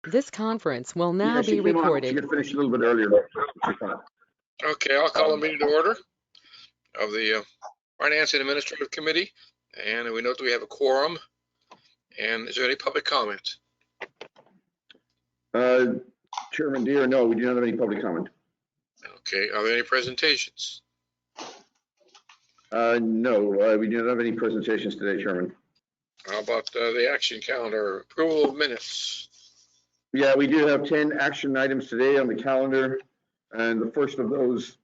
This conference will now Yeah, she be came on. She recorded. could finish a little bit earlier. Okay, I'll call a meeting to order of the Finance and Administrative Committee. And we note that we have a quorum. And is there any public comment? Chairman Deere, no, we do not have any public comment. Okay, are there any presentations? No, we do not have any presentations today, Chairman. How about the action calendar, approval of minutes? Yeah, we do have 10 action items today on the calendar, and the first of those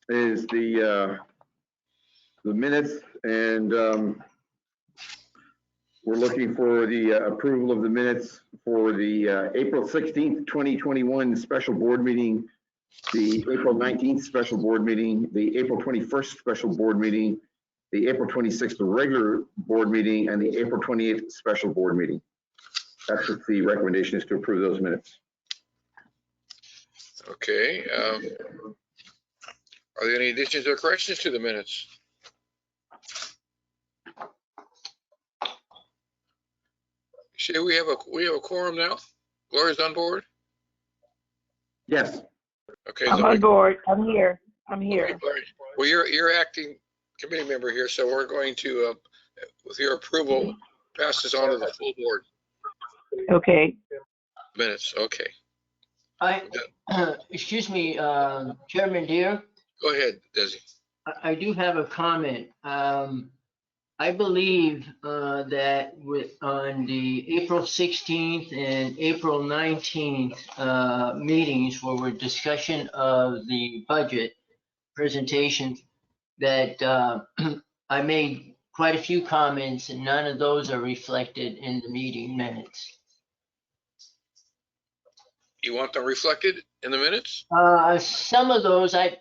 is the minutes, and we're looking for the approval of the minutes for the April 16th, 2021 special board meeting, the April 19th special board meeting, the April 21st special board meeting, the April 26th regular board meeting, and the April 28th special board meeting. That's what the recommendation is, to approve those minutes. Okay. Are there any additions or corrections to the minutes? See, we have a quorum now. Gloria's on board. Yes. Okay. I'm on board. I'm here. Okay, well, you're acting committee member here, so we're going to, with your approval, pass this on to the full board. Okay. Minutes. Okay. Excuse me, Chairman Deere. Go ahead, Desi. I do have a comment. I believe that on the April 16th and April 19th meetings, where we're discussion of the budget presentation, that I made quite a few comments, and none of those are reflected in the meeting minutes. You want them reflected in the minutes? Some of those, I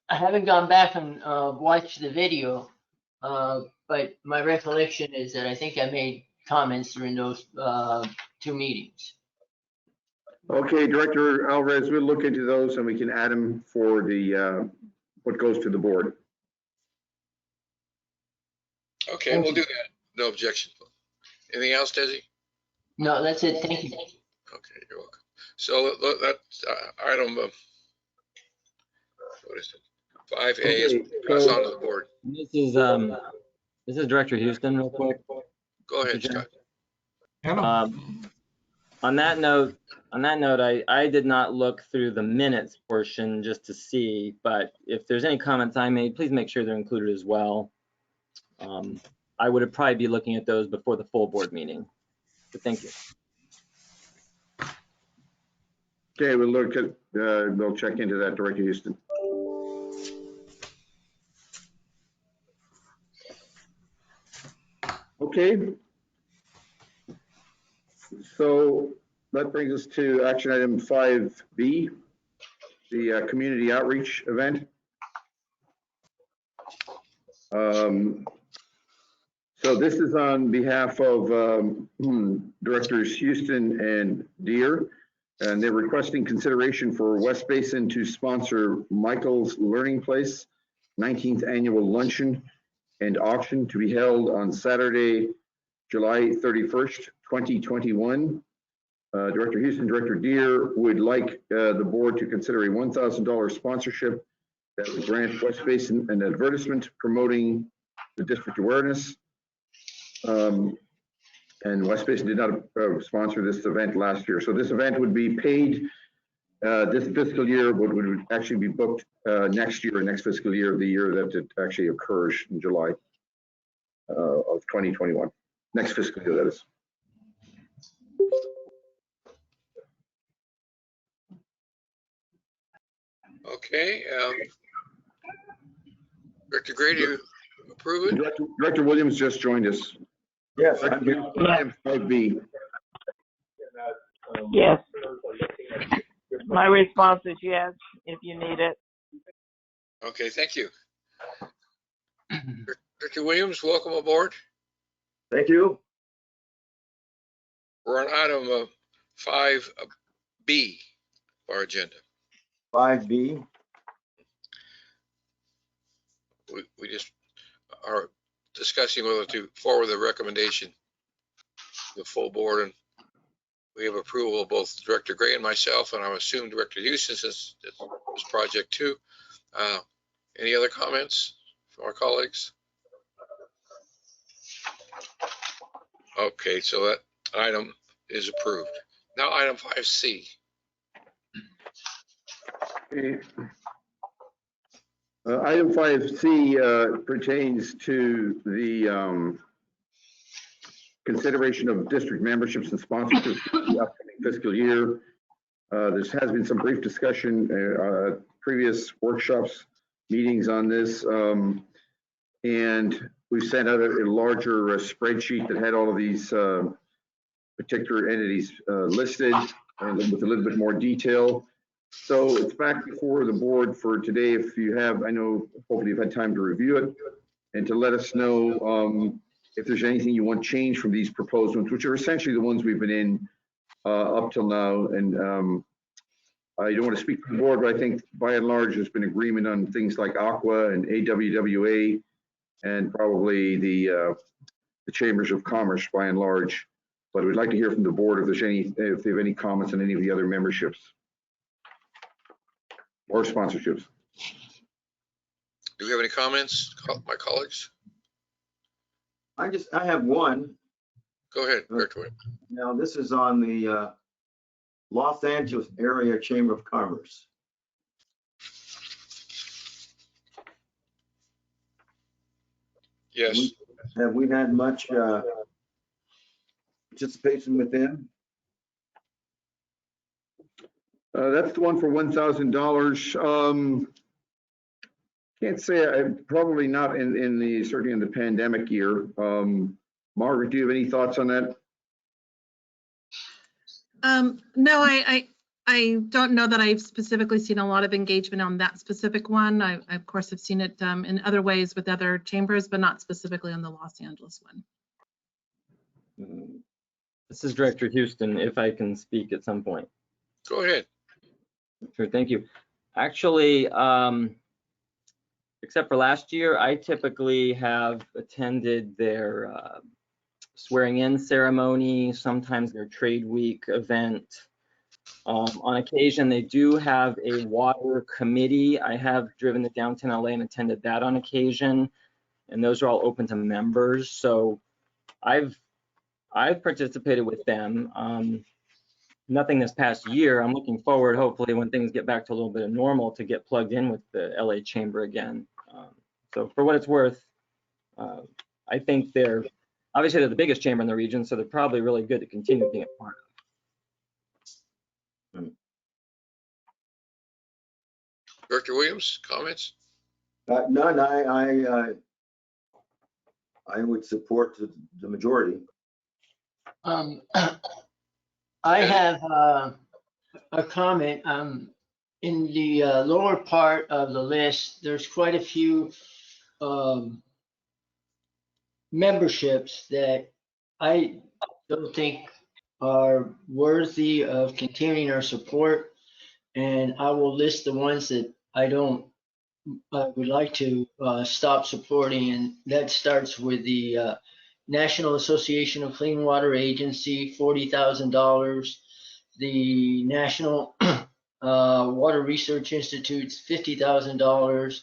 haven't gone back and watched the video, but my recollection is that I think I made comments during those two meetings. Okay, Director Alvarez, we'll look into those and we can add them for the what goes to the board. Okay, Thank we'll you. do that. No objection. Anything else, Desi? No, that's it. Thank you. Okay, you're welcome. So that's item, what is it? 5A is passed on to the board. This is Director Houston, real quick. Go ahead, Scott. On that note, I did not look through the minutes portion just to see, but if there's any comments I made, please make sure they're included as well. I would probably be looking at those before the full board meeting, but thank you. Okay, we'll look at, we'll check into that, Director Houston. Okay. So that brings us to action item 5B, the community outreach event. So this is on behalf of Directors Houston and Deere, and they're requesting consideration for West Basin to sponsor Michael's Learning Place 19th annual luncheon and auction to be held on Saturday, July 31st, 2021. Director Houston, Director Deere would like the board to consider a $1,000 sponsorship that would grant West Basin an advertisement promoting the district awareness. And West Basin did not sponsor this event last year. So this event would be paid this fiscal year, but would actually be booked next year, next fiscal year, the year that it actually occurs in July of 2021. Next fiscal year, that is. Okay. Director Grady, you approve it? Director Williams just joined us. Yes. Item 5B. Yes. My response is yes, if you need it. Okay, thank you. Director Williams, welcome aboard. Thank you. We're on item 5B of our agenda. 5B. We just are discussing whether to forward the recommendation to the full board, and We have approval of both Director Gray and myself, and I assume Director Houston since it's this project too. Any other comments from our colleagues? Okay, so that item is approved. Now item 5C. Okay. Item 5C pertains to the consideration of district memberships and sponsorships for the upcoming fiscal year. There has been some brief discussion, previous workshops, meetings on this, and we sent out a larger spreadsheet that had all of these particular entities listed and with a little bit more detail. So it's back before the board for today. If you have, I know, hopefully you've had time to review it and to let us know if there's anything you want changed from these proposed ones, which are essentially the ones we've been in up till now. And I don't want to speak for the board, but I think by and large, there's been agreement on things like Aqua and AWWA and probably the Chambers of Commerce by and large. But we'd like to hear from the board if they have any comments on any of the other memberships or sponsorships. Do we have any comments, my colleagues? I have one. Go ahead, Director Williams. Now, this is on the Los Angeles Area Chamber of Commerce. Yes. Have we had much participation with them? That's the one for $1,000. Can't say, probably not certainly in the pandemic year. Margaret, do you have any thoughts on that? No, I don't know that I've specifically seen a lot of engagement on that specific one. I of course have seen it in other ways with other chambers, but not specifically on the Los Angeles one. This is Director Houston, if I can speak at some point. Go ahead. Sure, thank you. Actually, except for last year, I typically have attended their swearing in ceremony, sometimes their trade week event. On occasion, they do have a water committee. I have driven to downtown LA and attended that on occasion, and those are all open to members. So I've participated with them. Nothing this past year. I'm looking forward, hopefully, when things get back to a little bit of normal, to get plugged in with the LA Chamber again. So for what it's worth, I think obviously they're the biggest chamber in the region, so they're probably really good to continue being a part of. Director Williams, comments? None. I would support the majority. I have a comment. In the lower part of the list, there's quite a few memberships that I don't think are worthy of continuing our support. And I will list the ones that I would like to stop supporting. And that starts with the National Association of Clean Water Agency, $40,000. The National Water Research Institute's $50,000.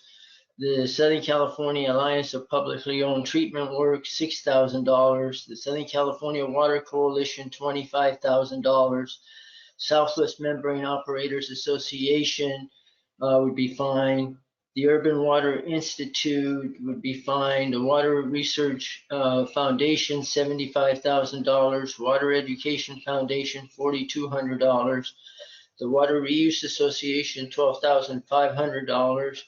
The Southern California Alliance of Publicly Owned Treatment Works, $6,000. The Southern California Water Coalition, $25,000. Southwest Membrane Operators Association would be fine. The Urban Water Institute would be fine. The Water Research Foundation, $75,000. Water Education Foundation, $4,200. The Water Reuse Association, $12,500.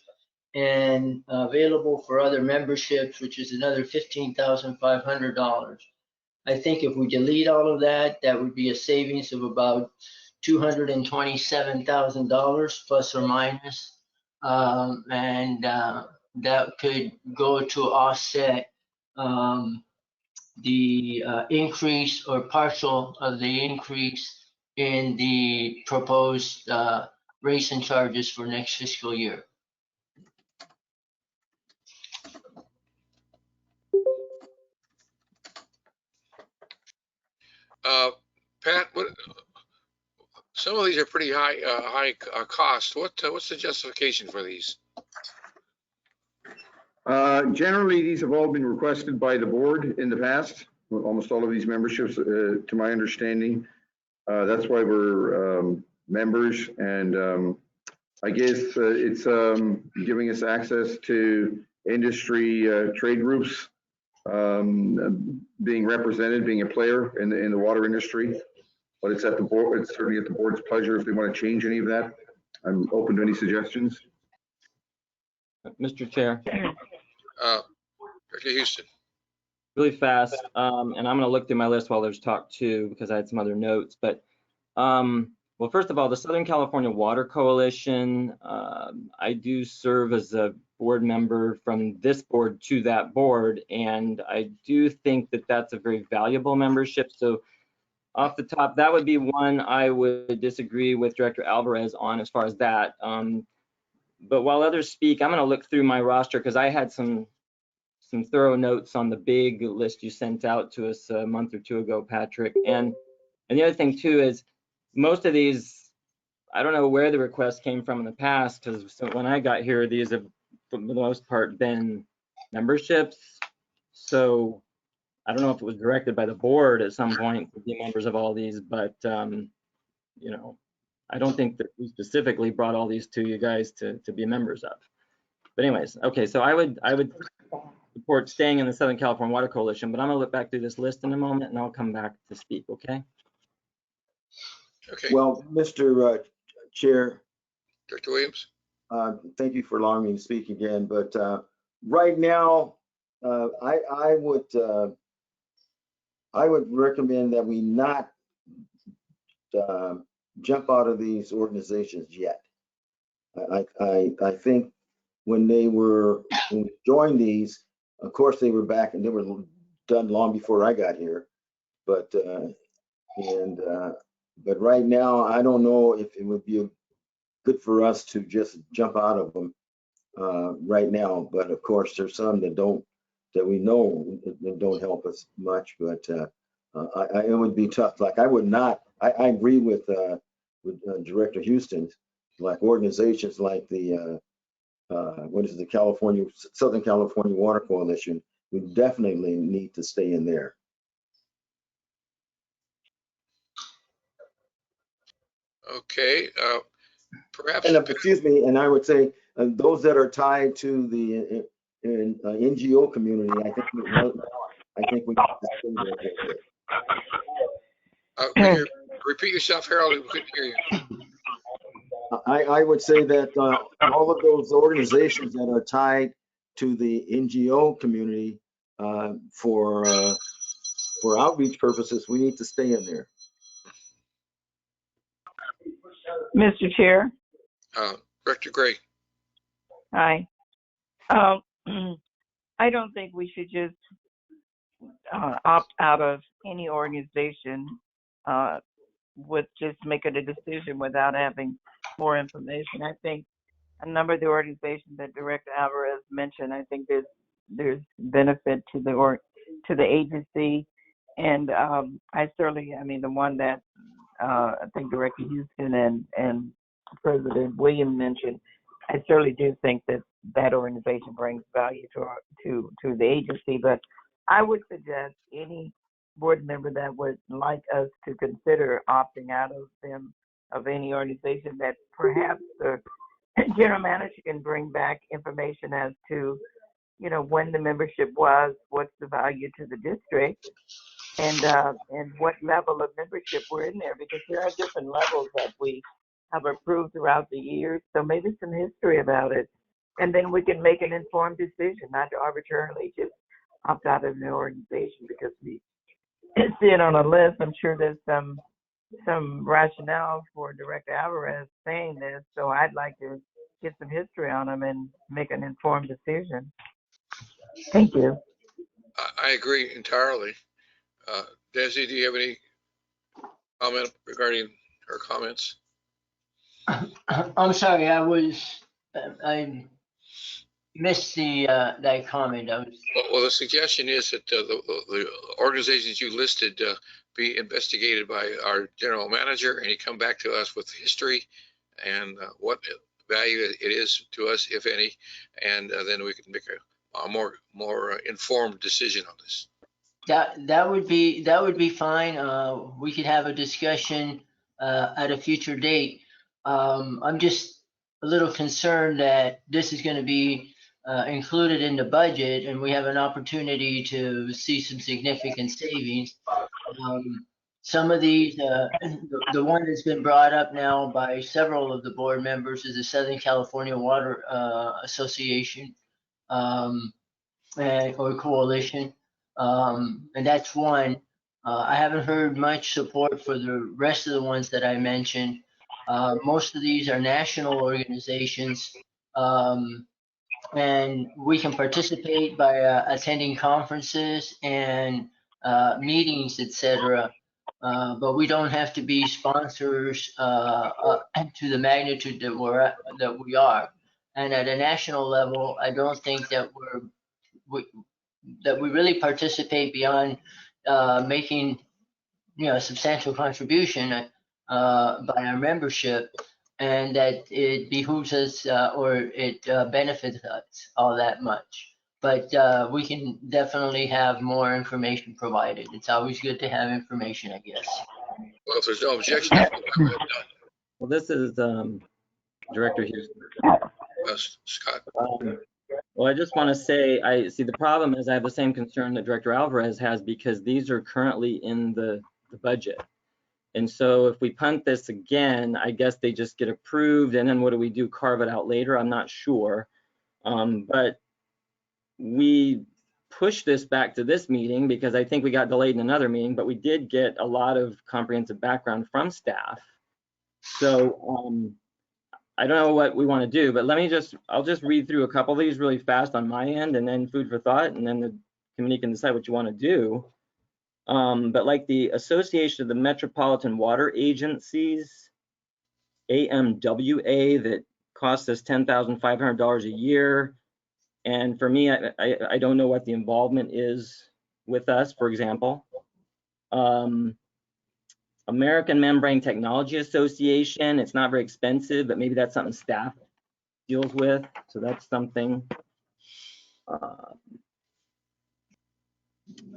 And available for other memberships, which is another $15,500. I think if we delete all of that, that would be a savings of about $227,000 plus or minus. And that could go to offset the increase or partial of the increase in the proposed rates and charges for next fiscal year. Pat, some of these are pretty high cost. What's the justification for these? Generally, these have all been requested by the board in the past, almost all of these memberships, to my understanding. That's why we're members, and I guess it's giving us access to industry trade groups, being represented, being a player in the water industry. But it's at the board. It's certainly at the board's pleasure if they want to change any of that. I'm open to any suggestions. Mr. Chair, Director Houston. really fast, and I'm going to look through my list while there's talk too, because I had some other notes. But well, first of all, the Southern California Water Coalition, I do serve as a board member from this board to that board, and I do think that that's a very valuable membership. So off the top, that would be one I would disagree with Director Alvarez on as far as that. But while others speak, I'm going to look through my roster because I had some thorough notes on the big list you sent out to us a month or two ago, Patrick. And the other thing too is most of these, I don't know where the request came from in the past, because when I got here, these have for the most part been memberships. So I don't know if it was directed by the board at some point to be members of all these, but you know, I don't think that we specifically brought all these to you guys to be members of. But anyways, okay, so I would support staying in the Southern California Water Coalition, but I'm gonna look back through this list in a moment and I'll come back to speak, okay? Okay, Well, Mr. Chair, Director Williams. thank you for allowing me to speak again, but right now, I would recommend that we not jump out of these organizations yet. I think when we joined these, of course they were back and they were done long before I got here, but right now I don't know if it would be good for us to just jump out of them right now. But of course there's some that we know that don't help us much, but it would be tough. Like I would not. I agree with Director Houston, like organizations like the what is it, the Southern California Water Coalition. We definitely need to stay in there. Okay, perhaps. And excuse me, and I would say those that are tied to the NGO community, I think we need to stay there. Can you repeat yourself, Harold? We couldn't hear you. I would say that all of those organizations that are tied to the NGO community for outreach purposes, we need to stay in there. Mr. Chair. Director Gray. Hi. I don't think we should just opt out of any organization with just making a decision without having more information. I think a number of the organizations that Director Alvarez mentioned, I think there's benefit to the agency, and I mean the one that I think Director Houston and President Williams mentioned, I certainly do think that organization brings value to the agency. But I would suggest any board member that would like us to consider opting out of any organization, that perhaps the general manager can bring back information as to, you know, when the membership was, what's the value to the district, and what level of membership we're in there, because there are different levels that we have approved throughout the years. So maybe some history about it, and then we can make an informed decision, not to arbitrarily just opt out of an organization because we see it on a list. I'm sure there's some rationale for Director Alvarez saying this, so I'd like to get some history on them and make an informed decision. Thank you. I agree entirely. Desi, do you have any comment regarding her comments? I'm sorry, I missed that comment. Well, the suggestion is that the organizations you listed be investigated by our general manager, and he come back to us with history and what value it is to us, if any, and then we can make a more informed decision on this. That would be fine. We could have a discussion at a future date. I'm just a little concerned that this is going to be included in the budget, and we have an opportunity to see some significant savings. Some of these, the one that's been brought up now by several of the board members is the Southern California Water Association or Coalition. And that's one. I haven't heard much support for the rest of the ones that I mentioned. Most of these are national organizations, and we can participate by attending conferences and meetings, etc. But we don't have to be sponsors to the magnitude that we are. And at a national level, I don't think that we really participate beyond making a substantial contribution by our membership, and that it behooves us or it benefits us all that much. But we can definitely have more information provided. It's always good to have information, I guess. Well, if there's no objection, we'll have that done. Well, this is Director Houston. Scott. Well, I just want to say, I see the problem is I have the same concern that Director Alvarez has, because these are currently in the budget. And so if we punt this again, I guess they just get approved, and then what do we do? Carve it out later? I'm not sure. But we pushed this back to this meeting because I think we got delayed in another meeting, but we did get a lot of comprehensive background from staff. So I don't know what we want to do, but I'll just read through a couple of these really fast on my end, and then food for thought, and then the committee can decide what you want to do. But like the Association of the Metropolitan Water Agencies, AMWA, that costs us $10,500 a year. And for me, I don't know what the involvement is with us, for example. American Membrane Technology Association, it's not very expensive, but maybe that's something staff deals with, so that's something.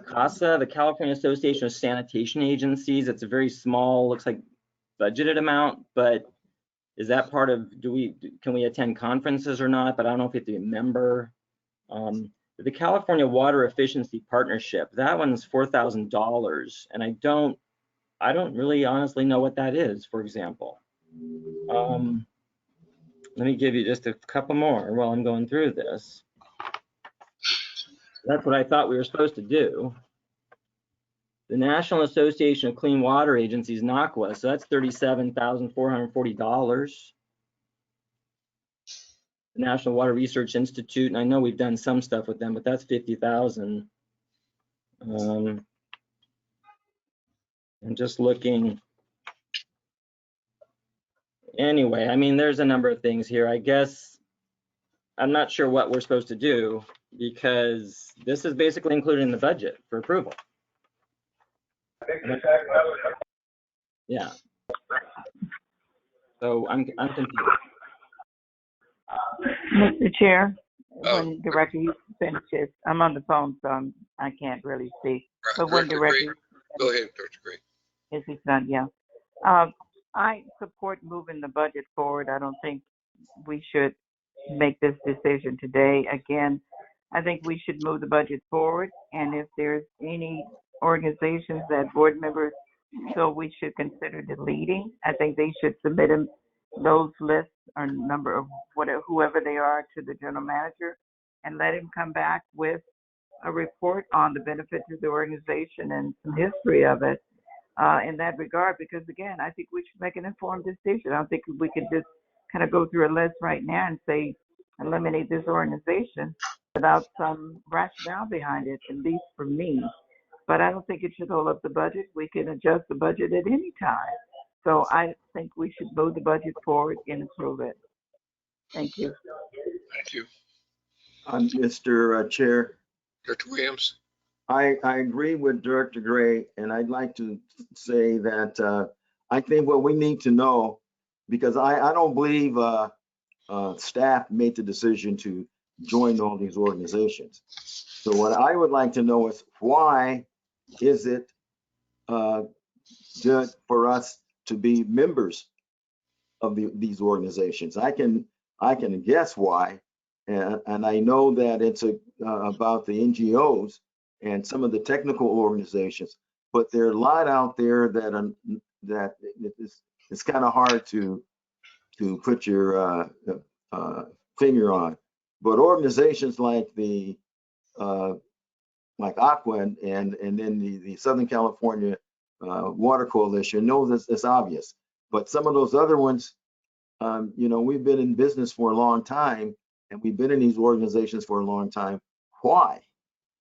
CASA, the California Association of Sanitation Agencies, it's a very small, looks like budgeted amount, but is that part of, can we attend conferences or not? But I don't know if you have to be a member. The California Water Efficiency Partnership, that one's $4,000, and I don't really honestly know what that is, for example. Let me give you just a couple more while I'm going through this. That's what I thought we were supposed to do. The National Association of Clean Water Agencies, NACWA, so that's $37,440. The National Water Research Institute, and I know we've done some stuff with them, but that's $50,000. I'm just looking. Anyway, I mean, there's a number of things here. I guess I'm not sure what we're supposed to do, because this is basically included in the budget for approval. Yeah. So I'm confused. Mr. Chair, when Director Houston finishes, I'm on the phone, so I can't really speak. But when Director, go ahead, Dr. Gray. Is he's done? Yeah. I support moving the budget forward. I don't think we should make this decision today. Again, I think we should move the budget forward, and if there's any organizations that board members feel we should consider deleting, I think they should submit those lists or number of whoever they are to the general manager, and let him come back with a report on the benefit to the organization and some history of it in that regard. Because again, I think we should make an informed decision. I don't think we could just kind of go through a list right now and say eliminate this organization without some rationale behind it, at least for me. But I don't think it should hold up the budget. We can adjust the budget at any time. So I think we should move the budget forward and approve it. Thank you. Thank you. Mr. Chair. Dr. Williams. I agree with Director Gray, and I'd like to say that I think what we need to know, because I don't believe staff made the decision to join all these organizations. So what I would like to know is why is it good for us to be members of these organizations? I can guess why, and I know that it's about the NGOs and some of the technical organizations, but there are a lot out there that it's kind of hard to put your finger on. But organizations like the like Aqua and then the Southern California Water Coalition, know this is obvious. But some of those other ones, you know, we've been in business for a long time, and we've been in these organizations for a long time. Why?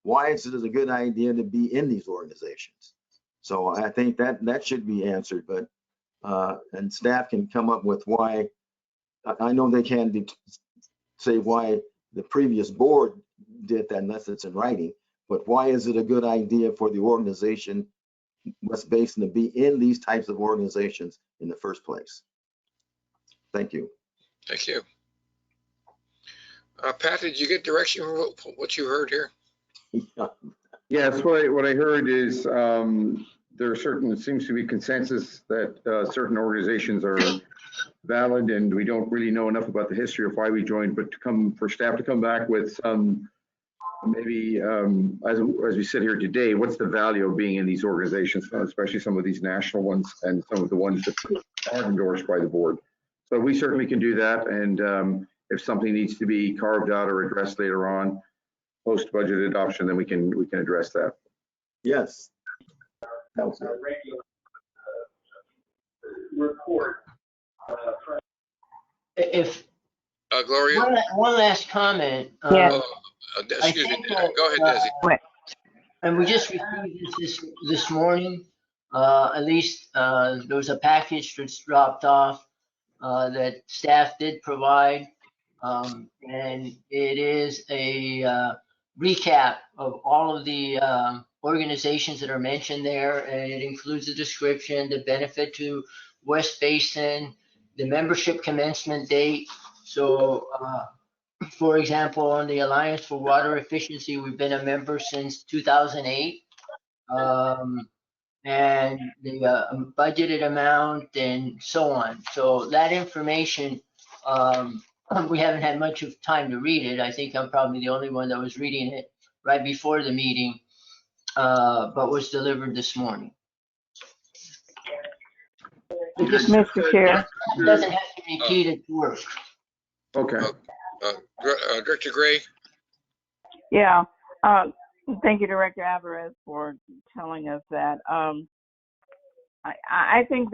Why is it a good idea to be in these organizations? So I think that should be answered, but and staff can come up with why. I know they can't say why the previous board did that unless it's in writing, but why is it a good idea for the organization West Basin to be in these types of organizations in the first place? Thank you. Thank you. Pat, did you get direction from what you heard here? Yes, what I heard is there seems to be consensus that certain organizations are valid, and we don't really know enough about the history of why we joined, but for staff to come back with some, maybe as we sit here today, what's the value of being in these organizations, especially some of these national ones and some of the ones that are endorsed by the board. So we certainly can do that, and if something needs to be carved out or addressed later on, post-budget adoption, then we can address that. Yes. Report. If Gloria? one last comment. Yes. Excuse me. think that, Go ahead, Desi. And we just received this morning. At least there was a package that's dropped off that staff did provide, and it is a recap of all of the organizations that are mentioned there, and it includes a description, the benefit to West Basin, the membership commencement date. So, for example, on the Alliance for Water Efficiency, we've been a member since 2008. And the budgeted amount and so on. So that information, we haven't had much of time to read it. I think I'm probably the only one that was reading it right before the meeting, but was delivered this morning. Mr. Chair. It doesn't have to repeat its work. Okay. Director Gray? Yeah. Thank you, Director Alvarez, for telling us that. I think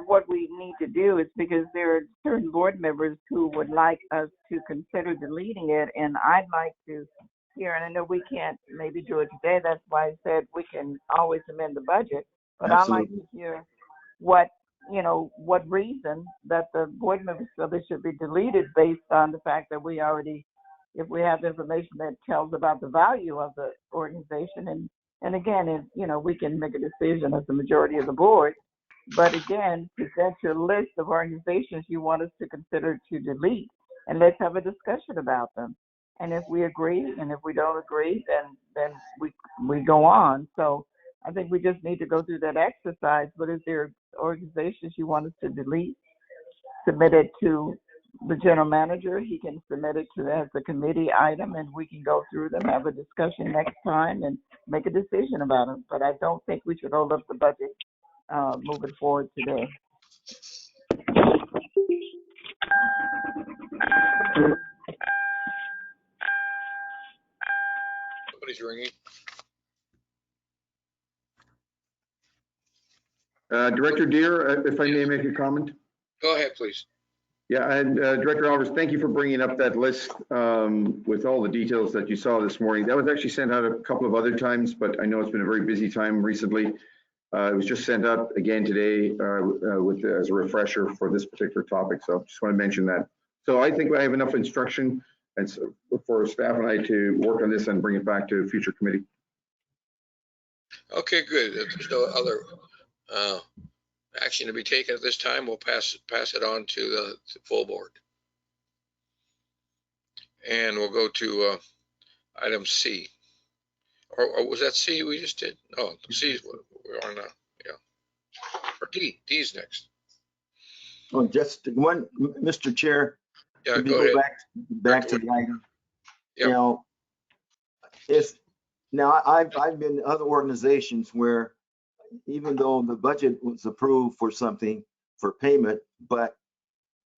what we need to do is, because there are certain board members who would like us to consider deleting it, and I'd like to hear, and I know we can't maybe do it today, that's why I said we can always amend the budget, but I'd like to hear what reason that the board members feel they should be deleted based on the fact that we already, if we have information that tells about the value of the organization, and again, we can make a decision as the majority of the board, but again, present your list of organizations you want us to consider to delete, and let's have a discussion about them. And if we agree, and if we don't agree, then we go on. So I think we just need to go through that exercise. But if there are organizations you want us to delete, submit it to the general manager. He can submit it to as a committee item, and we can go through them, have a discussion next time, and make a decision about them. But I don't think we should hold up the budget moving forward today. Somebody's ringing. Director Deere, if I may make a comment. Go ahead, please. Yeah, and Director Alvarez, thank you for bringing up that list with all the details that you saw this morning. That was actually sent out a couple of other times, but I know it's been a very busy time recently. It was just sent out again today as a refresher for this particular topic. So just want to mention that. So I think I have enough instruction and for staff and I to work on this and bring it back to a future committee. Okay, good. If there's no other action to be taken at this time, we'll pass it on to the full board. And we'll go to item C. Or was that C we just did? No, C is what we're on now. Yeah. Or D. D's next. Oh, just one, Mr. Chair. Yeah, If you go ahead. back to the item. Yep. You know, I've been in other organizations where even though the budget was approved for something for payment, but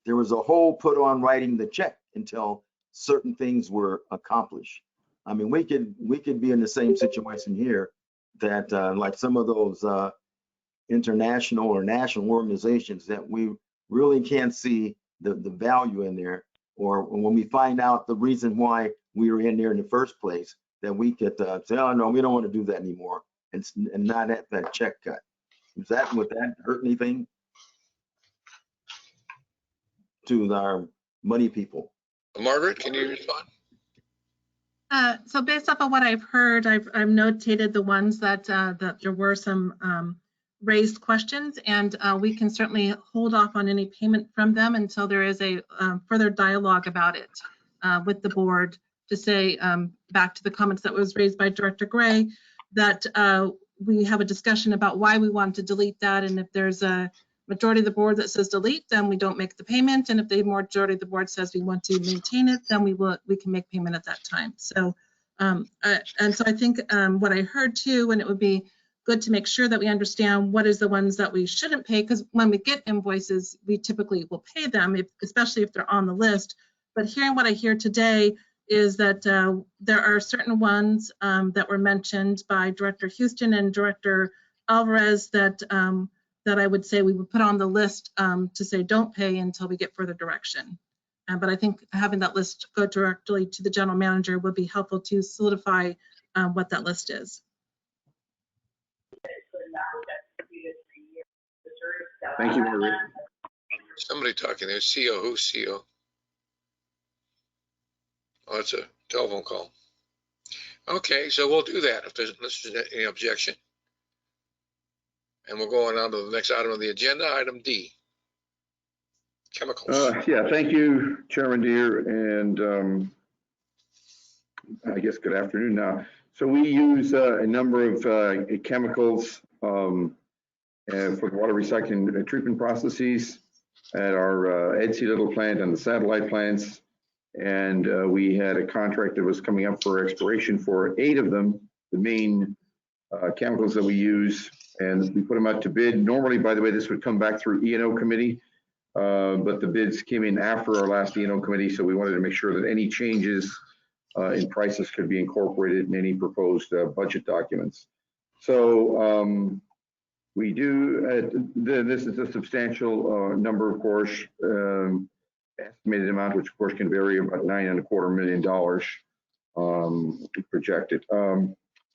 there was a hold put on writing the check until certain things were accomplished. I mean, we could be in the same situation here that like some of those international or national organizations that we really can't see the value in there, or when we find out the reason why we were in there in the first place, that we could say, oh no, we don't want to do that anymore, and not have that check cut. Would that hurt anything to our money people? Margaret, can you respond? So based off of what I've heard, I've notated the ones that there were some raised questions, and we can certainly hold off on any payment from them until there is a further dialogue about it with the board, to say back to the comments that was raised by Director Gray, that we have a discussion about why we want to delete that, and if there's a majority of the board that says delete, then we don't make the payment, and if the majority of the board says we want to maintain it, then we can make payment at that time. So and so I think what I heard too, and it would be good to make sure that we understand what is the ones that we shouldn't pay, because when we get invoices, we typically will pay them, especially if they're on the list. But hearing what I hear today is that there are certain ones that were mentioned by Director Houston and Director Alvarez that I would say we would put on the list to say don't pay until we get further direction. But I think having that list go directly to the general manager would be helpful to solidify what that list is. Thank you, Margaret. Somebody talking there. CO, who's CO? Oh, it's a telephone call. Okay, so we'll do that if there's any objection. And we'll go on to the next item on the agenda, item D. Chemicals. Yeah, thank you, Chairman Deere, and I guess good afternoon now. So we use a number of chemicals for the water recycling and treatment processes at our Ed Little plant and the satellite plants. And we had a contract that was coming up for expiration for 8 of them, the main chemicals that we use, and we put them out to bid. Normally, by the way, this would come back through E&O committee, but the bids came in after our last E&O committee, so we wanted to make sure that any changes in prices could be incorporated in any proposed budget documents. So we do, this is a substantial number, of course, estimated amount, which of course can vary, about $9.25 million projected.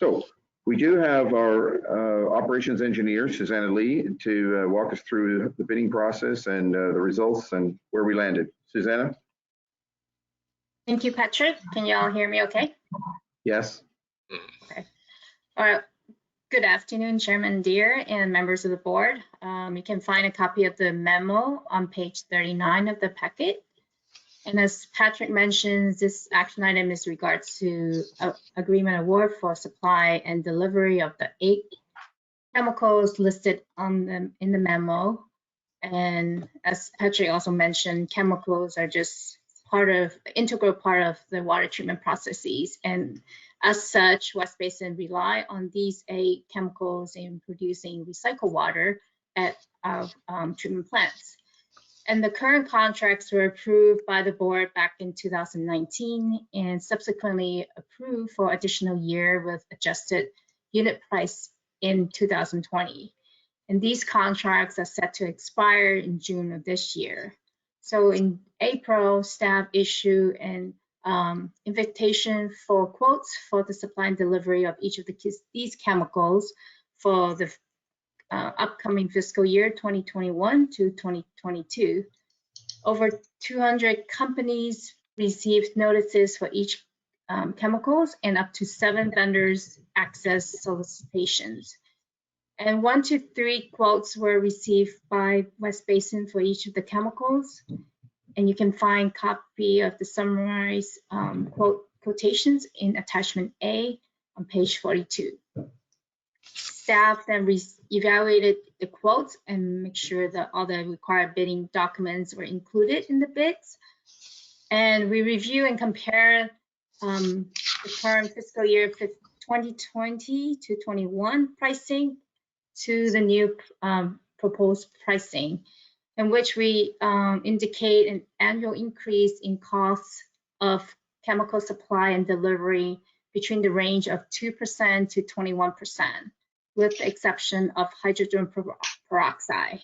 So we do have our operations engineer, Susanna Lee, to walk us through the bidding process and the results and where we landed. Susanna? Thank you, Patrick. Can you all hear me okay? Yes. Okay. All right. Good afternoon, Chairman Deere and members of the board. You can find a copy of the memo on page 39 of the packet. And as Patrick mentions, this action item is regards to agreement award for supply and delivery of the 8 chemicals listed in the memo. And as Patrick also mentioned, chemicals are just integral part of the water treatment processes. And as such, West Basin rely on these 8 chemicals in producing recycled water at our treatment plants. And the current contracts were approved by the board back in 2019 and subsequently approved for additional year with adjusted unit price in 2020. And these contracts are set to expire in June of this year. So in April, staff issued an invitation for quotes for the supply and delivery of each of these chemicals for the upcoming fiscal year 2021 to 2022. Over 200 companies received notices for each chemicals, and up to 7 vendors access solicitations. And 1 to 3 quotes were received by West Basin for each of the chemicals. And you can find copy of the summarized quotations in attachment A on page 42. Staff then evaluated the quotes and make sure that all the required bidding documents were included in the bids. And we review and compare the current fiscal year 2020 to 21 pricing to the new proposed pricing, in which we indicate an annual increase in costs of chemical supply and delivery between the range of 2% to 21%, with the exception of hydrogen peroxide.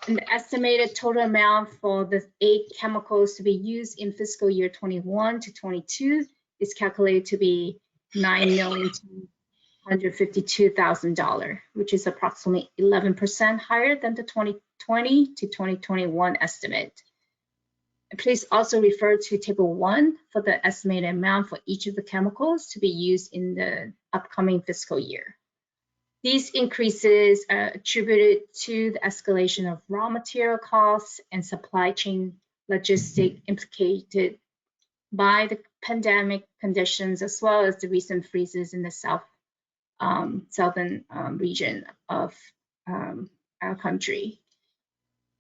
And the estimated total amount for the 8 chemicals to be used in fiscal year 21 to 22 is calculated to be $9,252,000, which is approximately 11% higher than the 2020 to 2021 estimate. And please also refer to Table 1 for the estimated amount for each of the chemicals to be used in the upcoming fiscal year. These increases are attributed to the escalation of raw material costs and supply chain logistics implicated by the pandemic conditions, as well as the recent freezes in the southern region of our country.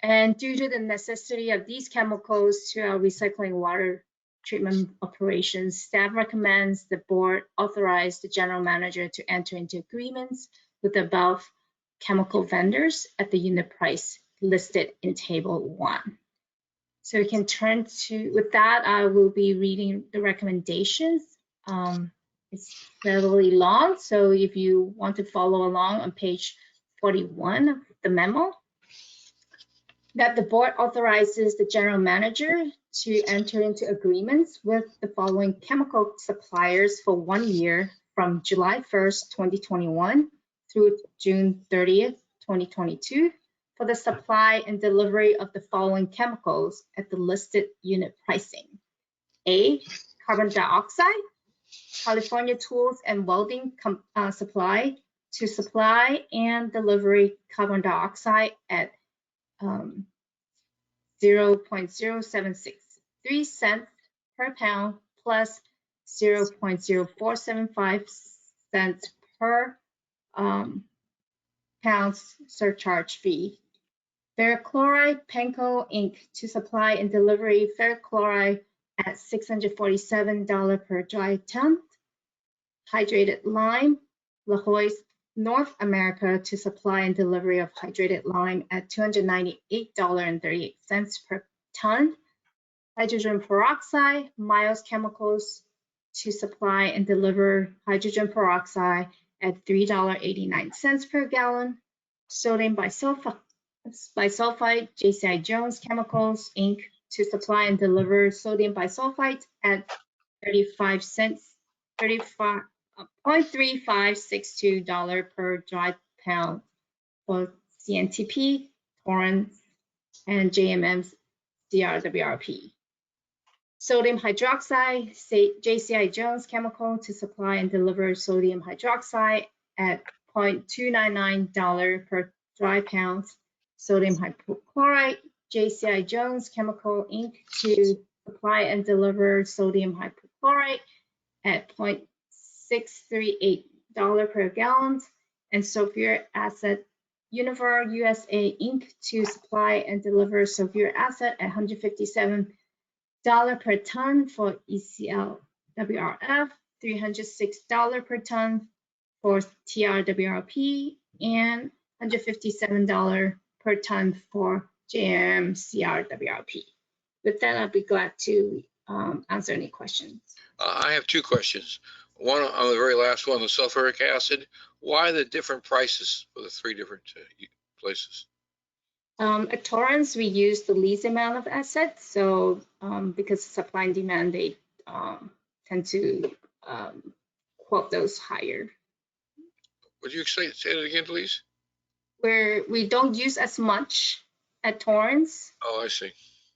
And due to the necessity of these chemicals to our recycling water treatment operations, staff recommends the board authorize the general manager to enter into agreements with the above chemical vendors at the unit price listed in Table 1. So we can turn to, with that, I will be reading the recommendations. It's fairly long, so if you want to follow along on page 41 of the memo, that the board authorizes the general manager to enter into agreements with the following chemical suppliers for 1 year from July 1st, 2021 through June 30th, 2022 for the supply and delivery of the following chemicals at the listed unit pricing. A, carbon dioxide, California Tools and Welding Supply to supply and delivery carbon dioxide at 0.0763 cents per pound plus 0.0475 cents per pound surcharge fee. Ferrochloride Penco Inc. to supply and delivery ferrochloride at $647 per dry ton. Hydrated lime, La Jolla North America to supply and delivery of hydrated lime at $298.38 per ton. Hydrogen peroxide, Miles Chemicals to supply and deliver hydrogen peroxide at $3.89 per gallon. Sodium bisulfite, JCI Jones Chemicals Inc. to supply and deliver sodium bisulfite at 0.3562 per dry pound for CNTP, Torrance, and JMM's CRWRP. Sodium hydroxide, JCI Jones Chemical to supply and deliver sodium hydroxide at $0.299 per dry pound. Sodium hypochlorite, JCI Jones Chemical Inc. to supply and deliver sodium hypochlorite at $0.638 per gallon. And sulfuric acid, Univar USA Inc. to supply and deliver sulfuric acid at $157 per ton for ECL-WRF, $306 per ton for TRWRP, and $157 per ton for JM-CRWRP. With that, I'll be glad to answer any questions. I have 2 questions. One on the very last one, the sulfuric acid. Why the different prices for the 3 different places? At Torrance, we use the least amount of assets. So because supply and demand, they tend to quote those higher. Would you say that again, please? Where we don't use as much at Torrance. Oh, I see.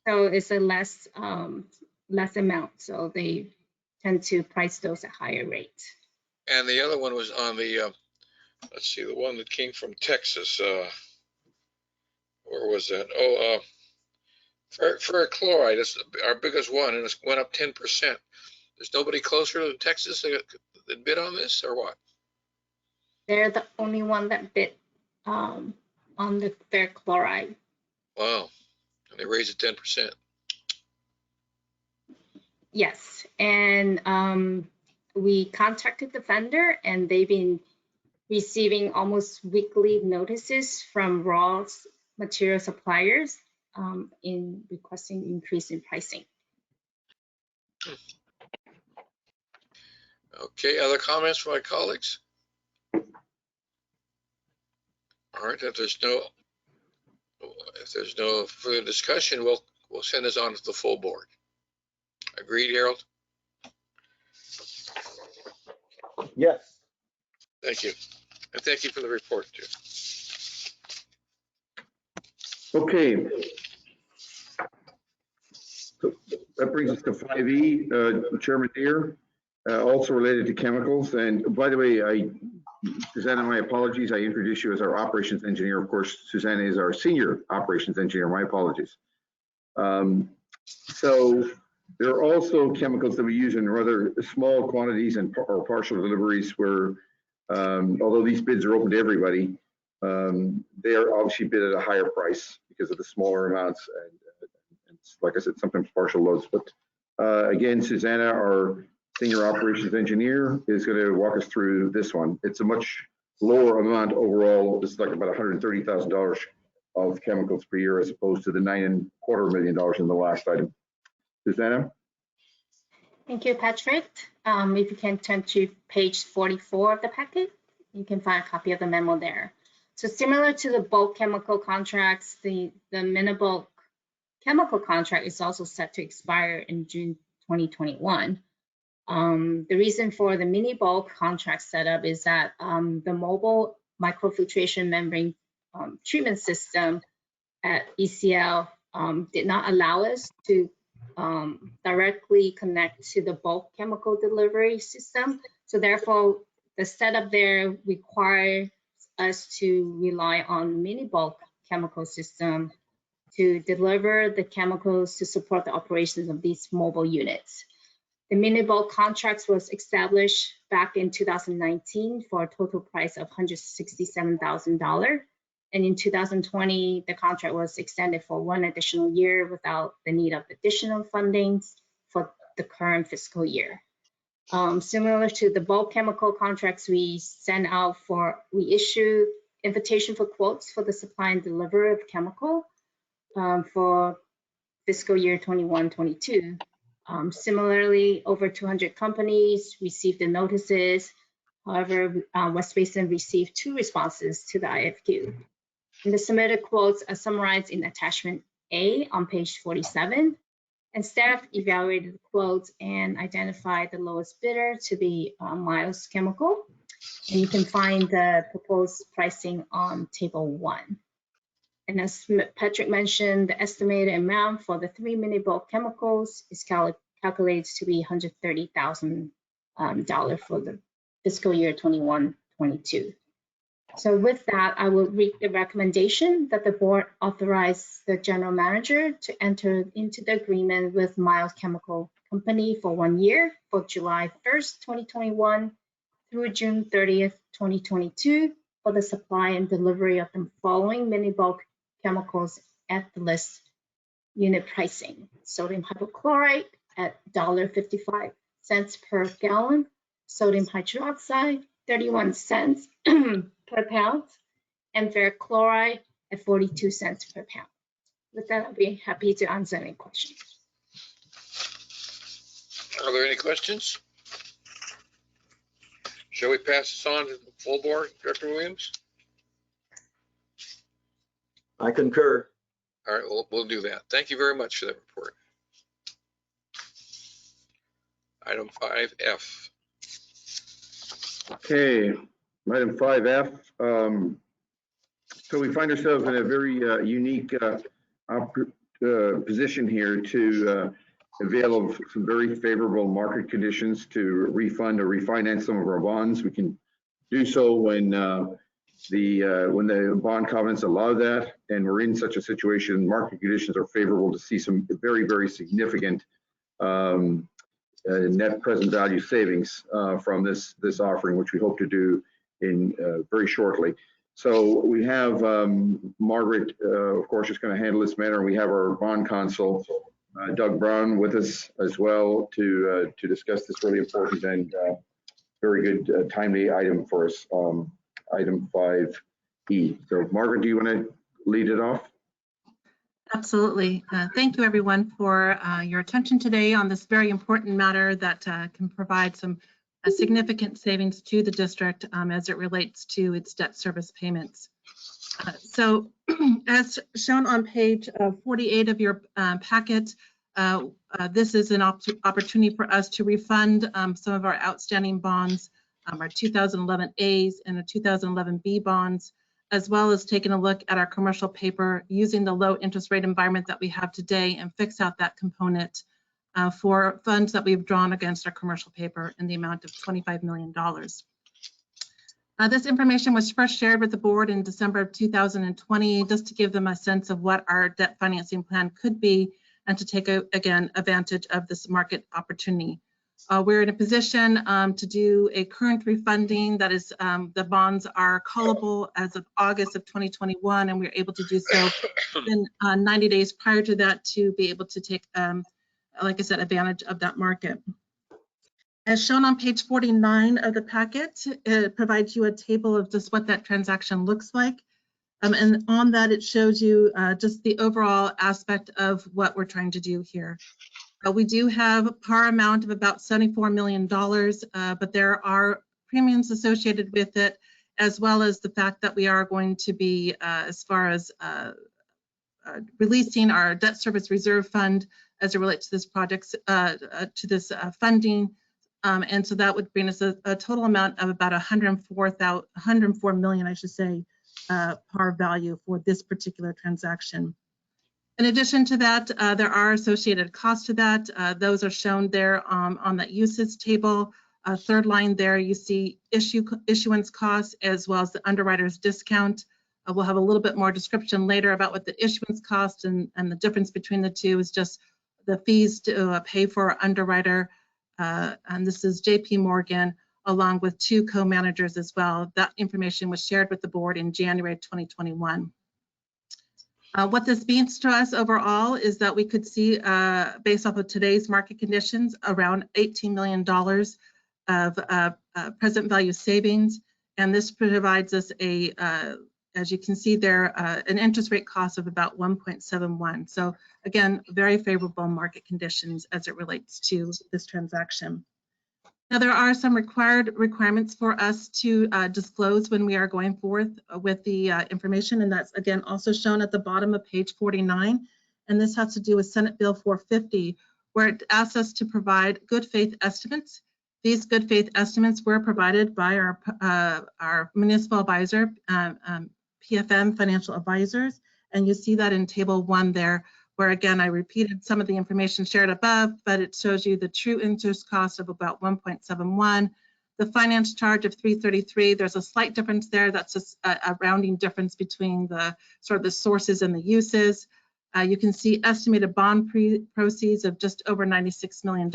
So it's a less amount. So they tend to price those at higher rate. And the other one was on the, let's see, the one that came from Texas. Where was that? Oh, ferrochloride is our biggest one, and it's went up 10%. There's nobody closer to Texas that bid on this, or what? They're the only one that bid on the ferrochloride. Wow, and they raised it 10%. Yes, and we contacted the vendor, and they've been receiving almost weekly notices from raw material suppliers in requesting increase in pricing. Okay, other comments from my colleagues? All right, if there's no further discussion, we'll send this on to the full board. Agreed, Harold? Yes. Thank you. And thank you for the report, too. Okay. So that brings us to 5E, Chairman Deere, also related to chemicals. And by the way, Susanna, my apologies. I introduced you as our operations engineer. Of course, Susanna is our senior operations engineer. My apologies. So there are also chemicals that we use in rather small quantities or partial deliveries where, although these bids are open to everybody, they are obviously bid at a higher price because of the smaller amounts and like I said, sometimes partial loads. But again, Susanna, our senior operations engineer, is going to walk us through this one. It's a much lower amount overall. This is like about $130,000 of chemicals per year as opposed to the $9.25 million in the last item. Susanna? Thank you, Patrick. If you can turn to page 44 of the packet, you can find a copy of the memo there. So similar to the bulk chemical contracts, the mini bulk chemical contract is also set to expire in June 2021. The reason for the mini bulk contract setup is that the mobile microfiltration membrane treatment system at ECL did not allow us to directly connect to the bulk chemical delivery system. So therefore, the setup there requires us to rely on mini bulk chemical system to deliver the chemicals to support the operations of these mobile units. The mini bulk contracts was established back in 2019 for a total price of $167,000. And in 2020, the contract was extended for one additional year without the need of additional fundings for the current fiscal year. Similar to the bulk chemical contracts, we issue invitation for quotes for the supply and delivery of chemical for fiscal year 21-22. Similarly, over 200 companies received the notices. However, West Basin received 2 responses to the IFQ. And the submitted quotes are summarized in attachment A on page 47. And staff evaluated the quotes and identified the lowest bidder to be Miles Chemical. And you can find the proposed pricing on table 1. And as Patrick mentioned, the estimated amount for the 3 mini bulk chemicals is calculated to be $130,000 for the fiscal year 21-22. So with that, I will read the recommendation that the board authorize the general manager to enter into the agreement with Miles Chemical Company for 1 year for July 1st, 2021 through June 30th, 2022 for the supply and delivery of the following mini bulk chemicals at the list unit pricing. Sodium hypochlorite at $1.55 per gallon, sodium hydroxide 31 cents per pound, and ferrochloride at 42 cents per pound. With that, I'll be happy to answer any questions. Are there any questions? Shall we pass this on to the full board, Director Williams? I concur. All right, we'll do that. Thank you very much for that report. Item 5F. Okay, item 5F. So we find ourselves in a very unique position here to avail of some very favorable market conditions to refund or refinance some of our bonds. We can do so when the bond covenants allow that, and we're in such a situation, market conditions are favorable to see some very, very significant net present value savings from this offering, which we hope to do in very shortly. So we have Margaret, of course, is going to handle this matter, and we have our bond counsel, Doug Brown, with us as well to discuss this really important and very good timely item for us, item 5E. So Margaret, do you want to lead it off? Absolutely. Thank you, everyone, for your attention today on this very important matter that can provide some significant savings to the district as it relates to its debt service payments. So as shown on page 48 of your packet, this is an opportunity for us to refund some of our outstanding bonds, our 2011 A's and the 2011 B bonds, as well as taking a look at our commercial paper using the low interest rate environment that we have today and fix out that component for funds that we've drawn against our commercial paper in the amount of $25 million. This information was first shared with the board in December of 2020, just to give them a sense of what our debt financing plan could be and to take, again, advantage of this market opportunity. We're in a position to do a current refunding. That is, the bonds are callable as of August of 2021, and we're able to do so within 90 days prior to that to be able to take, like I said, advantage of that market. As shown on page 49 of the packet, it provides you a table of just what that transaction looks like. And on that, it shows you just the overall aspect of what we're trying to do here. We do have a par amount of about $74 million, but there are premiums associated with it, as well as the fact that we are going to be, as far as releasing our debt service reserve fund as it relates to this project, to this funding. And so that would bring us a total amount of about 104 million, I should say, par value for this particular transaction. In addition to that, there are associated costs to that. Those are shown there on that uses table. Third line there, you see issuance costs as well as the underwriter's discount. We'll have a little bit more description later about what the issuance cost and the difference between the two is just the fees to pay for our underwriter. And this is JP Morgan, along with two co-managers as well. That information was shared with the board in January 2021. What this means to us overall is that we could see, based off of today's market conditions, around $18 million of present value savings. And this provides us a, as you can see there, an interest rate cost of about 1.71. So again, very favorable market conditions as it relates to this transaction. Now, there are some requirements for us to disclose when we are going forth with the information, and that's again also shown at the bottom of page 49. And this has to do with Senate Bill 450, where it asks us to provide good faith estimates. These good faith estimates were provided by our municipal advisor, PFM Financial Advisors, and you see that in table 1 there, where again, I repeated some of the information shared above, but it shows you the true interest cost of about 1.71, the finance charge of 333. There's a slight difference there. That's just a rounding difference between the sort of the sources and the uses. You can see estimated bond proceeds of just over $96 million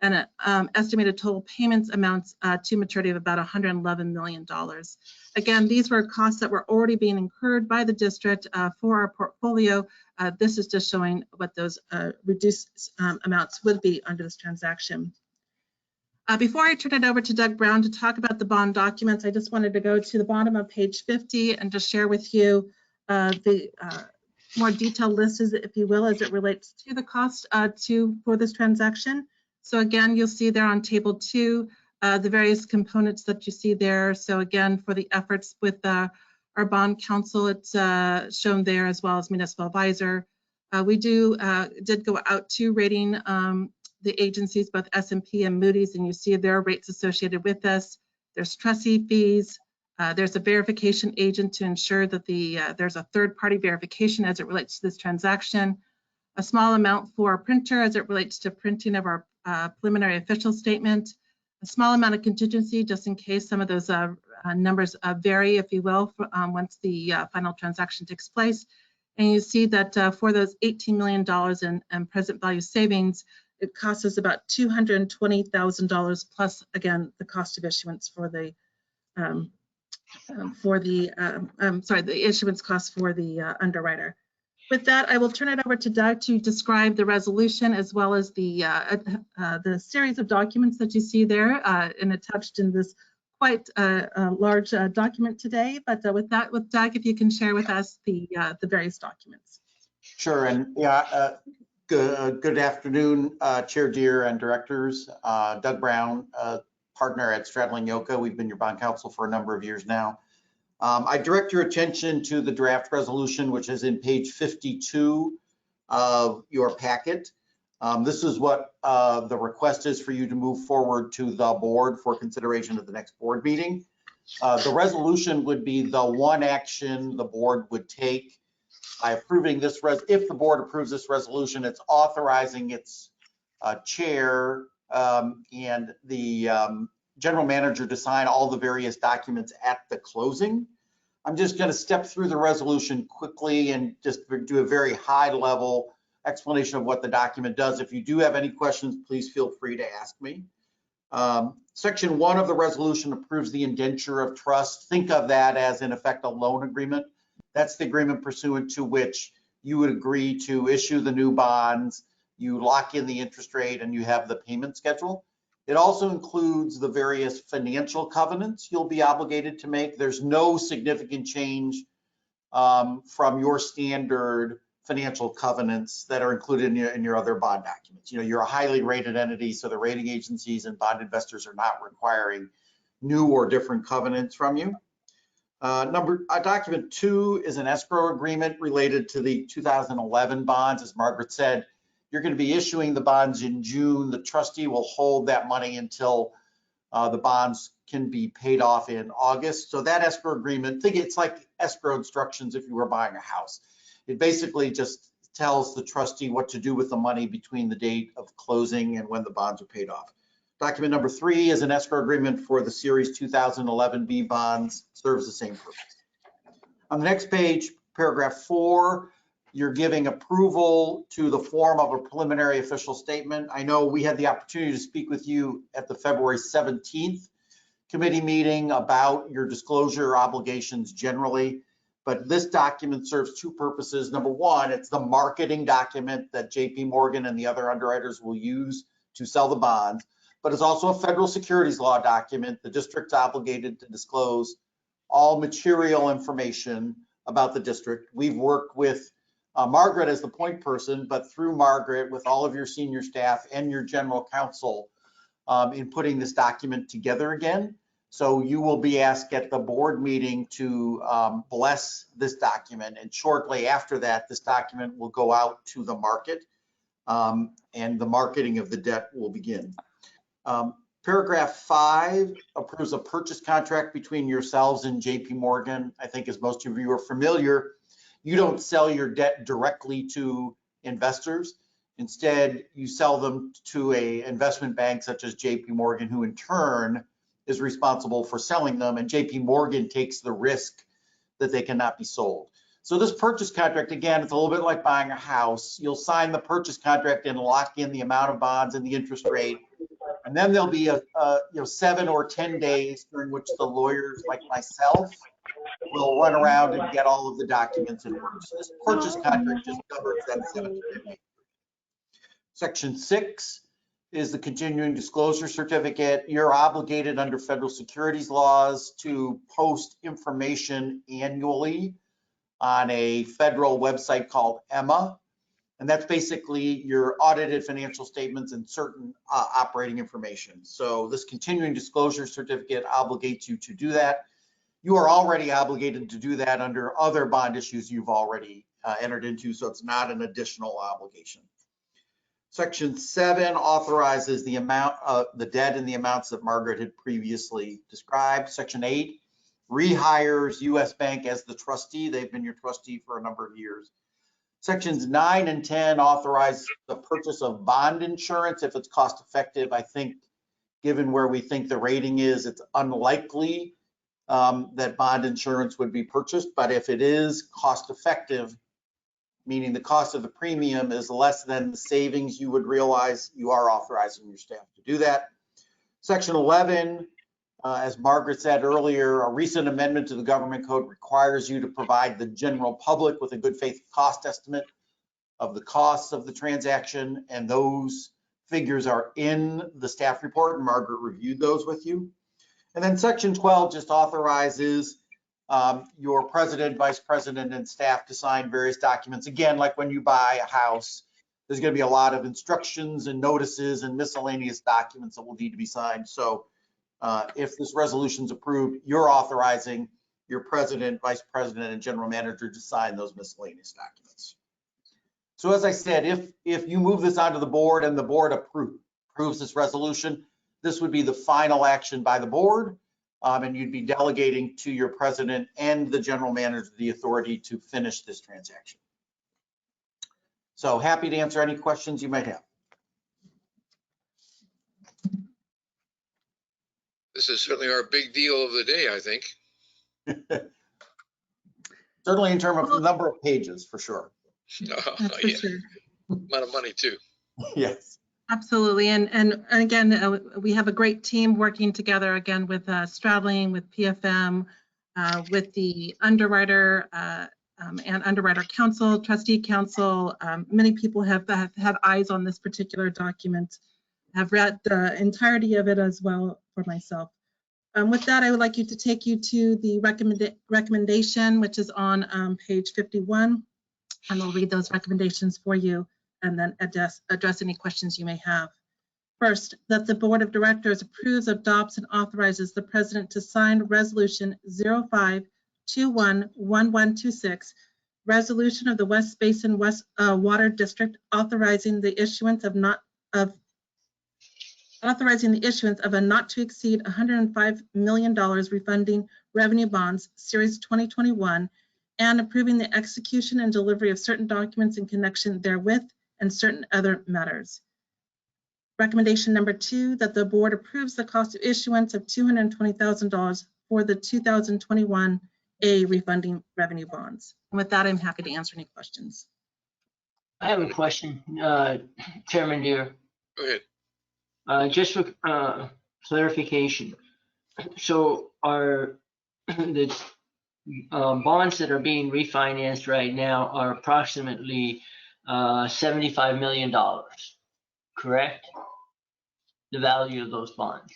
and estimated total payments amounts to maturity of about $111 million. Again, these were costs that were already being incurred by the district for our portfolio. This is just showing what those reduced amounts would be under this transaction. Before I turn it over to Doug Brown to talk about the bond documents, I just wanted to go to the bottom of page 50 and just share with you the more detailed list, if you will, as it relates to the cost for this transaction. So again, you'll see there on table 2, the various components that you see there. So again, for the efforts with our bond counsel, it's shown there, as well as municipal advisor. We did go out to rating the agencies, both S&P and Moody's, and you see their rates associated with us. There's trustee fees. There's a verification agent to ensure that there's a third-party verification as it relates to this transaction. a small amount for a printer as it relates to printing of our preliminary official statement, a small amount of contingency just in case some of those numbers vary, if you will, once the final transaction takes place. And you see that for those $18 million in present value savings, it costs us about $220,000 plus, again, the cost of issuance for the the issuance cost for the underwriter. With that, I will turn it over to Doug to describe the resolution as well as the series of documents that you see there and attached in this quite large document today. But with that, with Doug, if you can share with us the various documents. Sure, and yeah, good afternoon, Chair Deere and directors. Doug Brown, partner at Stradling Yoka. We've been your bond counsel for a number of years now. I direct your attention to the draft resolution, which is in page 52 of your packet. This is what the request is for you to move forward to the board for consideration at the next board meeting. The resolution would be the one action the board would take by approving this. If the board approves this resolution, it's authorizing its chair and the general manager to sign all the various documents at the closing. I'm just going to step through the resolution quickly and just do a very high level explanation of what the document does. If you do have any questions, please feel free to ask me. Section 1 of the resolution approves the indenture of trust. Think of that as, in effect, a loan agreement. That's the agreement pursuant to which you would agree to issue the new bonds, you lock in the interest rate, and you have the payment schedule. It also includes the various financial covenants you'll be obligated to make. There's no significant change from your standard financial covenants that are included in your other bond documents. You know, you're a highly rated entity, so the rating agencies and bond investors are not requiring new or different covenants from you. Document 2 is an escrow agreement related to the 2011 bonds. As Margaret said, you're going to be issuing the bonds in June. The trustee will hold that money until the bonds can be paid off in August. So that escrow agreement, think it's like escrow instructions if you were buying a house. It basically just tells the trustee what to do with the money between the date of closing and when the bonds are paid off. Document number 3 is an escrow agreement for the Series 2011B bonds. Serves the same purpose. On the next page, paragraph 4, you're giving approval to the form of a preliminary official statement. I know we had the opportunity to speak with you at the February 17th committee meeting about your disclosure obligations generally, but this document serves 2 purposes. Number 1, it's the marketing document that JP Morgan and the other underwriters will use to sell the bonds, but it's also a federal securities law document. The district's obligated to disclose all material information about the district. We've worked with Margaret as the point person, but through Margaret with all of your senior staff and your general counsel in putting this document together again. So you will be asked at the board meeting to bless this document, and shortly after that, this document will go out to the market and the marketing of the debt will begin. Paragraph 5 approves a purchase contract between yourselves and JP Morgan. I think as most of you are familiar, you don't sell your debt directly to investors. Instead, you sell them to an investment bank such as JP Morgan, who in turn is responsible for selling them, and JP Morgan takes the risk that they cannot be sold. So this purchase contract, again, it's a little bit like buying a house. You'll sign the purchase contract and lock in the amount of bonds and the interest rate. And then there'll be 7 or 10 days during which the lawyers like myself will run around and get all of the documents in order. So this purchase contract just covers that 7 to 10 days. Section 6 is the continuing disclosure certificate. You're obligated under federal securities laws to post information annually on a federal website called EMA. And that's basically your audited financial statements and certain operating information. So this continuing disclosure certificate obligates you to do that. You are already obligated to do that under other bond issues you've already entered into, so it's not an additional obligation. Section 7 authorizes the amount of the debt and the amounts that Margaret had previously described. Section 8 rehires US Bank as the trustee. They've been your trustee for a number of years. Sections 9 and 10 authorize the purchase of bond insurance if it's cost effective. I think, given where we think the rating is, it's unlikely that bond insurance would be purchased. But if it is cost effective, meaning the cost of the premium is less than the savings you would realize, you are authorizing your staff to do that. Section 11, as Margaret said earlier, a recent amendment to the government code requires you to provide the general public with a good faith cost estimate of the costs of the transaction, and those figures are in the staff report, and Margaret reviewed those with you. And then section 12 just authorizes your president, vice president, and staff to sign various documents. Again, like when you buy a house, there's going to be a lot of instructions and notices and miscellaneous documents that will need to be signed. So if this resolution is approved, you're authorizing your president, vice president, and general manager to sign those miscellaneous documents. So as I said, if you move this onto the board and the board approves this resolution, this would be the final action by the board, and you'd be delegating to your president and the general manager the authority to finish this transaction. So happy to answer any questions you might have. This is certainly our big deal of the day, I think. Certainly in terms of number of pages, for sure. That's for Yeah, sure. a lot of money too. Yes. Absolutely. And again, we have a great team working together again with Stradling, with PFM, with the underwriter and underwriter council, trustee council. Many people have had eyes on this particular document. I've read the entirety of it as well for myself. With that, I would like you to take you to the recommendation, which is on page 51, and we'll read those recommendations for you and then address any questions you may have. First, that the Board of Directors approves, adopts, and authorizes the President to sign Resolution 05211126, Resolution of the West Basin Water District authorizing the issuance of a not to exceed $105 million refunding revenue bonds, Series 2021, and approving the execution and delivery of certain documents in connection therewith and certain other matters. Recommendation number 2, that the board approves the cost of issuance of $220,000 for the 2021 refunding revenue bonds. And with that, I'm happy to answer any questions. I have a question, Chairman Deere. Go ahead. Just for clarification. So are the bonds that are being refinanced right now are approximately $75 million, correct? The value of those bonds.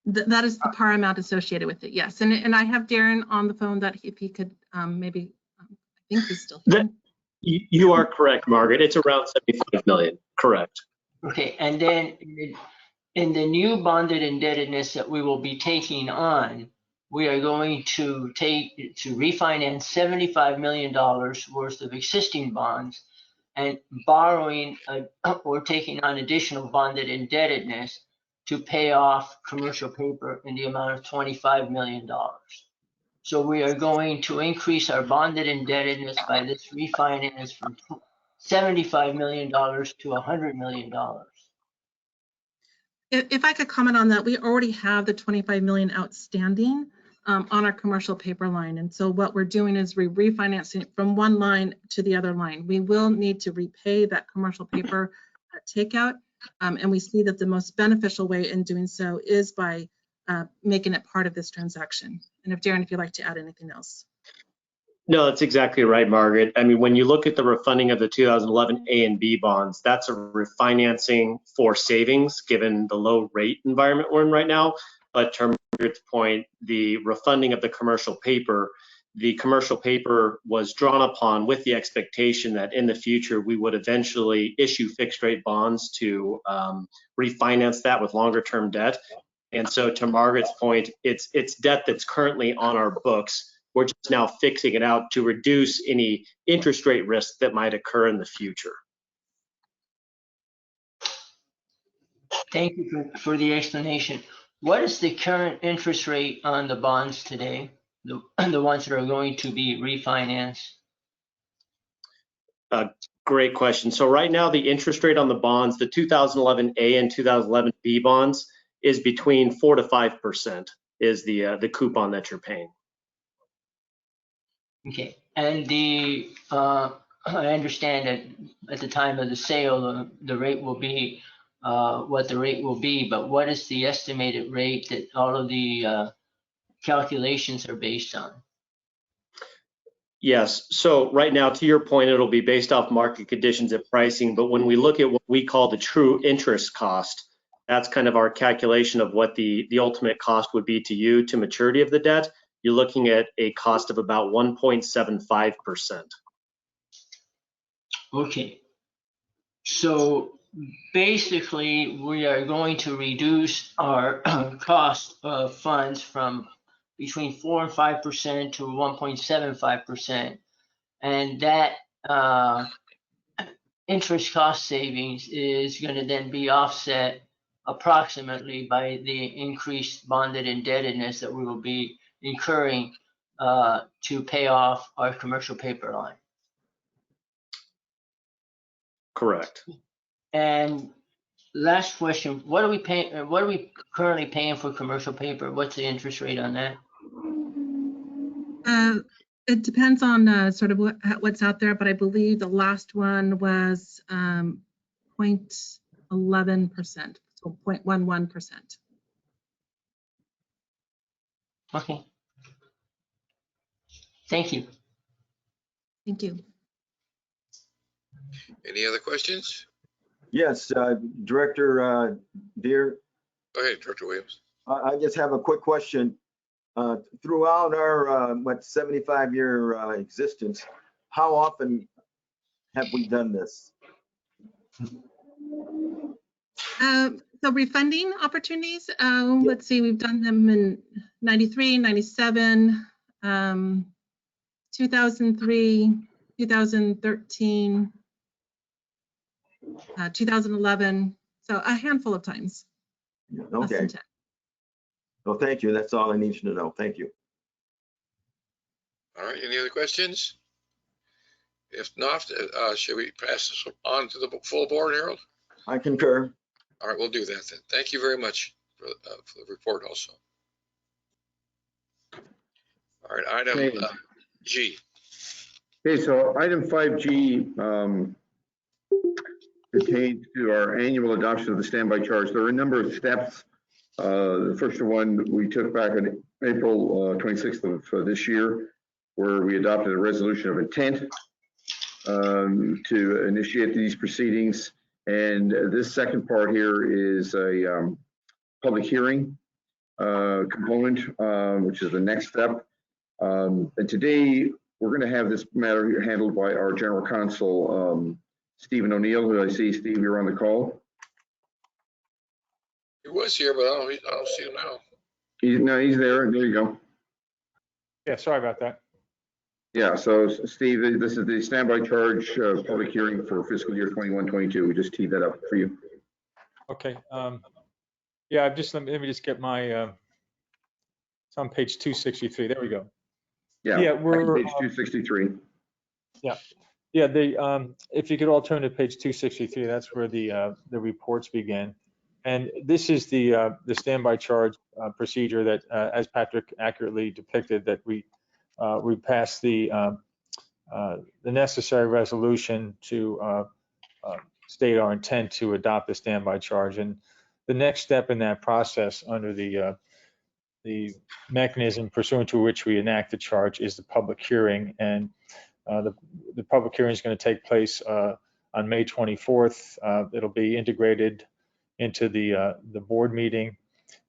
That is the par amount associated with it, yes. And I have Darren on the phone that if he could maybe, I think he's still here. You are correct, Margaret. It's around 75 million, correct. Okay, and then in the new bonded indebtedness that we will be taking on, we are going to refinance $75 million worth of existing bonds and borrowing or taking on additional bonded indebtedness to pay off commercial paper in the amount of $25 million. So we are going to increase our bonded indebtedness by this refinance from $75 million to $100 million. If I could comment on that, we already have the 25 million outstanding on our commercial paper line. And so what we're doing is we're refinancing it from one line to the other line. We will need to repay that commercial paper takeout. And we see that the most beneficial way in doing so is by making it part of this transaction. And Darren, if you'd like to add anything else. No, that's exactly right, Margaret. I mean, when you look at the refunding of the 2011 A and B bonds, that's a refinancing for savings given the low rate environment we're in right now. But to Margaret's point, the refunding of the commercial paper was drawn upon with the expectation that in the future we would eventually issue fixed rate bonds to refinance that with longer term debt. And so to Margaret's point, it's debt that's currently on our books. We're just now fixing it out to reduce any interest rate risk that might occur in the future. Thank you for the explanation. What is the current interest rate on the bonds today, the ones that are going to be refinanced? Great question. So right now, the interest rate on the bonds, the 2011 A and 2011 B bonds, is between 4 to 5% is the coupon that you're paying. Okay, and I understand that at the time of the sale, the rate will be what the rate will be, but what is the estimated rate that all of the calculations are based on? Yes. So right now, to your point, it'll be based off market conditions and pricing. But when we look at what we call the true interest cost, that's kind of our calculation of what the ultimate cost would be to you to maturity of the debt. You're looking at a cost of about 1.75%. Okay. So basically, we are going to reduce our cost of funds from between 4 and 5% to 1.75%. And that interest cost savings is going to then be offset approximately by the increased bonded indebtedness that we will be incurring to pay off our commercial paper line. Correct. And last question, what are we paying? What are we currently paying for commercial paper? What's the interest rate on that? It depends on sort of what's out there, but I believe the last one was 0.11%, so 0.11%. Okay. Thank you. Thank you. Any other questions? Yes, Director Deere, Go ahead, Director Williams. I just have a quick question. Throughout our 75-year existence, how often have we done this? So refunding opportunities, let's see, we've done them in 93, 97, 2003, 2013, 2011, so a handful of times. Less than Okay. 10. Well, thank you. That's all I need you to know. Thank you. All right, any other questions? If not, should we pass this on to the full board, Harold? I concur. All right, we'll do that then. Thank you very much for the report also. All right, item Okay. G. Okay, so item 5G pertains to our annual adoption of the standby charge. There are a number of steps. The first one we took back on April 26th of this year, where we adopted a resolution of intent to initiate these proceedings. And this second part here is a public hearing component, which is the next step. And today, we're going to have this matter handled by our general counsel, Stephen O'Neill, who I see. Steve, you're on the call. He was here, but I don't see him now. He's there. There you go. Yeah, sorry about that. Yeah, so Steve, this is the standby charge public hearing for fiscal year 21-22. We just teed that up for you. Okay. Yeah, I've just let me just get my. It's on page 263. There we go. Yeah, we're page 263. Yeah. If you could all turn to page 263, that's where the reports begin. And this is the standby charge procedure that, as Patrick accurately depicted, that we passed the necessary resolution to state our intent to adopt the standby charge. And the next step in that process under the mechanism pursuant to which we enact the charge is the public hearing. And the public hearing is going to take place on May 24th. It'll be integrated into the board meeting.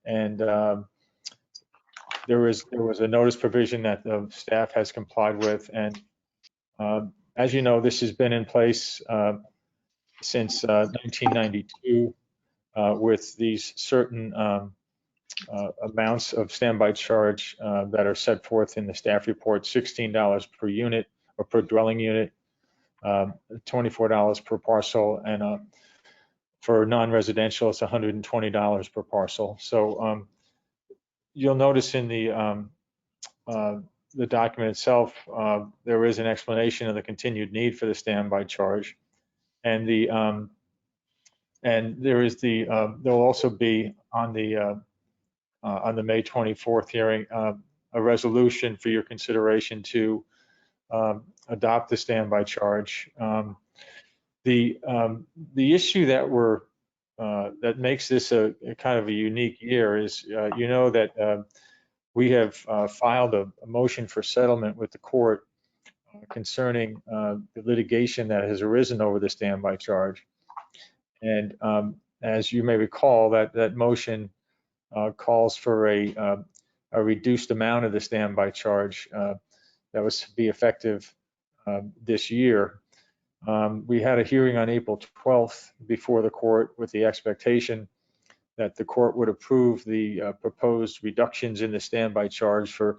And there was a notice provision that the staff has complied with. And as you know, this has been in place since 1992 with these certain amounts of standby charge that are set forth in the staff report: $16 per unit or per dwelling unit, $24 per parcel, and for non-residential, it's $120 per parcel. So you'll notice in the the document itself, there is an explanation of the continued need for the standby charge. And there is there'll also be on the May 24th hearing, a resolution for your consideration to adopt the standby charge. The issue that makes this a kind of a unique year is, you know, that we have filed a motion for settlement with the court concerning the litigation that has arisen over the standby charge. And as you may recall, that motion calls for a reduced amount of the standby charge that was to be effective this year. We had a hearing on April 12th before the court with the expectation that the court would approve the proposed reductions in the standby charge for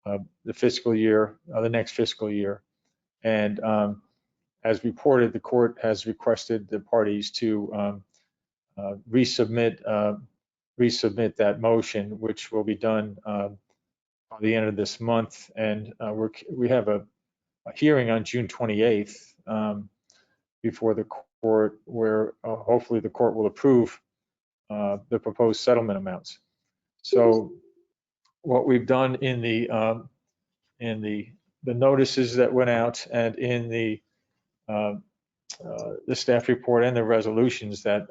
the fiscal year, the next fiscal year. And as reported, the court has requested the parties to resubmit that motion, which will be done by the end of this month. And we have a hearing on June 28th before the court, where hopefully the court will approve the proposed settlement amounts. So what we've done in the notices that went out and in the staff report and the resolutions, that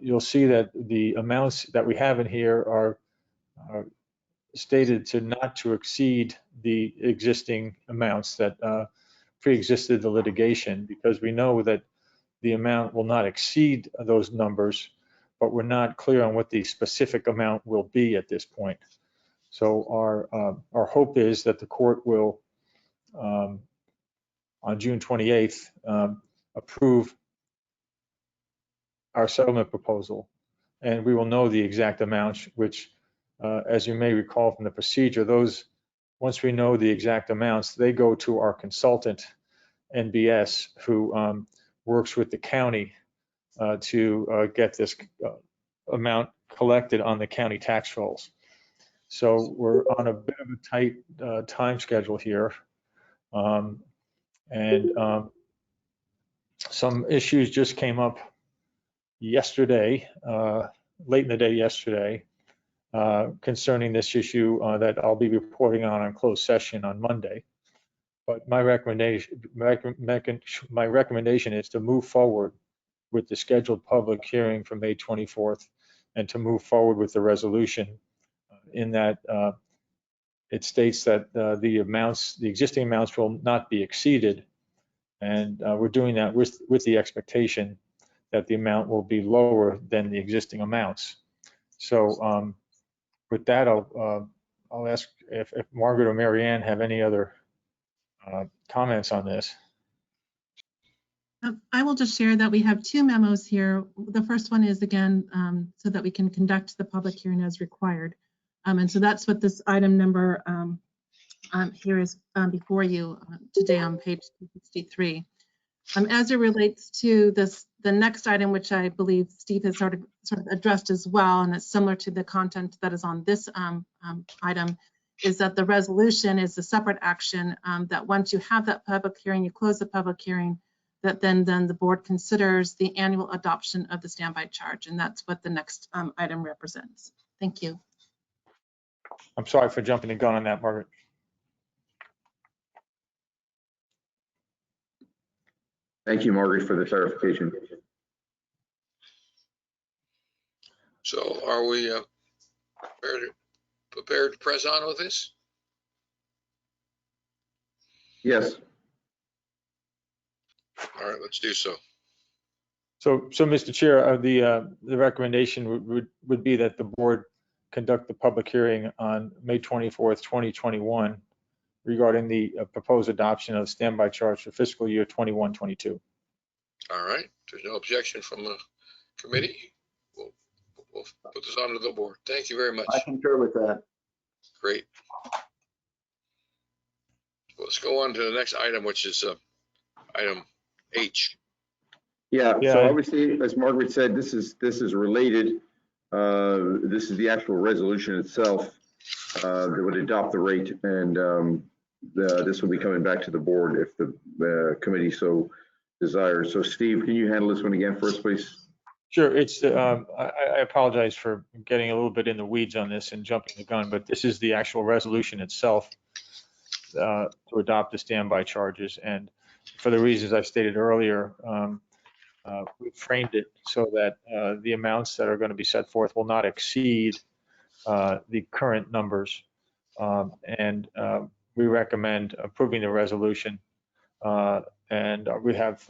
you'll see that the amounts that we have in here are stated to not to exceed the existing amounts that pre-existed the litigation, because we know that the amount will not exceed those numbers, but we're not clear on what the specific amount will be at this point. So our hope is that the court will, on June 28th, approve our settlement proposal, and we will know the exact amounts, which, as you may recall from the procedure, once we know the exact amounts, they go to our consultant, NBS, who works with the county to get this amount collected on the county tax rolls. So we're on a bit of a tight time schedule here. Some issues just came up yesterday, late in the day yesterday, concerning this issue that I'll be reporting on closed session on Monday. But my recommendation is to move forward with the scheduled public hearing for May 24th, and to move forward with the resolution in that it states that the existing amounts will not be exceeded, and we're doing that with the expectation that the amount will be lower than the existing amounts. So with that, I'll ask if Margaret or Mary Ann have any other comments on this. I will just share that we have two memos here. The first one is, again, so that we can conduct the public hearing as required. And so that's what this item number here is before you today on page 263. As it relates to the next item, which I believe Steve has sort of addressed as well, and it's similar to the content that is on this item, is that the resolution is a separate action, that once you have that public hearing, you close the public hearing, that then the board considers the annual adoption of the standby charge. And that's what the next item represents. Thank you. I'm sorry for jumping the gun on that, Margaret. Thank you, Margaret, for the clarification. So are we prepared to press on with this? Yes. All right, let's do so. So Mr. Chair, the recommendation would be that the board conduct the public hearing on May 24th, 2021, regarding the proposed adoption of standby charge for fiscal year 21-22. All right, there's no objection from the committee. We'll put this onto the board. Thank you very much. I concur with that. Great. Let's go on to the next item, which is item H. Yeah, so obviously, as Margaret said, this is related. This is the actual resolution itself. that would adopt the rate, and this will be coming back to the board if the committee so desires. So Steve, can you handle this one again for us, please? Sure. It's, I apologize for getting a little bit in the weeds on this and jumping the gun, but this is the actual resolution itself to adopt the standby charges. And for the reasons I stated earlier, we framed it so that the amounts that are going to be set forth will not exceed the current numbers. And we recommend approving the resolution. And we have,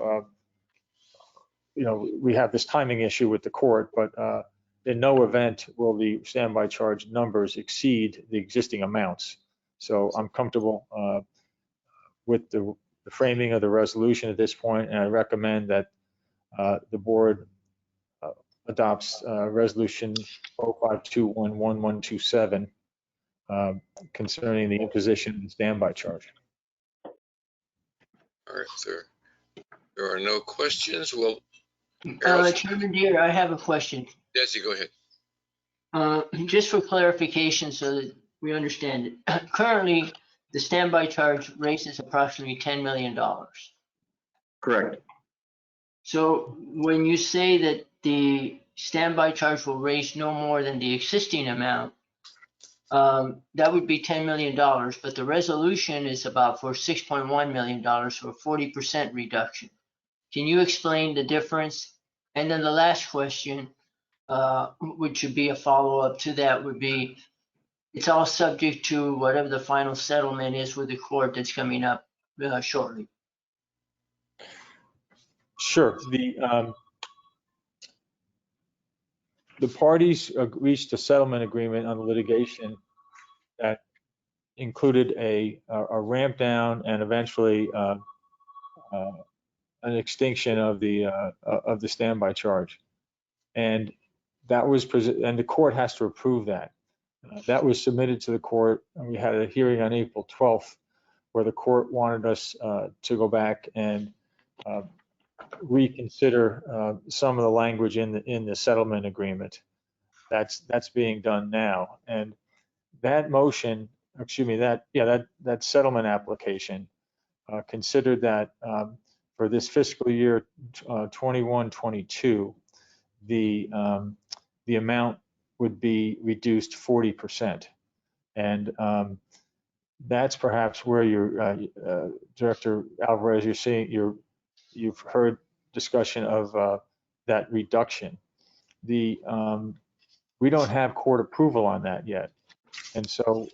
we have this timing issue with the court, but in no event will the standby charge numbers exceed the existing amounts. So I'm comfortable with the framing of the resolution at this point, and I recommend that the board adopts resolution 05211127 concerning the imposition of the standby charge. All right, sir. There are no questions. Well, Chairman Deere, I have a question. Desi, go ahead. Just for clarification so that we understand it. Currently, the standby charge raises approximately $10 million. Correct. So when you say that the standby charge will raise no more than the existing amount, that would be $10 million, but the resolution is about for $6.1 million for a 40% reduction. Can you explain the difference? And then the last question, which would be a follow-up to that, would be, it's all subject to whatever the final settlement is with the court that's coming up shortly. Sure. The parties reached a settlement agreement on the litigation that included a ramp down and eventually an extinction of the standby charge, and that was and the court has to approve that. That was submitted to the court, and we had a hearing on April 12th where the court wanted us to go back and reconsider some of the language in the settlement agreement. That's being done now, and that motion, excuse me, that settlement application considered that for this fiscal year 21-22, the amount would be reduced 40%, and that's perhaps where you're, Director Alvarez, you're seeing, you've heard discussion of that reduction. We don't have court approval on that yet, and so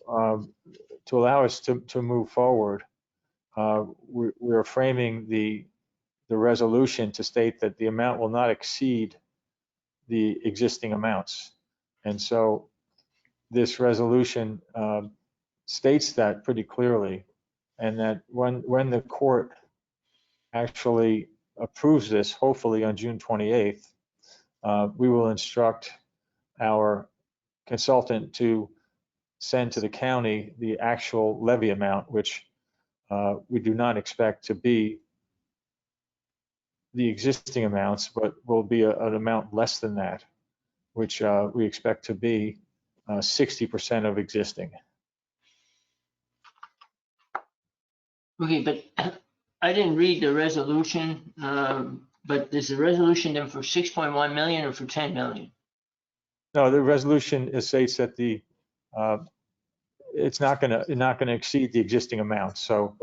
to allow us to move forward, we're framing the resolution to state that the amount will not exceed the existing amounts, and so this resolution states that pretty clearly, and that when the court actually approves this, hopefully on June 28th, we will instruct our consultant to send to the county the actual levy amount, which we do not expect to be the existing amounts, but will be an amount less than that, which we expect to be 60% of existing. Okay, but I didn't read the resolution, but is the resolution then for 6.1 million or for 10 million? No, the resolution states that it's not going to exceed the existing amount. So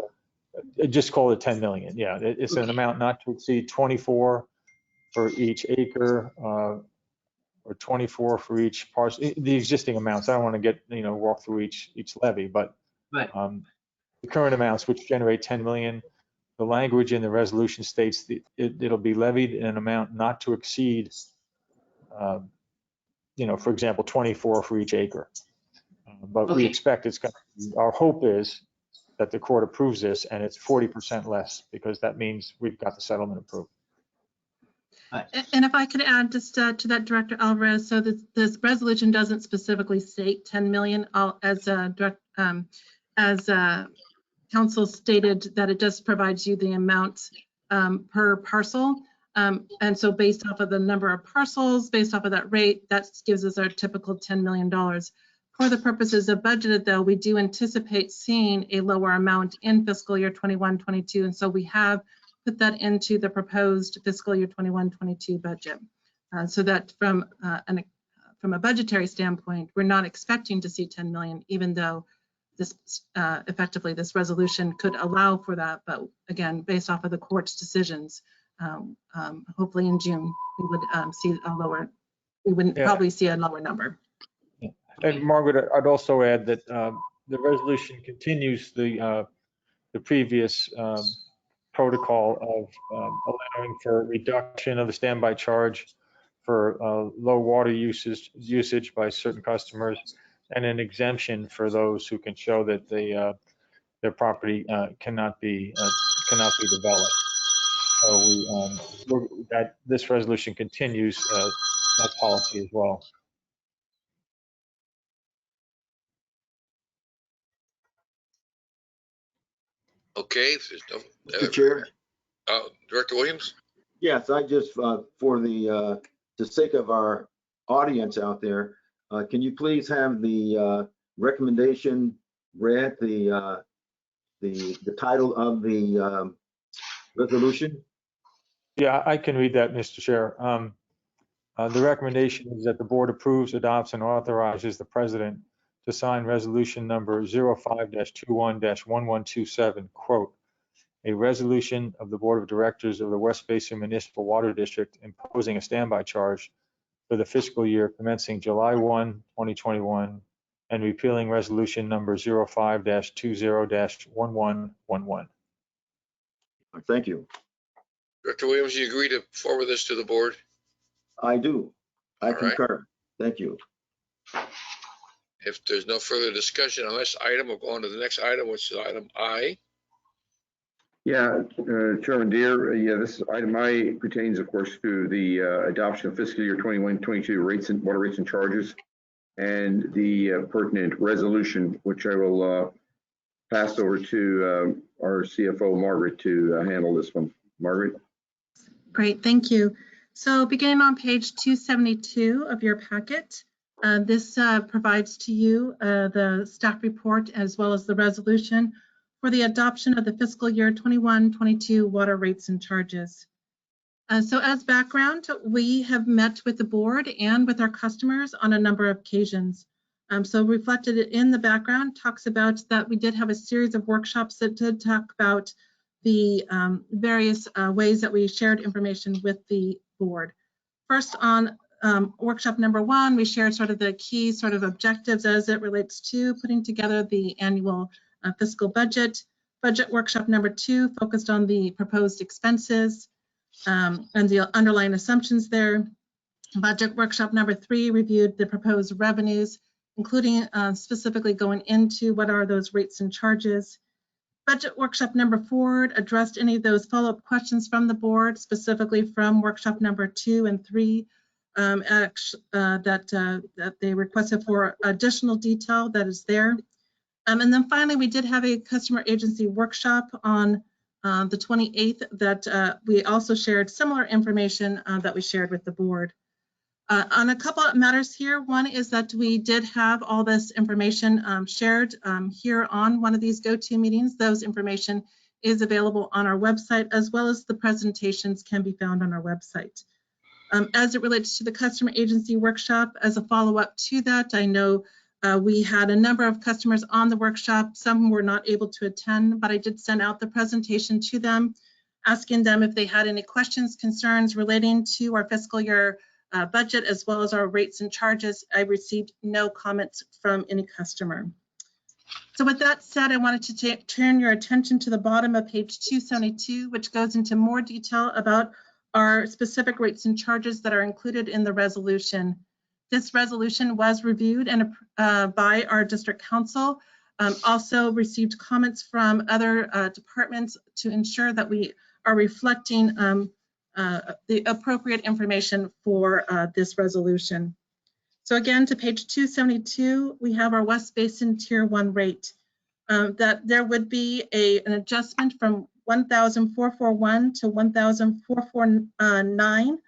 just call it 10 million. Yeah, it's an amount not to exceed 24 for each acre, or 24 for each parcel. The existing amounts. I don't want to get walk through each levy, but right. The current amounts, which generate 10 million, the language in the resolution states that it'll be levied in an amount not to exceed, for example, 24 for each acre. But okay. We expect it's going to, our hope is that the court approves this and it's 40% less, because that means we've got the settlement approved. Right. And if I could add just to that, Director Alvarez, so this resolution doesn't specifically state 10 million, as Council stated, that it just provides you the amount per parcel. And so based off of the number of parcels, based off of that rate, that gives us our typical $10 million. For the purposes of budgeted, though, we do anticipate seeing a lower amount in fiscal year 21-22, and so we have put that into the proposed fiscal year 21-22 budget, so that from a budgetary standpoint, we're not expecting to see 10 million, even though this effectively this resolution could allow for that. But again, based off of the court's decisions, hopefully in June we would see a lower. We wouldn't probably see a lower number. And Margaret, I'd also add that the resolution continues the previous protocol of allowing for reduction of the standby charge for low water usage by certain customers, and an exemption for those who can show that their property cannot be developed. So that this resolution continues that policy as well. Okay. Mr. Chair? Director Williams? Yes, I just, for the sake of our audience out there, can you please have the recommendation read, the title of the resolution? Yeah, I can read that, Mr. Chair. The recommendation is that the board approves, adopts, and authorizes the president to sign resolution number 05-21-1127, quote, a resolution of the Board of Directors of the West Basin Municipal Water District imposing a standby charge for the fiscal year commencing July 1, 2021, and repealing resolution number 05-20-1111. Thank you. Director Williams, you agree to forward this to the board? I do. I All right. concur. Thank you. If there's no further discussion on this item, we'll go on to the next item, which is item I. Yeah, Chairman Deere, yeah, this item I pertains, of course, to the adoption of fiscal year 21-22 rates and water rates and charges, and the pertinent resolution, which I will pass over to our CFO, Margaret, to handle this one. Margaret? Great, thank you. So beginning on page 272 of your packet, this provides to you the staff report as well as the resolution for the adoption of the fiscal year 21-22 water rates and charges. So as background, we have met with the board and with our customers on a number of occasions. So reflected in the background talks about that we did have a series of workshops that did talk about the various ways that we shared information with the board. First, on workshop number 1, we shared sort of the key sort of objectives as it relates to putting together the annual fiscal budget. Budget workshop number 2 focused on the proposed expenses and the underlying assumptions there. Budget workshop number 3 reviewed the proposed revenues, including specifically going into what are those rates and charges. Budget workshop number 4 addressed any of those follow-up questions from the board, specifically from workshop number 2 and 3 that they requested for additional detail that is there. And then finally, we did have a customer agency workshop on the 28th that we also shared similar information that we shared with the board. On a couple of matters here, one is that we did have all this information shared here on one of these go-to meetings. Those information is available on our website, as well as the presentations can be found on our website. As it relates to the customer agency workshop, as a follow-up to that, I know we had a number of customers on the workshop. Some were not able to attend, but I did send out the presentation to them, asking them if they had any questions, concerns relating to our fiscal year budget, as well as our rates and charges. I received no comments from any customer. So with that said, I wanted to turn your attention to the bottom of page 272, which goes into more detail about our specific rates and charges that are included in the resolution. This resolution was reviewed and by our district council, also received comments from other departments to ensure that we are reflecting the appropriate information for this resolution. So again, to page 272, we have our West Basin Tier 1 rate. That there would be an adjustment from 1,441 to 1,449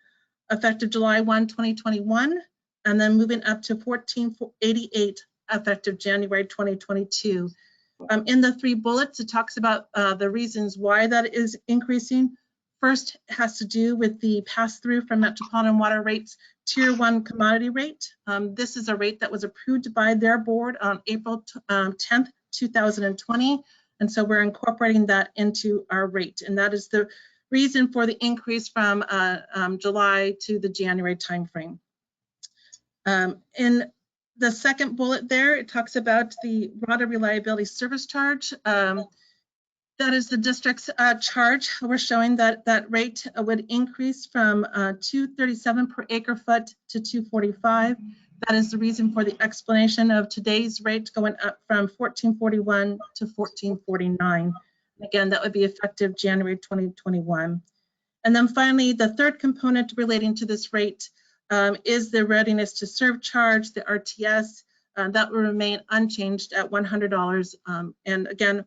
effective July 1, 2021, and then moving up to 1,488 effective January 2022. In the 3 bullets, it talks about the reasons why that is increasing. First has to do with the pass-through from Metropolitan Water Rates Tier 1 commodity rate. This is a rate that was approved by their board on April 10th, 2020. And so we're incorporating that into our rate. And that is the reason for the increase from July to the January timeframe. In the second bullet there, it talks about the water reliability service charge. That is the district's charge. We're showing that that rate would increase from $237 per acre foot to $245. That is the reason for the explanation of today's rate going up from $14.41 to $14.49. Again, that would be effective January 2021. And then finally, the third component relating to this rate is the readiness to serve charge, the RTS. That will remain unchanged at $100. And again,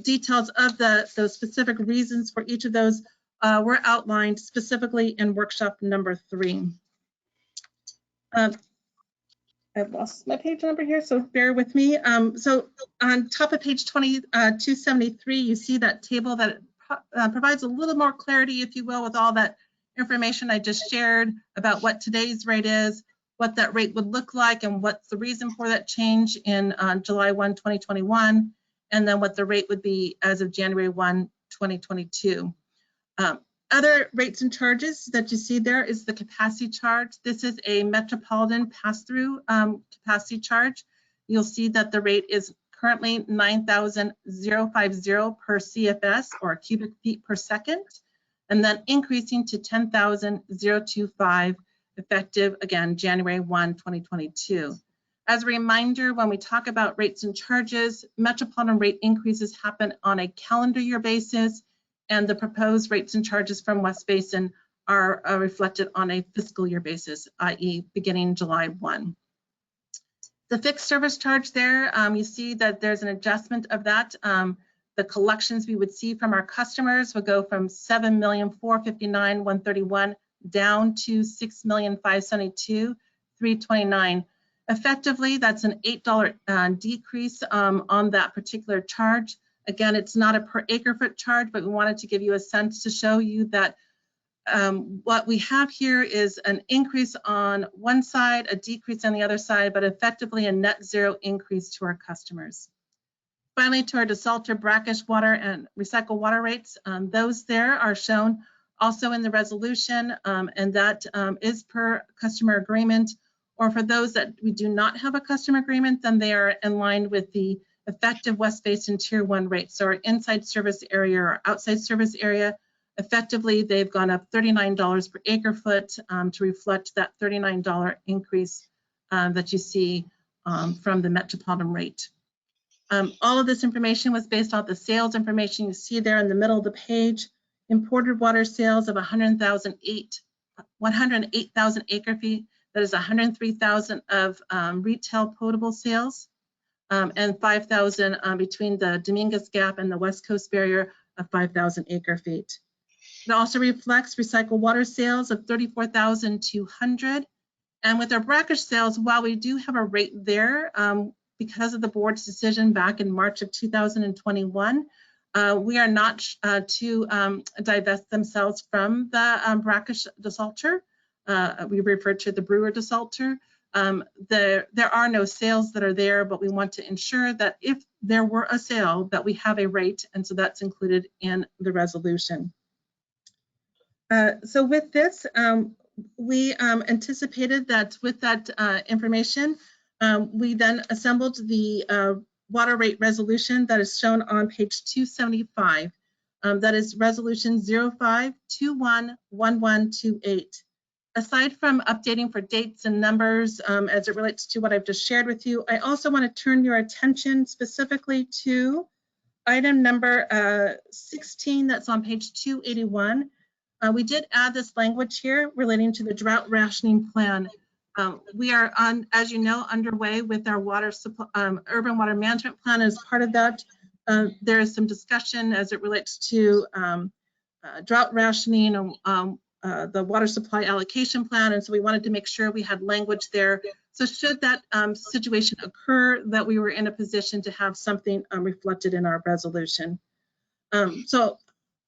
details of those specific reasons for each of those were outlined specifically in workshop number 3. I've lost my page number here, so bear with me. So on top of page 273, you see that table that provides a little more clarity, if you will, with all that information I just shared about what today's rate is, what that rate would look like, and what's the reason for that change in July 1, 2021, and then what the rate would be as of January 1, 2022. Other rates and charges that you see there is the capacity charge. This is a metropolitan pass-through capacity charge. You'll see that the rate is currently 9,050 per CFS, or cubic feet per second, and then increasing to 10,025 effective, again, January 1, 2022. As a reminder, when we talk about rates and charges, metropolitan rate increases happen on a calendar year basis, and the proposed rates and charges from West Basin are reflected on a fiscal year basis, i.e. beginning July 1. The fixed service charge there, you see that there's an adjustment of that. The collections we would see from our customers would go from $7,459,131 down to $6,572,329. Effectively, that's an $8 decrease on that particular charge. Again, it's not a per acre foot charge, but we wanted to give you a sense to show you that what we have here is an increase on one side, a decrease on the other side, but effectively a net zero increase to our customers. Finally, to our desalter, brackish water, and recycled water rates, those there are shown also in the resolution, and that is per customer agreement. Or for those that we do not have a customer agreement, then they are in line with the effective West Basin Tier 1 rates. So our inside service area or outside service area, effectively they've gone up $39 per acre foot to reflect that $39 increase that you see from the metropolitan rate. All of this information was based off the sales information you see there in the middle of the page. Imported water sales of 108,000 acre feet. That is 103,000 of retail potable sales. And 5,000 between the Dominguez Gap and the West Coast Barrier of 5,000 acre feet. It also reflects recycled water sales of 34,200. And with our brackish sales, while we do have a rate there, because of the board's decision back in March of 2021, we are not to divest themselves from the brackish desalter. We refer to the brewer desalter. There are no sales that are there, but we want to ensure that if there were a sale, that we have a rate, and so that's included in the resolution. So with this, we anticipated that with that information, we then assembled the water rate resolution that is shown on page 275. That is resolution 05211128. Aside from updating for dates and numbers as it relates to what I've just shared with you, I also want to turn your attention specifically to item number 16 that's on page 281. We did add this language here relating to the drought rationing plan. We are, as you know, underway with our water supply, urban water management plan. As part of that, there is some discussion as it relates to drought rationing the water supply allocation plan, and so we wanted to make sure we had language there. So should that situation occur, that we were in a position to have something reflected in our resolution. I've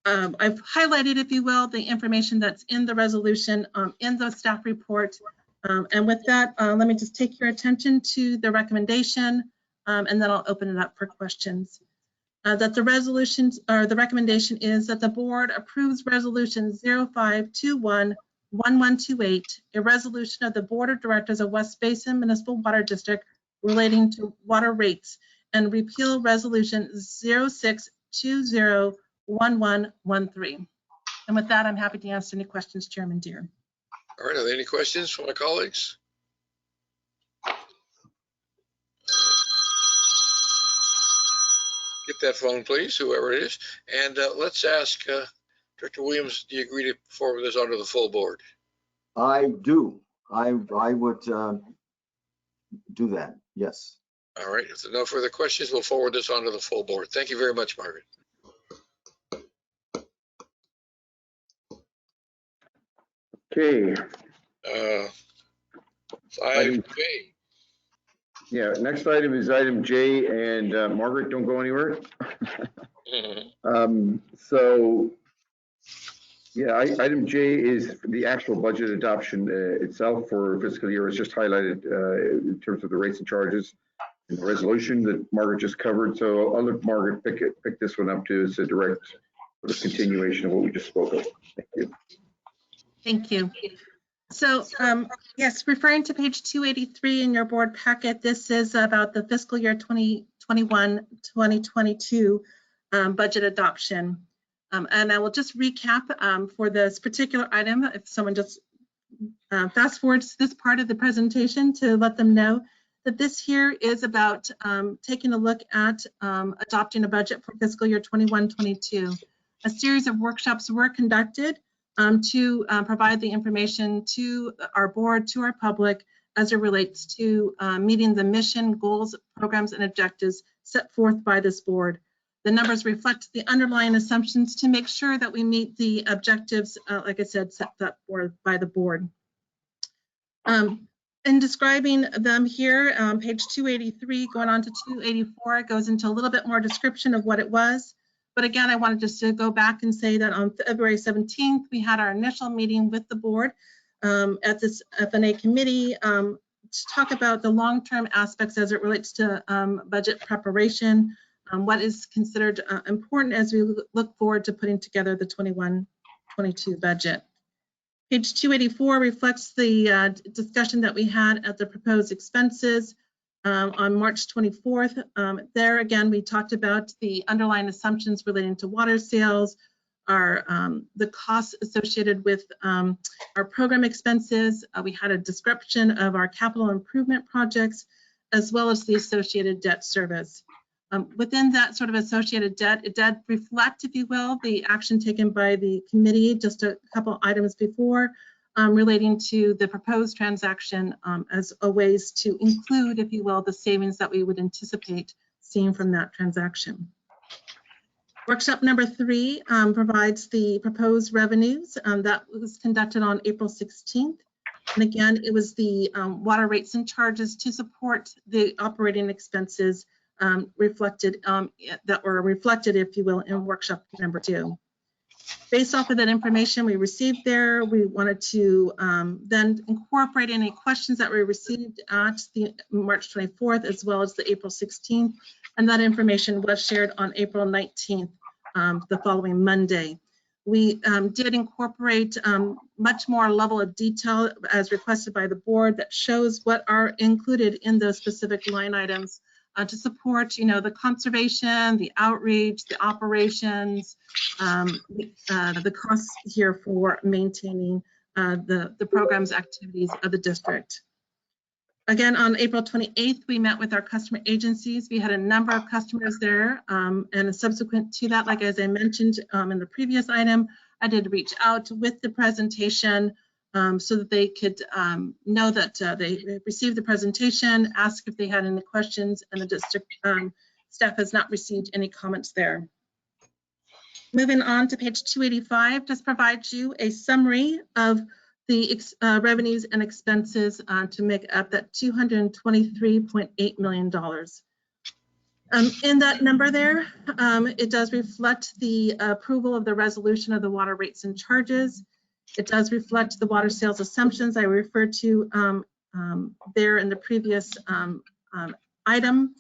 highlighted, if you will, the information that's in the resolution in the staff report. And with that, let me just take your attention to the recommendation, and then I'll open it up for questions. That the resolutions, or the recommendation is that the board approves resolution 0521-1128, a resolution of the Board of Directors of West Basin Municipal Water District relating to water rates, and repeal resolution 06201113. And with that, I'm happy to answer any questions, Chairman Deere. All right, are there any questions from my colleagues? Get that phone, please, whoever it is. And let's ask Director Williams, do you agree to forward this onto the full board? I do. I would do that. Yes. All right, if there are no further questions, we'll forward this onto the full board. Thank you very much, Margaret. Okay. Item J. Yeah, next item is item J, and Margaret, don't go anywhere. So, yeah, item J is the actual budget adoption itself for fiscal year. It's just highlighted in terms of the rates and charges in the resolution that Margaret just covered. So I'll let Margaret pick this one up too as a direct sort of continuation of what we just spoke of. Thank you. Thank you. So yes, referring to page 283 in your board packet, this is about the fiscal year 2021-2022 budget adoption. And I will just recap for this particular item, if someone just fast forwards this part of the presentation to let them know that this here is about taking a look at adopting a budget for fiscal year 21-22. A series of workshops were conducted to provide the information to our board, to our public, as it relates to meeting the mission, goals, programs, and objectives set forth by this board. The numbers reflect the underlying assumptions to make sure that we meet the objectives, like I said, set up by the board. In describing them here, page 283 going on to 284, it goes into a little bit more description of what it was. But again, I wanted just to go back and say that on February 17th, we had our initial meeting with the board at this FNA committee to talk about the long-term aspects as it relates to budget preparation, what is considered important as we look forward to putting together the 21-22 budget. Page 284 reflects the discussion that we had at the proposed expenses on March 24th. There again, we talked about the underlying assumptions relating to water sales, the costs associated with our program expenses. We had a description of our capital improvement projects, as well as the associated debt service. Within that sort of associated debt, it did reflect, if you will, the action taken by the committee just a couple items before relating to the proposed transaction as a ways to include, if you will, the savings that we would anticipate seeing from that transaction. Workshop number 3 provides the proposed revenues that was conducted on April 16th. And again, it was the water rates and charges to support the operating expenses reflected, that were reflected, if you will, in workshop number 2. Based off of that information we received there, we wanted to then incorporate any questions that we received at the March 24th, as well as the April 16th. And that information was shared on April 19th, the following Monday. We did incorporate much more level of detail as requested by the board that shows what are included in those specific line items to support, you know, the conservation, the outreach, the operations, the costs here for maintaining the program's activities of the district. Again, on April 28th, we met with our customer agencies. We had a number of customers there, and subsequent to that, like as I mentioned in the previous item, I did reach out with the presentation so that they could know that they received the presentation, ask if they had any questions, and the district staff has not received any comments there. Moving on to page 285, just provides you a summary of the revenues and expenses to make up that $223.8 million. In that number there, it does reflect the approval of the resolution of the water rates and charges. It does reflect the water sales assumptions I referred to there in the previous item.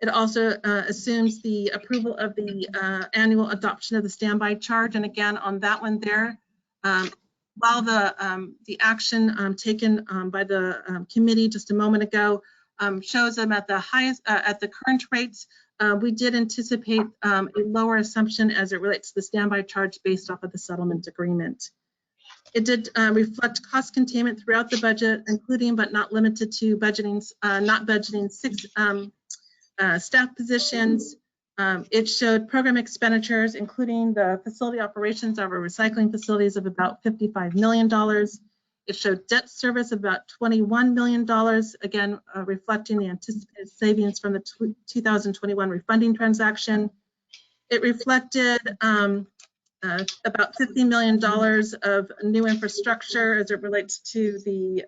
It also assumes the approval of the annual adoption of the standby charge. And again, on that one there, while the action taken by the committee just a moment ago shows them at the highest, at the current rates, we did anticipate a lower assumption as it relates to the standby charge based off of the settlement agreement. It did reflect cost containment throughout the budget, including but not limited to budgeting, not budgeting 6 staff positions. It showed program expenditures, including the facility operations of our recycling facilities of about $55 million. It showed debt service of about $21 million, again, reflecting the anticipated savings from the 2021 refunding transaction. It reflected about $50 million of new infrastructure as it relates to the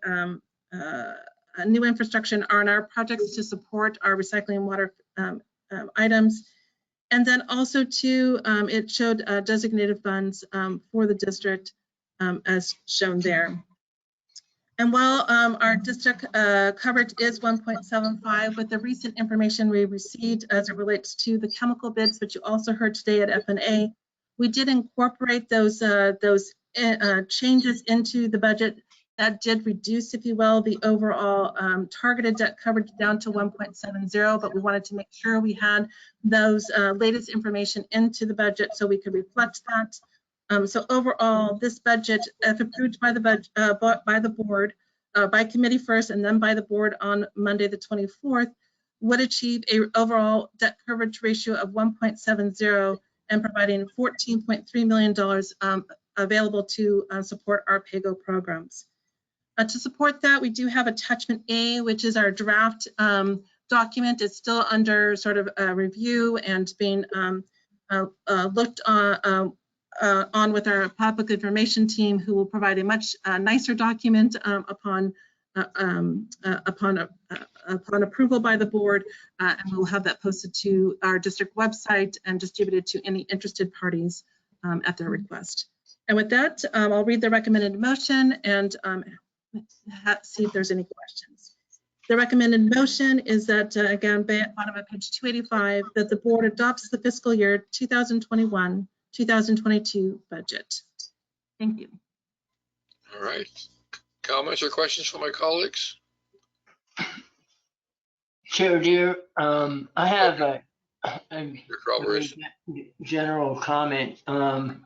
new infrastructure and R&R projects to support our recycling water items. And then also too, it showed designated funds for the district as shown there. And while our district coverage is 1.75, with the recent information we received as it relates to the chemical bids, which you also heard today at F&A, we did incorporate those changes into the budget. That did reduce, if you will, the overall targeted debt coverage down to 1.70, but we wanted to make sure we had those latest information into the budget so we could reflect that. So overall, this budget, if approved by the board, by committee first and then by the board on Monday the 24th, would achieve a overall debt coverage ratio of 1.70 and providing $14.3 million available to support our PAYGO programs. To support that, we do have attachment A, which is our draft document. It's still under sort of review and being looked on with our public information team, who will provide a much nicer document upon approval by the board, and we'll have that posted to our district website and distributed to any interested parties at their request. And with that, I'll read the recommended motion and see if there's any questions. The recommended motion is that, again, bottom of page 285, that the board adopts the fiscal year 2021-2022 budget. Thank you. All right. Comments or questions from my colleagues? Chair Deere, I have a general comment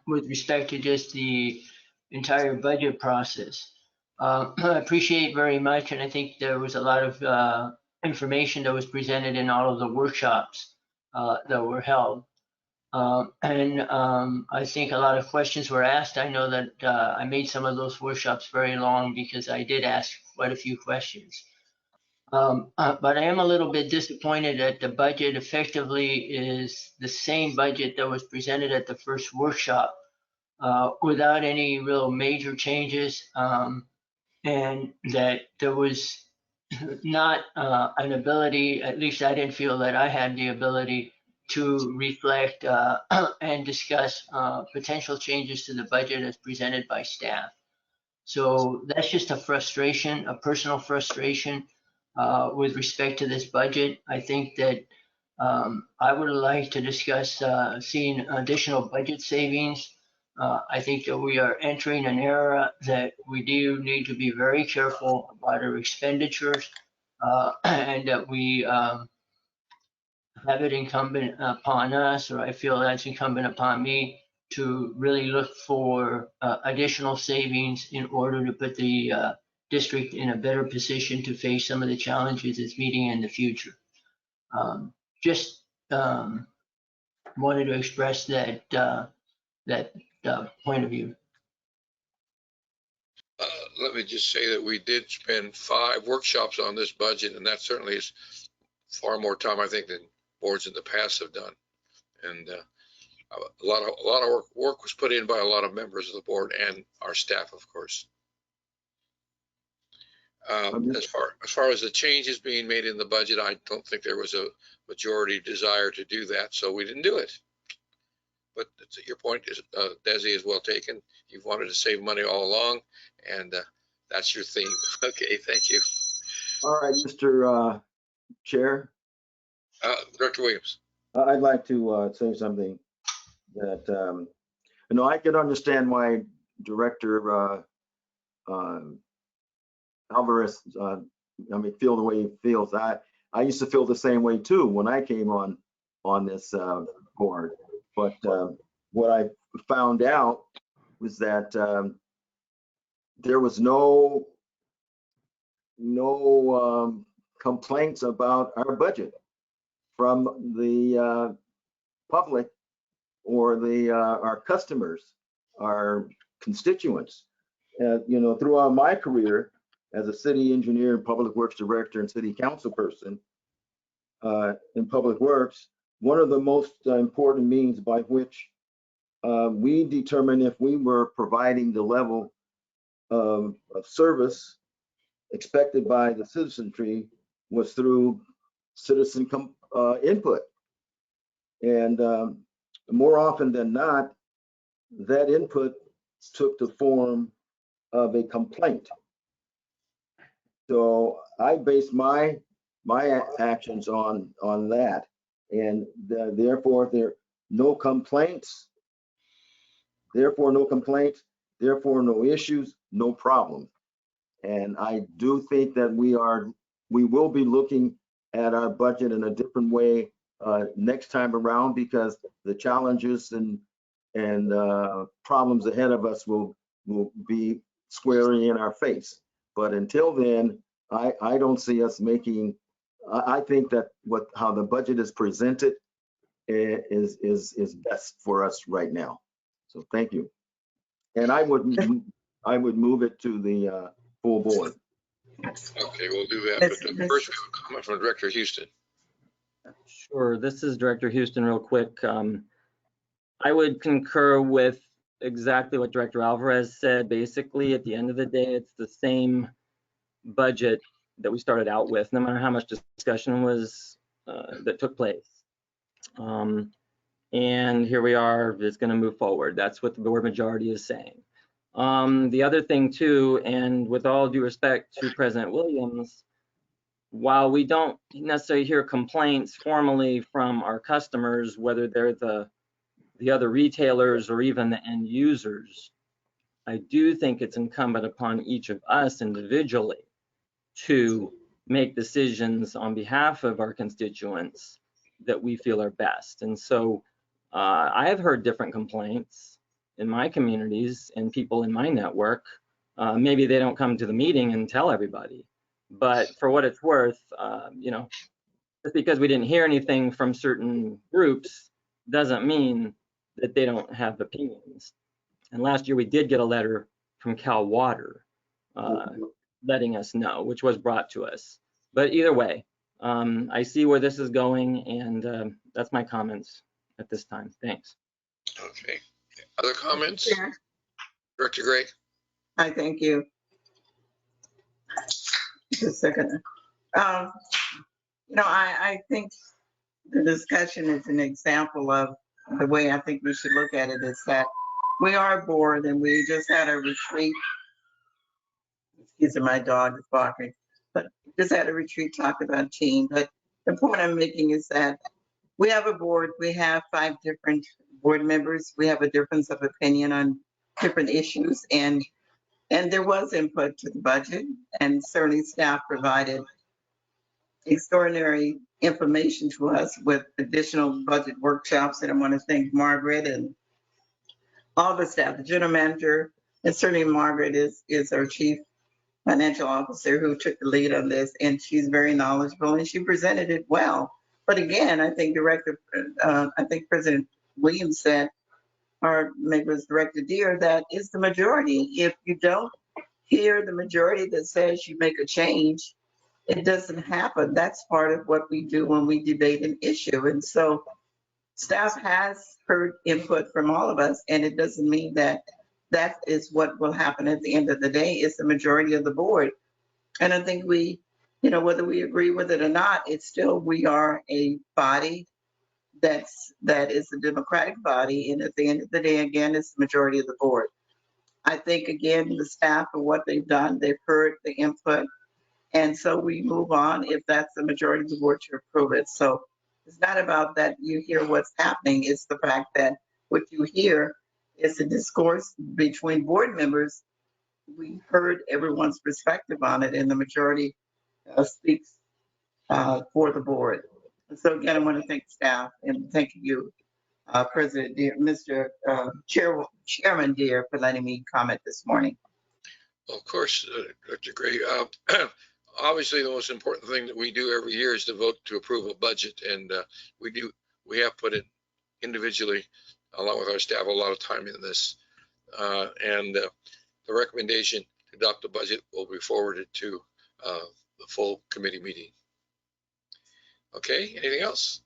with respect to just the entire budget process. I appreciate very much, and I think there was a lot of information that was presented in all of the workshops that were held. I think a lot of questions were asked. I know that I made some of those workshops very long because I did ask quite a few questions. But I am a little bit disappointed that the budget effectively is the same budget that was presented at the first workshop without any real major changes, and that there was not an ability, at least I didn't feel that I had the ability to reflect and discuss potential changes to the budget as presented by staff. So that's just a frustration, a personal frustration with respect to this budget. I think that I would like to discuss seeing additional budget savings. I think that we are entering an era that we do need to be very careful about our expenditures, and that we have it incumbent upon us, or I feel that's incumbent upon me, to really look for additional savings in order to put the district in a better position to face some of the challenges it's meeting in the future. Just wanted to express that point of view. Let me just say that we did spend 5 workshops on this budget, and that certainly is far more time, I think, than boards in the past have done. And a lot of work was put in by a lot of members of the board and our staff, of course. As far as the changes being made in the budget, I don't think there was a majority desire to do that, so we didn't do it. But your point is, Desi, is well taken. You've wanted to save money all along, and that's your theme. Okay, thank you. All right, Mr. Chair. Director Williams. I'd like to say something that, I can understand why Director Alvarez, feel the way he feels. I used to feel the same way too when I came on this board. But what I found out was that there was no complaints about our budget from the public or our customers, our constituents. Throughout my career as a city engineer, public works director, and city council person in public works, one of the most important means by which we determine if we were providing the level of service expected by the citizenry was through citizen input. And more often than not, that input took the form of a complaint. So I base my actions on that, and therefore there no complaints. Therefore no complaints. Therefore no issues. No problem. And I do think that we will be looking at our budget in a different way next time around, because the challenges and problems ahead of us will be squarely in our face. But until then, I don't see us making. I think that how the budget is presented is best for us right now. So thank you. And I would move it to the full board. Okay, we'll do that. But first, we have a comment from Director Houston. Sure, this is Director Houston real quick. I would concur with exactly what Director Alvarez said. Basically, at the end of the day, it's the same budget that we started out with, no matter how much discussion was that took place. And here we are, it's going to move forward. That's what the board majority is saying. The other thing too, and with all due respect to President Williams, while we don't necessarily hear complaints formally from our customers, whether they're the other retailers or even the end users, I do think it's incumbent upon each of us individually to make decisions on behalf of our constituents that we feel are best. And so I have heard different complaints in my communities and people in my network. Maybe they don't come to the meeting and tell everybody, but for what it's worth, just because we didn't hear anything from certain groups doesn't mean that they don't have opinions. And last year we did get a letter from Cal Water letting us know, which was brought to us. But either way, I see where this is going, and that's my comments at this time. Thanks. Okay. Other comments? Chair. Director Gray. Hi, thank you. Just a second. I think the discussion is an example of the way I think we should look at it, is that we are bored and we just had a retreat. Excuse me, my dog is barking, but just had a retreat, talked about team. But the point I'm making is that we have a board, we have 5 different board members, we have a difference of opinion on different issues, and there was input to the budget, and certainly staff provided extraordinary information to us with additional budget workshops. And I want to thank Margaret and all the staff, the general manager, and certainly Margaret is our chief financial officer who took the lead on this, and she's very knowledgeable and she presented it well. But again, I think President Williams said, or maybe it was Director Deere, that is the majority. If you don't hear the majority that says you make a change, it doesn't happen. That's part of what we do when we debate an issue. And so staff has heard input from all of us, and it doesn't mean that that is what will happen at the end of the day. It's the majority of the board. And I think we, whether we agree with it or not, it's still, we are a body that is a democratic body. And at the end of the day, again, it's the majority of the board. I think, again, the staff and what they've done, they've heard the input. And so we move on if that's the majority of the board to approve it. So it's not about that you hear what's happening. It's the fact that what you hear is a discourse between board members. We heard everyone's perspective on it, and the majority speaks for the board. And so again, I want to thank staff and thank you, President Deere, Mr. Chairman Deere, for letting me comment this morning. Well, of course, Dr. Gray. Obviously, the most important thing that we do every year is to vote to approve a budget, and we have put it individually, along with our staff, a lot of time in this, and the recommendation to adopt the budget will be forwarded to the full committee meeting. Okay, anything else?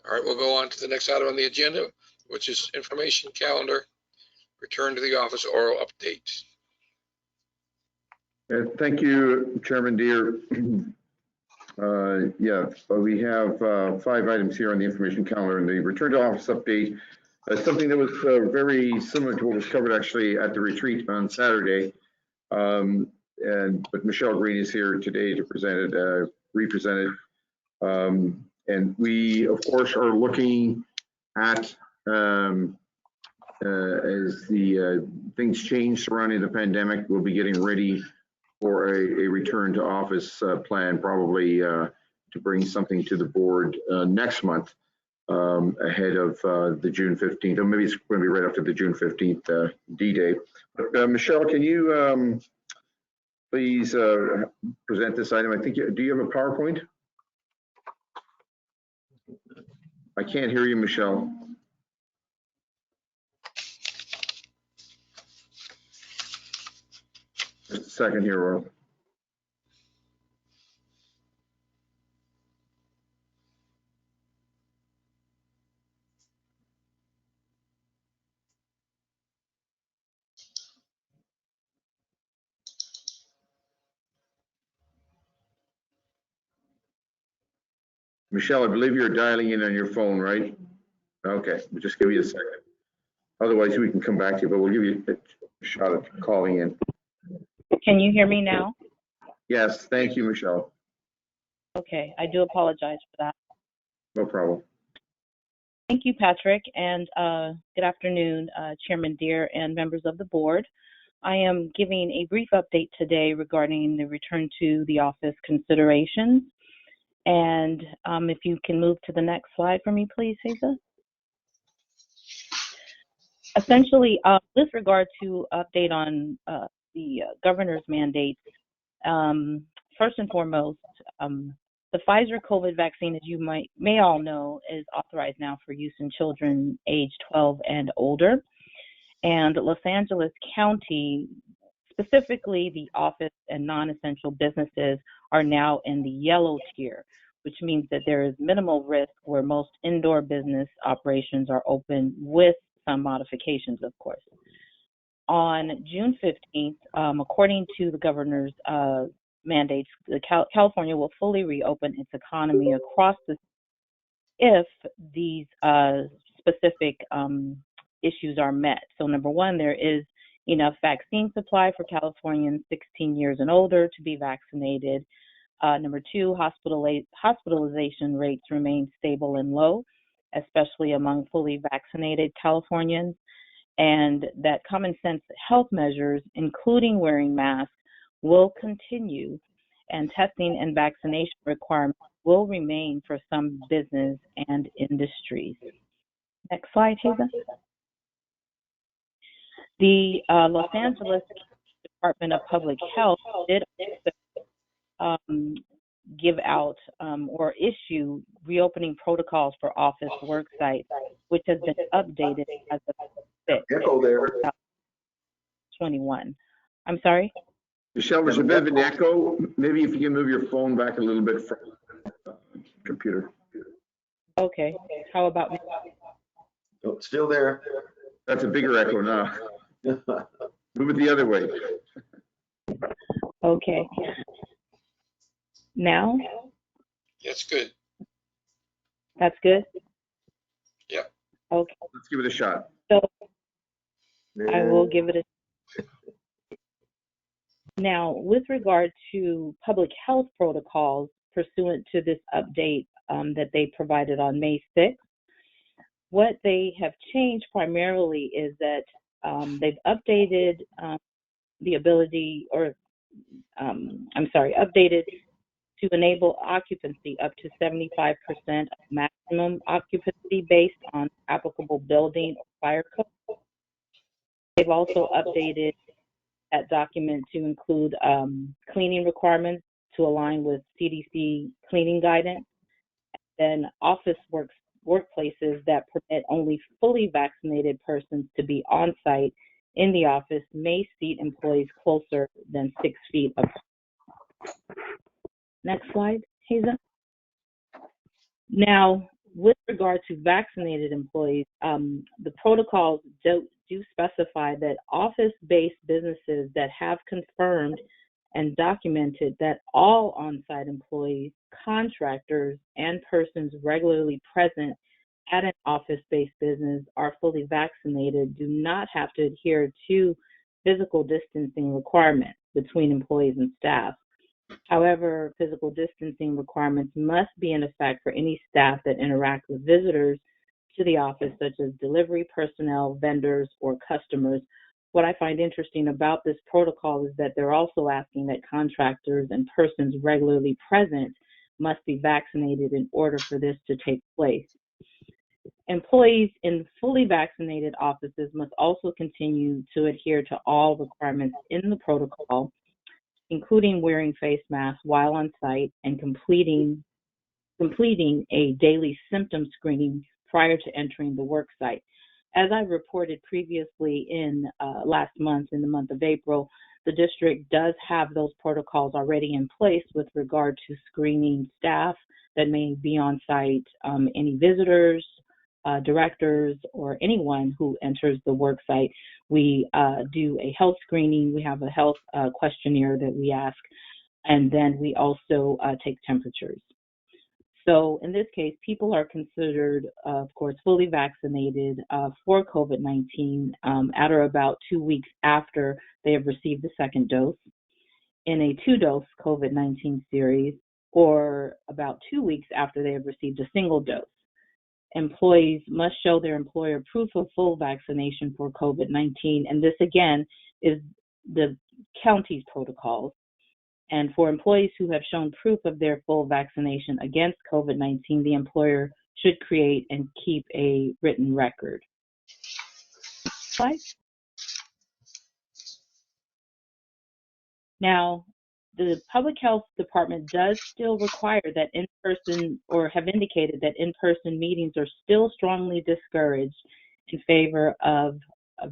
All right, we'll go on to the next item on the agenda, which is information calendar, return to the office oral update. Thank you, Chairman Deere. We have 5 items here on the information calendar, and the return to office update is something that was very similar to what was covered actually at the retreat on Saturday. But Michelle Green is here today to present it, represent it. And we, of course, are looking at as the things change surrounding the pandemic, we'll be getting ready for a return to office plan, probably to bring something to the board next month ahead of the June 15th, or maybe it's going to be right after the June 15th D-Day. But Michelle, can you please present this item? I think, do you have a PowerPoint? I can't hear you, Michelle. Just a second here, Earl. Michelle, I believe you're dialing in on your phone, right? Okay, we'll just give you a second. Otherwise, we can come back to you, but we'll give you a shot at calling in. Can you hear me now? Yes, thank you, Michelle. Okay, I do apologize for that. No problem. Thank you, Patrick, and good afternoon, Chairman Deere and members of the board. I am giving a brief update today regarding the return to the office considerations. And if you can move to the next slide for me, please, Haza. Essentially, with regard to update on the governor's mandates, first and foremost, the Pfizer COVID vaccine, as you may all know, is authorized now for use in children age 12 and older. And Los Angeles County, specifically the office and non-essential businesses, are now in the yellow tier, which means that there is minimal risk where most indoor business operations are open, with some modifications, of course. On June 15th, according to the governor's mandates, California will fully reopen its economy across the if these specific issues are met. So number one, there is enough vaccine supply for Californians 16 years and older to be vaccinated. Number two, hospitalization rates remain stable and low, especially among fully vaccinated Californians, and that common sense health measures, including wearing masks, will continue, and testing and vaccination requirements will remain for some business and industries. Next slide, Haza. The Los Angeles Department of Public Health did give out or issue reopening protocols for office work sites, which has been updated as of 21. I'm sorry? Michelle, there's a bit of an echo. Maybe if you can move your phone back a little bit from the computer. Okay. How about me? Oh, still there. That's a bigger echo now. Move it the other way. Okay. Now, That's good. that's good? Yep. Okay. Let's give it a shot. So I will give it a. Now, with regard to public health protocols pursuant to this update that they provided on May 6th, what they have changed primarily is that they've updated the ability, or updated to enable occupancy up to 75% of maximum occupancy based on applicable building or fire code. They've also updated that document to include cleaning requirements to align with CDC cleaning guidance, and office workplaces that permit only fully vaccinated persons to be on site in the office may seat employees closer than 6 feet apart. Next slide, Hazel. Now, with regard to vaccinated employees, the protocols do specify that office-based businesses that have confirmed and documented that all on-site employees, contractors, and persons regularly present at an office-based business are fully vaccinated do not have to adhere to physical distancing requirements between employees and staff. However, physical distancing requirements must be in effect for any staff that interact with visitors to the office, such as delivery personnel, vendors, or customers. What I find interesting about this protocol is that they're also asking that contractors and persons regularly present must be vaccinated in order for this to take place. Employees in fully vaccinated offices must also continue to adhere to all requirements in the protocol, including wearing face masks while on site and completing a daily symptom screening prior to entering the work site. As I reported previously in last month, in the month of April, the district does have those protocols already in place with regard to screening staff that may be on site, any visitors, directors, or anyone who enters the work site. We do a health screening. We have a health questionnaire that we ask, and then we also take temperatures. So in this case, people are considered, of course, fully vaccinated for COVID-19 at or about 2 weeks after they have received the second dose in a 2-dose COVID-19 series, or about 2 weeks after they have received a single dose. Employees must show their employer proof of full vaccination for COVID-19, and this again is the county's protocols. And for employees who have shown proof of their full vaccination against COVID-19, the employer should create and keep a written record. Slide. Now, the public health department does still require that in-person, or have indicated that in-person meetings are still strongly discouraged in favor of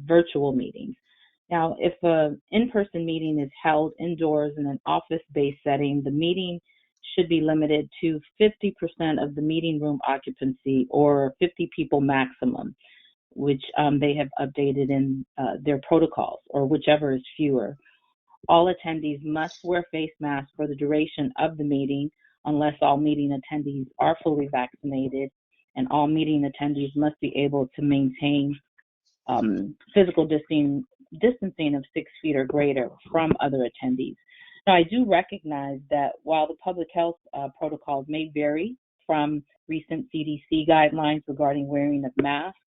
virtual meetings. Now, if an in-person meeting is held indoors in an office-based setting, the meeting should be limited to 50% of the meeting room occupancy, or 50 people maximum, which they have updated in their protocols, or whichever is fewer. All attendees must wear face masks for the duration of the meeting unless all meeting attendees are fully vaccinated, and all meeting attendees must be able to maintain physical distancing of 6 feet or greater from other attendees. Now, I do recognize that while the public health protocols may vary from recent CDC guidelines regarding wearing of masks,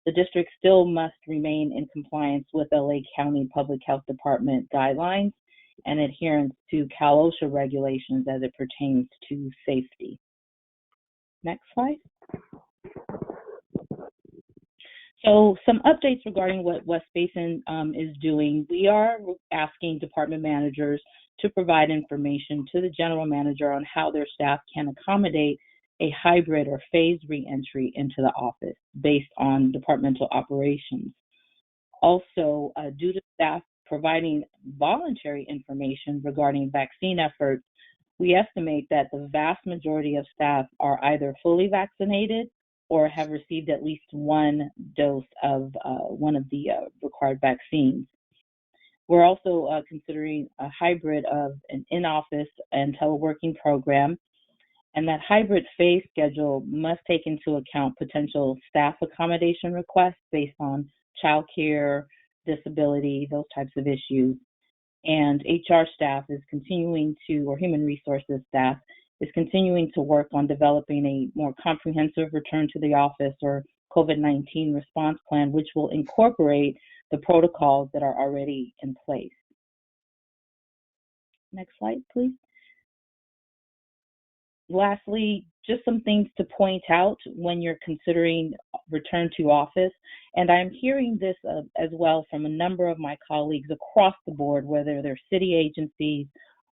the district still must remain in compliance with LA County Public Health Department guidelines and adherence to Cal OSHA regulations as it pertains to safety. Next slide. So some updates regarding what West Basin is doing. We are asking department managers to provide information to the general manager on how their staff can accommodate a hybrid or phased reentry into the office based on departmental operations. Also, due to staff providing voluntary information regarding vaccine efforts, we estimate that the vast majority of staff are either fully vaccinated or have received at least one dose of one of the required vaccines. We're also considering a hybrid of an in-office and teleworking program, and that hybrid phase schedule must take into account potential staff accommodation requests based on childcare, disability, those types of issues. And HR staff is continuing to, or human resources staff, is continuing to work on developing a more comprehensive return to the office or COVID-19 response plan, which will incorporate the protocols that are already in place. Next slide, please. Lastly, just some things to point out when you're considering return to office. And I'm hearing this as well from a number of my colleagues across the board, whether they're city agencies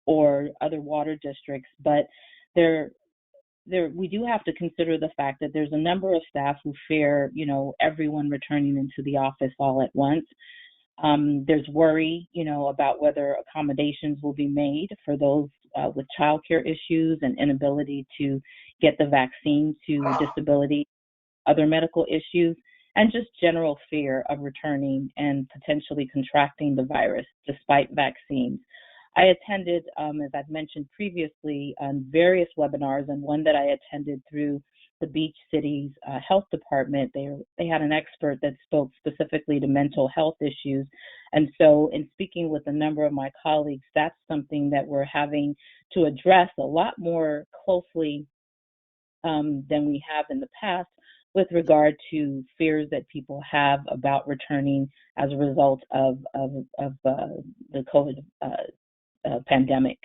or other water districts, but we do have to consider the fact that there's a number of staff who fear, everyone returning into the office all at once. There's worry, about whether accommodations will be made for those with childcare issues and inability to get the vaccine, to disability, other medical issues, and just general fear of returning and potentially contracting the virus despite vaccines. I attended, as I've mentioned previously, various webinars, and one that I attended through the Beach City's health department. They had an expert that spoke specifically to mental health issues. And so in speaking with a number of my colleagues, that's something that we're having to address a lot more closely than we have in the past with regard to fears that people have about returning as a result of the COVID pandemic.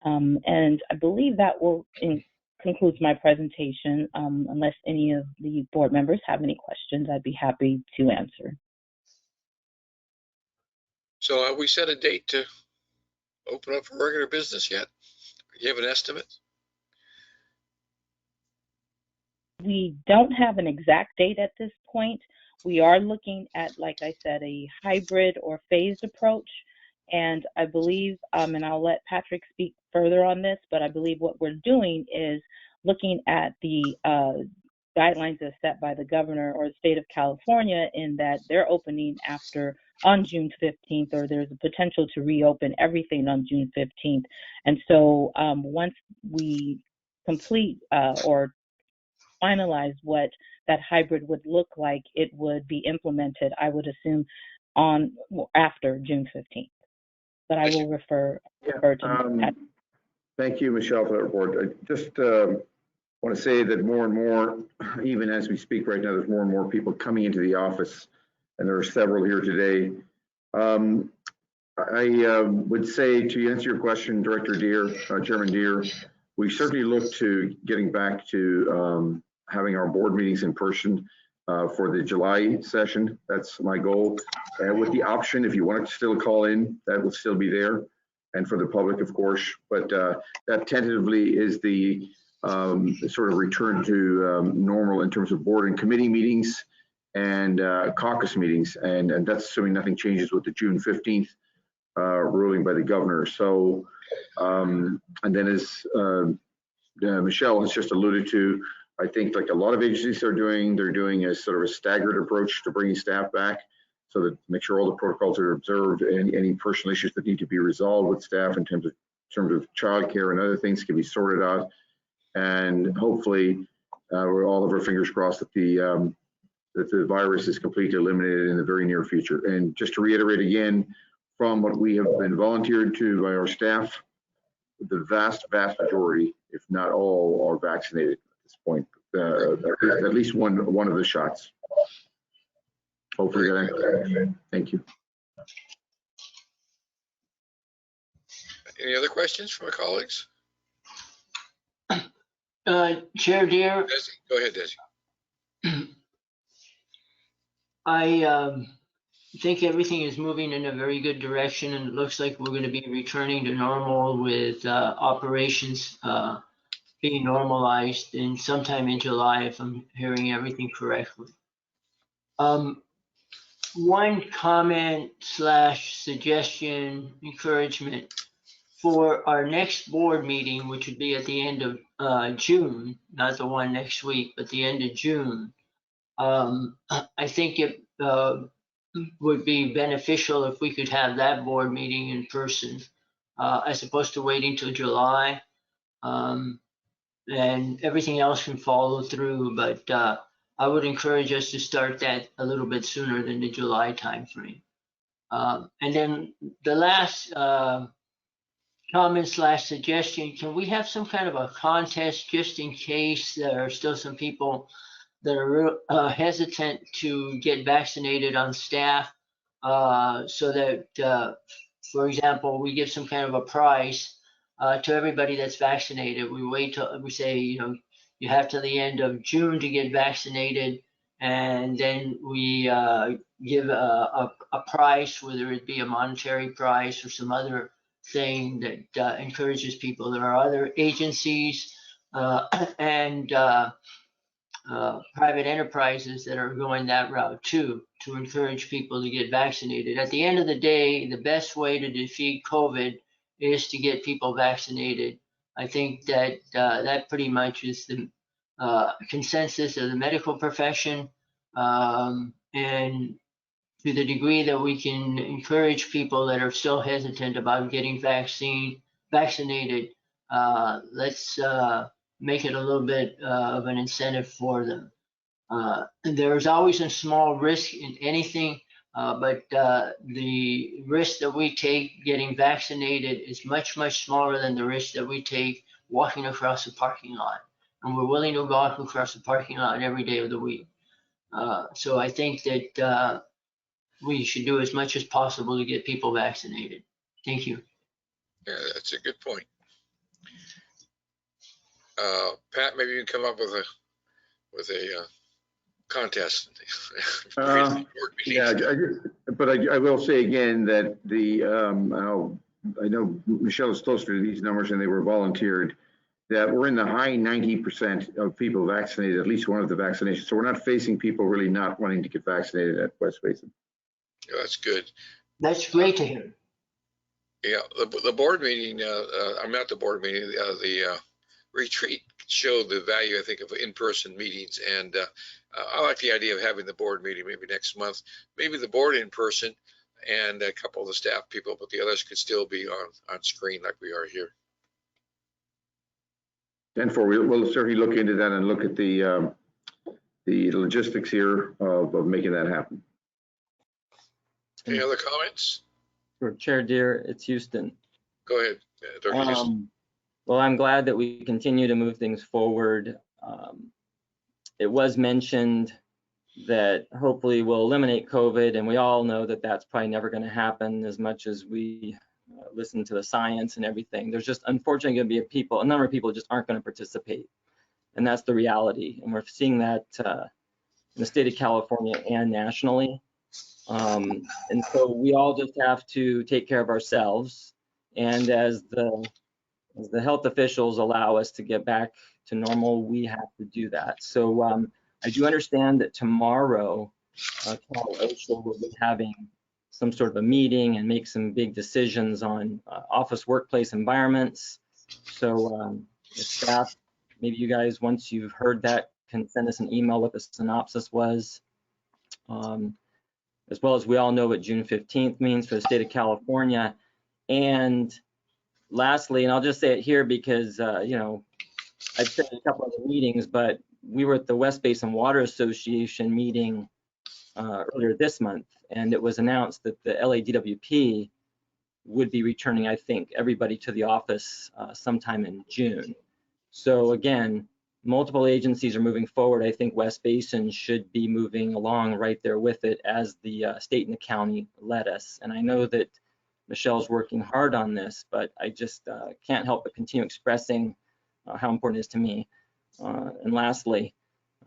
And I believe that will concludes my presentation. Unless any of the board members have any questions, I'd be happy to answer. So have we set a date to open up for regular business yet? Do you have an estimate? We don't have an exact date at this point. We are looking at, like I said, a hybrid or phased approach. And I believe, and I'll let Patrick speak further on this, but I believe what we're doing is looking at the guidelines as set by the governor or the state of California, in that they're opening on June 15th, or there's a potential to reopen everything on June 15th. And so once we complete or finalize what that hybrid would look like, it would be implemented, I would assume, after June 15th. But I will refer to Thank you, Michelle, for that report. I just want to say that more and more, even as we speak right now, there's more and more people coming into the office, and there are several here today. I would say, to answer your question, Director Deere, Chairman Deere, we certainly look to getting back to having our board meetings in person for the July session. That's my goal. With the option, if you want to still call in, that will still be there, and for the public, of course. But that tentatively is the sort of return to normal in terms of board and committee meetings and caucus meetings, and that's assuming nothing changes with the June 15th ruling by the governor. So, and then as Michelle has just alluded to, I think like a lot of agencies are doing, they're doing a sort of a staggered approach to bringing staff back, so that make sure all the protocols are observed, and any personal issues that need to be resolved with staff in terms of childcare and other things can be sorted out. And hopefully, we're all of our fingers crossed that the virus is completely eliminated in the very near future. And just to reiterate again, from what we have been volunteered to by our staff, the vast majority, if not all, are vaccinated at this point. At least one of the shots. Hopefully, thank you. Any other questions from my colleagues? Chair Deere, Desi, go ahead, Desi. I think everything is moving in a very good direction, and it looks like we're going to be returning to normal with operations being normalized in sometime in July, if I'm hearing everything correctly. One comment / suggestion, encouragement. for our next board meeting, which would be at the end of June, not the one next week, but the end of June, I think it would be beneficial if we could have that board meeting in person, as opposed to waiting till July. And everything else can follow through, but I would encourage us to start that a little bit sooner than the July timeframe. And then the last comment / suggestion, can we have some kind of a contest just in case there are still some people that are hesitant to get vaccinated on staff, so that, for example, we give some kind of a prize to everybody that's vaccinated. We wait till we say, you have till the end of June to get vaccinated, and then we give a prize, whether it be a monetary prize or some other thing that encourages people. There are other agencies and private enterprises that are going that route too, to encourage people to get vaccinated. At the end of the day, the best way to defeat COVID is to get people vaccinated. I think that that pretty much is the consensus of the medical profession. And to the degree that we can encourage people that are still hesitant about getting vaccinated, let's make it a little bit of an incentive for them. There's always a small risk in anything, but the risk that we take getting vaccinated is much, much smaller than the risk that we take walking across the parking lot. And we're willing to walk across the parking lot every day of the week. So I think that we should do as much as possible to get people vaccinated. Thank you. Yeah, that's a good point. Pat, maybe you can come up with a contest. Yeah, but I will say again that I know Michelle is closer to these numbers and they were volunteered, that we're in the high 90% of people vaccinated, at least one of the vaccinations. So we're not facing people really not wanting to get vaccinated at West Basin. Yeah, that's good. That's great to hear. Yeah, the board meeting, I'm not the board meeting, the retreat showed the value, I think, of in-person meetings. And I like the idea of having the board meeting maybe next month, maybe the board in person and a couple of the staff people, but the others could still be on screen like we are here. And we'll certainly look into that and look at the logistics here of making that happen. Any other comments? For Chair Deere, it's Houston. Go ahead, Dr. Houston. Well, I'm glad that we continue to move things forward. It was mentioned that hopefully we'll eliminate COVID, and we all know that that's probably never going to happen as much as we listen to the science and everything. There's just unfortunately going to be a number of people just aren't going to participate, and that's the reality. And we're seeing that in the state of California and nationally. And so we all just have to take care of ourselves, and as the health officials allow us to get back to normal, we have to do that. So I do understand that tomorrow Cal OSHA will be having some sort of a meeting and make some big decisions on office workplace environments. So if staff, maybe you guys, once you've heard that, can send us an email what the synopsis was. As well as we all know what June 15th means for the state of California. And lastly, and I'll just say it here because, I've said it a couple of the meetings, but we were at the West Basin Water Association meeting earlier this month, and it was announced that the LADWP would be returning, I think, everybody to the office sometime in June. So again, multiple agencies are moving forward. I think West Basin should be moving along right there with it as the state and the county led us. And I know that Michelle's working hard on this, but I just can't help but continue expressing how important it is to me. And lastly,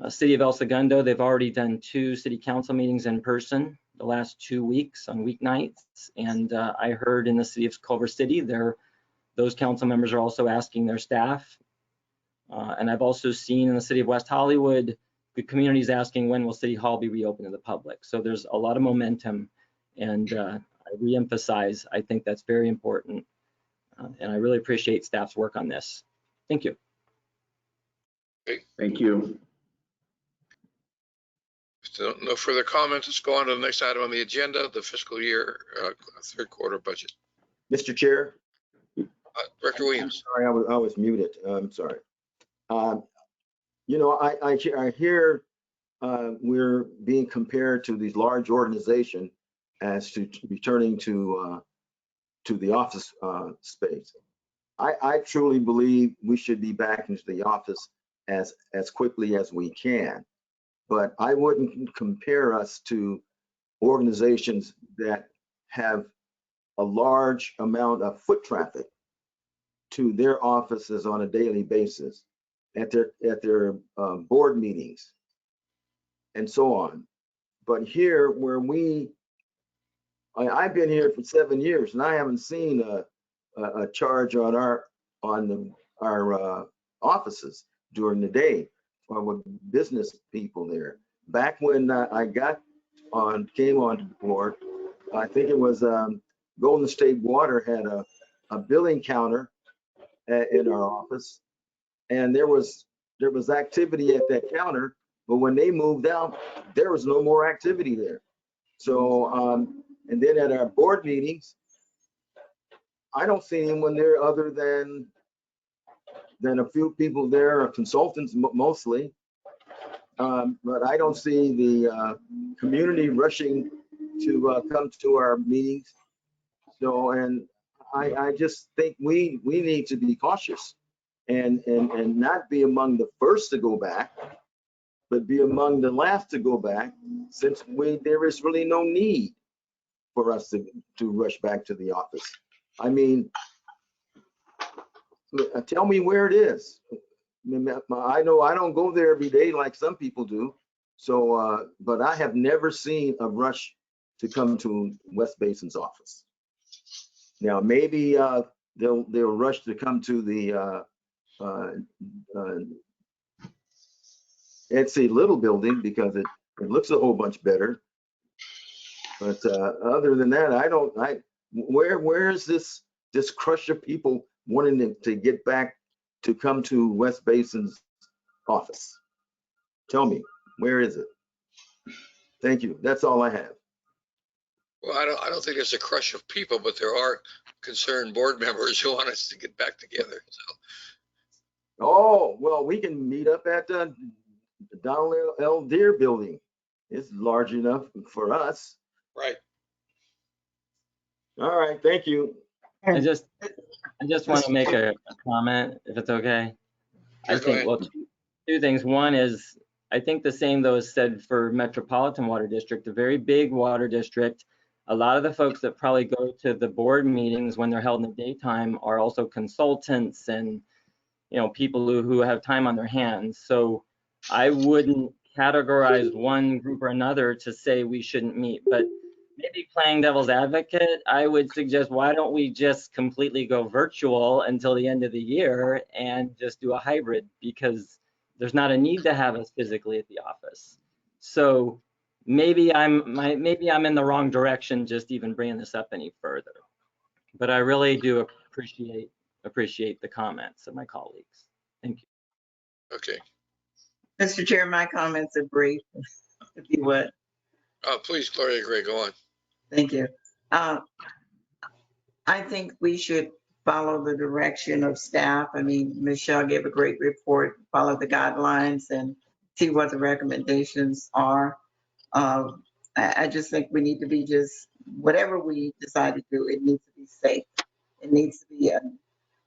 City of El Segundo, they've already done 2 city council meetings in person the last 2 weeks on weeknights. And I heard in the city of Culver City, those council members are also asking their staff. And I've also seen in the city of West Hollywood, the community's asking when will City Hall be reopened to the public. So there's a lot of momentum, and I reemphasize, I think that's very important. And I really appreciate staff's work on this. Thank you. Thank you. So no further comments. Let's go on to the next item on the agenda, the fiscal year third quarter budget. Mr. Chair. Director I'm Williams. sorry, I was muted. I'm sorry. You know, I hear we're being compared to these large organizations as to returning to the office space. I truly believe we should be back into the office as quickly as we can, but I wouldn't compare us to organizations that have a large amount of foot traffic to their offices on a daily basis, at their board meetings and so on. But here, where I've been here for 7 years and I haven't seen a charge on our offices during the day or with business people there. Back when I came on board, I think it was Golden State Water had a billing counter in our office, and there was activity at that counter, but when they moved out, there was no more activity there. So and then at our board meetings, I don't see anyone there other than a few people there, consultants mostly, but I don't see the community rushing to come to our meetings. So, and I just think we need to be cautious and not be among the first to go back, but be among the last to go back, since there is really no need for us to rush back to the office. I mean, tell me where it is. I know I don't go there every day like some people do. So, but I have never seen a rush to come to West Basin's office. Now, maybe they'll rush to come to the Etsy Little building because it looks a whole bunch better. But other than that, where is this crush of people wanting to get back to come to West Basin's office? Tell me, where is it? Thank you. That's all I have. Well, I don't think there's a crush of people, but there are concerned board members who want us to get back together. So. Oh, well, we can meet up at the Donald L. Deere building. It's large enough for us. Right. All right, thank you. I just want to make a comment, if it's okay. Sure, I think, well, two things. One is, I think the same though is said for Metropolitan Water District, a very big water district. A lot of the folks that probably go to the board meetings when they're held in the daytime are also consultants and, you know, people who have time on their hands. So I wouldn't categorize one group or another to say we shouldn't meet, but maybe playing devil's advocate, I would suggest, why don't we just completely go virtual until the end of the year and just do a hybrid, because there's not a need to have us physically at the office. So maybe I'm in the wrong direction just even bringing this up any further, but I really do appreciate the comments of my colleagues. Thank you. Okay. Mr. Chair, my comments are brief, if you would. Please, Gloria Gray, go on. Thank you. I think we should follow the direction of staff. I mean, Michelle gave a great report, follow the guidelines and see what the recommendations are. I just think we need to be whatever we decide to do, it needs to be safe. It needs to be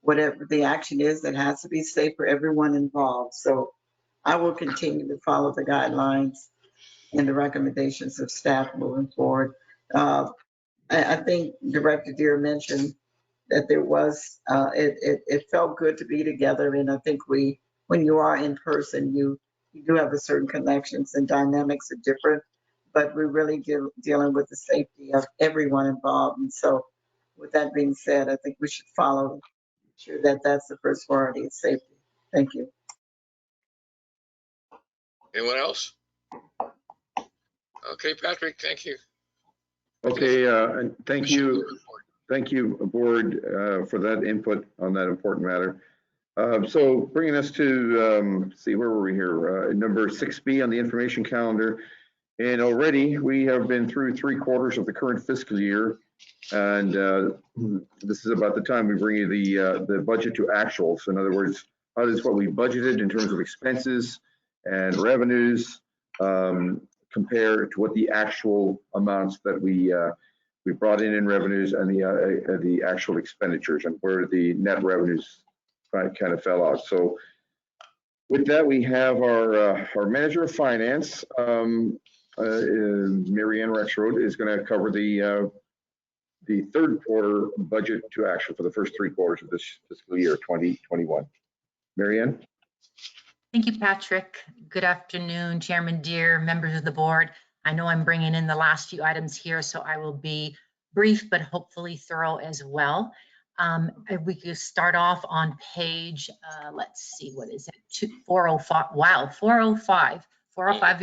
whatever the action is, that has to be safe for everyone involved. So I will continue to follow the guidelines and the recommendations of staff moving forward. I think Director Deere mentioned that there was, it felt good to be together. And I think when you are in person, you do have a certain connections and dynamics are different, but we're really dealing with the safety of everyone involved. And so with that being said, I think we should follow, sure that that's the first priority, is safety. Thank you. Anyone else? Okay, Patrick, thank you. Okay, and thank you. Thank you, board, for that input on that important matter. So bringing us to, see, where were we here? Number 6B on the information calendar. And already we have been through 3/4 of the current fiscal year. And this is about the time we bring you the budget to actuals. So in other words, how does what we budgeted in terms of expenses and revenues compare to what the actual amounts that we brought in revenues and the actual expenditures, and where the net revenues kind of fell out. So with that, we have our manager of finance, Mary Ann Rexroad, is going to cover the third quarter budget to action for the first 3/4 of this fiscal year 2021. Mary Ann? Thank you, Patrick. Good afternoon, Chairman Deere, members of the board. I know I'm bringing in the last few items here, so I will be brief but hopefully thorough as well. If we could start off on page, let's see, what is it? 405. Wow, 405. 405,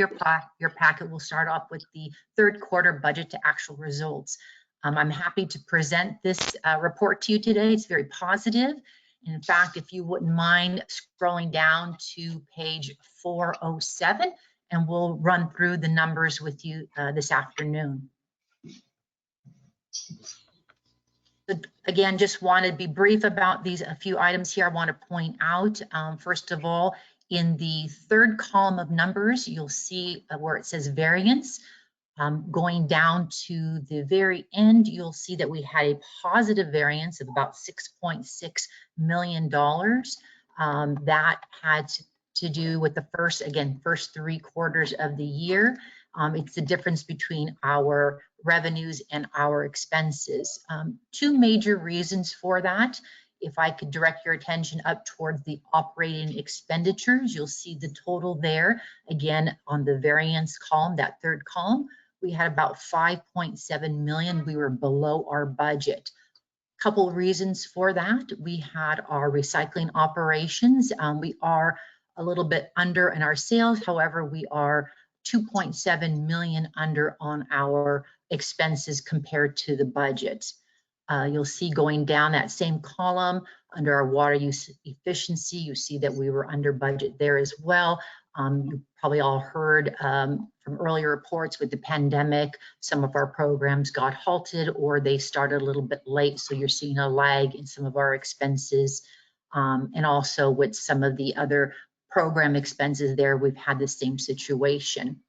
your packet will start off with the third quarter budget to actual results. I'm happy to present this report to you today. It's very positive. In fact, if you wouldn't mind scrolling down to page 407, and we'll run through the numbers with you this afternoon. Again, just want to be brief about a few items here I want to point out. First of all, in the third column of numbers, you'll see where it says variance. Going down to the very end, you'll see that we had a positive variance of about $6.6 million. That had to do with the first 3/4 of the year. It's the difference between our revenues and our expenses. Two major reasons for that. If I could direct your attention up towards the operating expenditures, you'll see the total there. Again, on the variance column, that third column, we had about 5.7 million. We were below our budget. Couple reasons for that. We had our recycling operations. We are a little bit under in our sales. However, we are 2.7 million under on our expenses compared to the budget. You'll see going down that same column under our water use efficiency, you see that we were under budget there as well. You probably all heard from earlier reports with the pandemic, some of our programs got halted or they started a little bit late. So you're seeing a lag in some of our expenses. And also with some of the other program expenses there, we've had the same situation.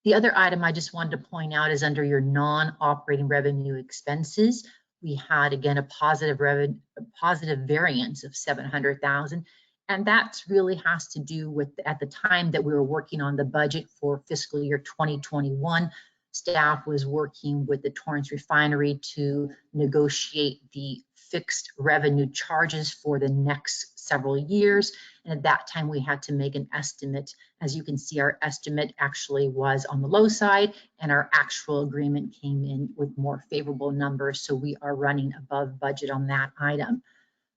The other item I just wanted to point out is under your non-operating revenue expenses. We had, again, a positive variance of 700,000. And that really has to do with, at the time that we were working on the budget for fiscal year 2021, staff was working with the Torrance Refinery to negotiate the fixed revenue charges for the next several years. And at that time, we had to make an estimate. As you can see, our estimate actually was on the low side, and our actual agreement came in with more favorable numbers. So we are running above budget on that item.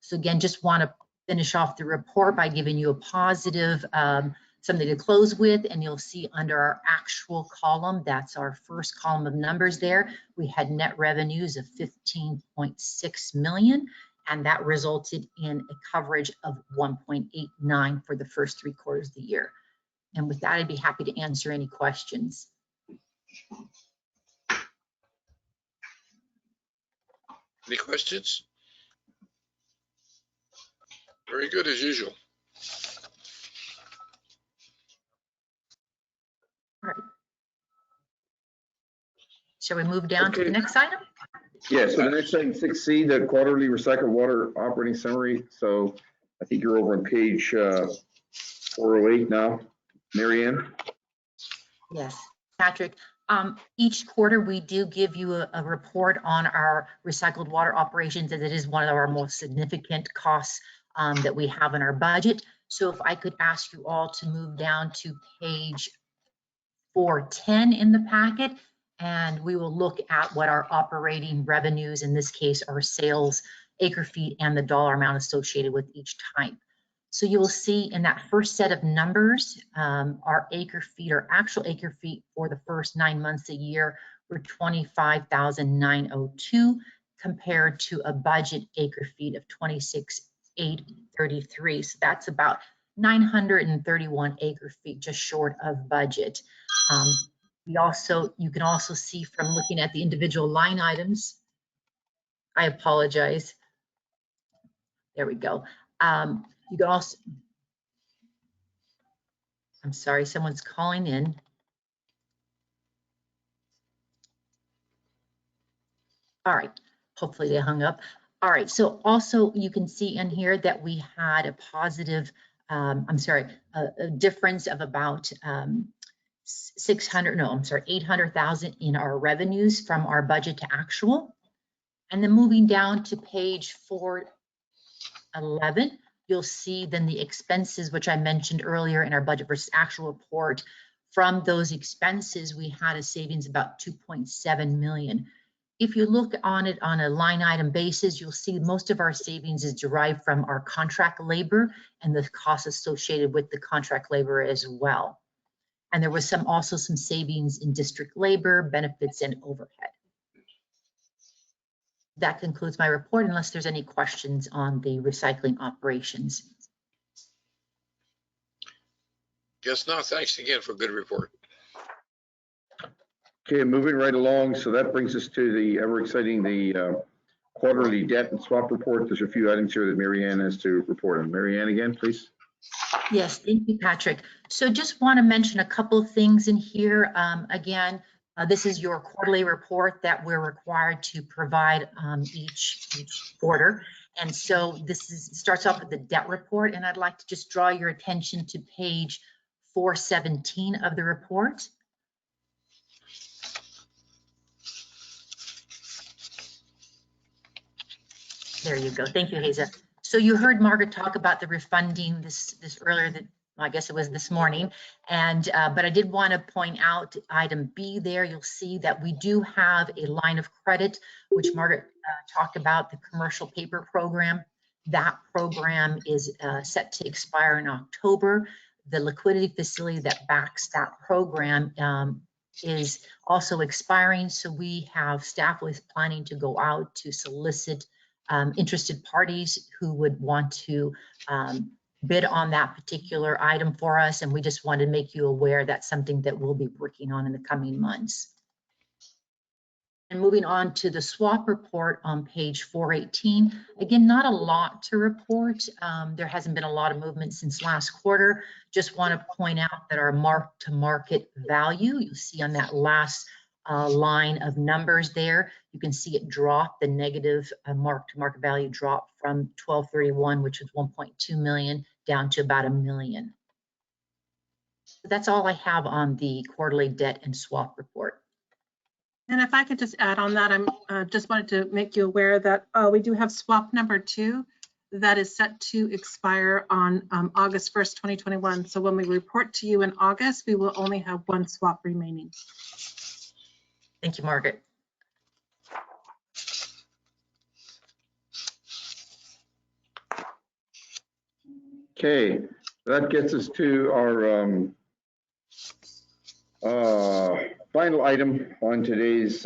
So again, just want to finish off the report by giving you a positive, something to close with, and you'll see under our actual column, that's our first column of numbers there, we had net revenues of 15.6 million, and that resulted in a coverage of 1.89 for the first 3/4 of the year. And with that, I'd be happy to answer any questions. Any questions? Very good, as usual. All right. Shall we move down to the next item? Yeah, so the next item, 6C, the quarterly recycled water operating summary. So I think you're over on page 408 now, Mary Ann. Yes, Patrick. Each quarter, we do give you a report on our recycled water operations, as it is one of our most significant costs that we have in our budget. So if I could ask you all to move down to page 410 in the packet, and we will look at what our operating revenues, in this case, our sales, acre feet, and the dollar amount associated with each type. So you will see in that first set of numbers, our acre feet, or actual acre feet for the first 9 months a year were 25,902, compared to a budget acre feet of 26,833. So that's about 931 acre feet, just short of budget. You can also see from looking at the individual line items. I apologize. There we go. You can also, I'm sorry, someone's calling in. All right, hopefully they hung up. All right, so also you can see in here that we had a positive, a difference of about 800,000 in our revenues from our budget to actual. And then moving down to page 411, you'll see then the expenses, which I mentioned earlier in our budget versus actual report. From those expenses, we had a savings about 2.7 million. If you look on it on a line item basis, you'll see most of our savings is derived from our contract labor and the costs associated with the contract labor as well. And there was also some savings in district labor, benefits, and overhead. That concludes my report unless there's any questions on the recycling operations. Guess not. Thanks again for a good report. Okay, moving right along. So that brings us to the ever exciting, the quarterly debt and swap report. There's a few items here that Mary Ann has to report on. Mary Ann again, please. Yes, thank you, Patrick. So just want to mention a couple of things in here. Again, this is your quarterly report that we're required to provide each quarter. And so starts off with the debt report, and I'd like to just draw your attention to page 417 of the report. There you go. Thank you, Haza. So you heard Margaret talk about the refunding this earlier, I guess it was this morning. And but I did want to point out item B there. You'll see that we do have a line of credit, which Margaret talked about, the commercial paper program. That program is set to expire in October. The liquidity facility that backs that program is also expiring. So we have staff was planning to go out to solicit interested parties who would want to bid on that particular item for us. And we just wanted to make you aware that's something that we'll be working on in the coming months. And moving on to the swap report on page 418, again, not a lot to report. There hasn't been a lot of movement since last quarter. Just want to point out that our mark-to-market value, you'll see on that last line of numbers there, you can see it drop, the negative mark-to-market value dropped from 1231, which was 1.2 million, down to about $1 million. So that's all I have on the quarterly debt and swap report. And if I could just add on that, I'm just wanted to make you aware that we do have swap number 2 that is set to expire on August 1st, 2021. So when we report to you in August, we will only have 1 swap remaining. Thank you, Margaret. Okay, that gets us to our final item on today's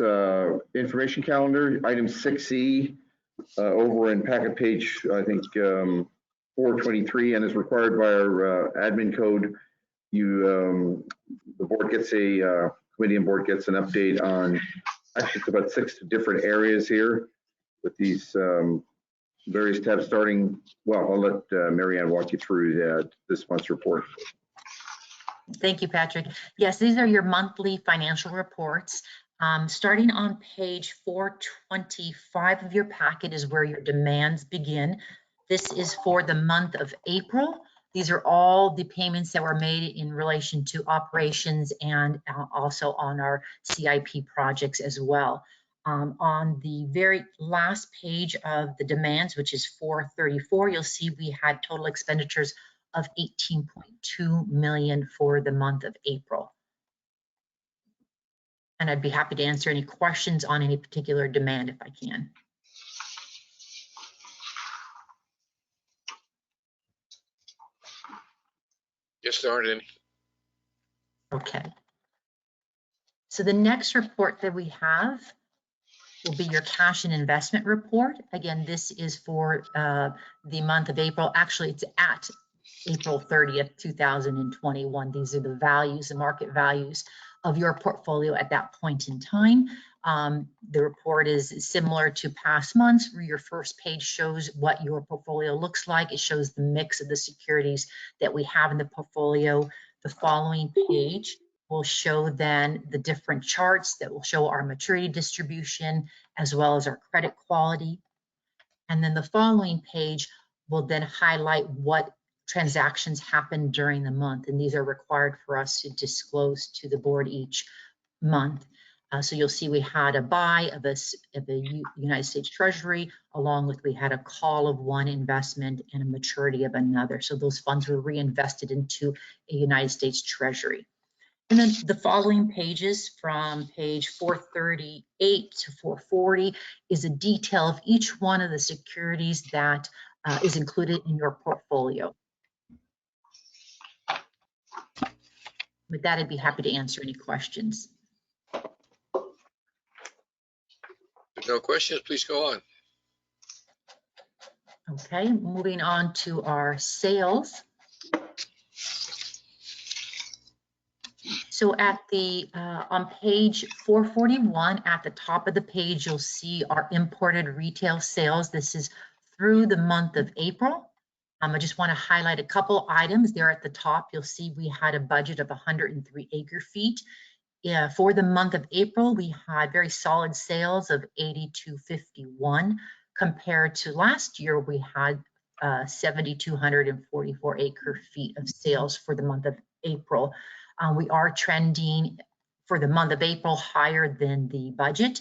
information calendar, item 6E, over in packet page, I think, 423, and is required by our admin code. The board gets committee and board gets an update on, actually it's about 6 different areas here with these various tabs starting. Well, I'll let Mary Ann walk you through this month's report. Thank you, Patrick. Yes, these are your monthly financial reports. Starting on page 425 of your packet is where your demands begin. This is for the month of April. These are all the payments that were made in relation to operations and also on our CIP projects as well. On the very last page of the demands, which is 434, you'll see we had total expenditures of 18.2 million for the month of April. And I'd be happy to answer any questions on any particular demand if I can. Yes, there aren't any. Okay. So the next report that we have will be your cash and investment report. Again, this is for the month of April. Actually, it's at April 30th, 2021. These are the values, the market values of your portfolio at that point in time. The report is similar to past months, where your first page shows what your portfolio looks like. It shows the mix of the securities that we have in the portfolio. The following page will show then the different charts that will show our maturity distribution as well as our credit quality. And then the following page will then highlight what transactions happened during the month. And these are required for us to disclose to the board each month. So you'll see we had a buy of the United States Treasury, along with we had a call of one investment and a maturity of another. So those funds were reinvested into a United States Treasury. And then the following pages from page 438 to 440 is a detail of each one of the securities that is included in your portfolio. With that, I'd be happy to answer any questions. If no questions, please go on. Okay, moving on to our sales. So at the on page 441, at the top of the page, you'll see our imported retail sales. This is through the month of April. I just want to highlight a couple items there at the top. You'll see we had a budget of 103 acre feet. For the month of April, we had very solid sales of 8251 compared to last year. We had 7,244 acre feet of sales for the month of April. We are trending for the month of April higher than the budget.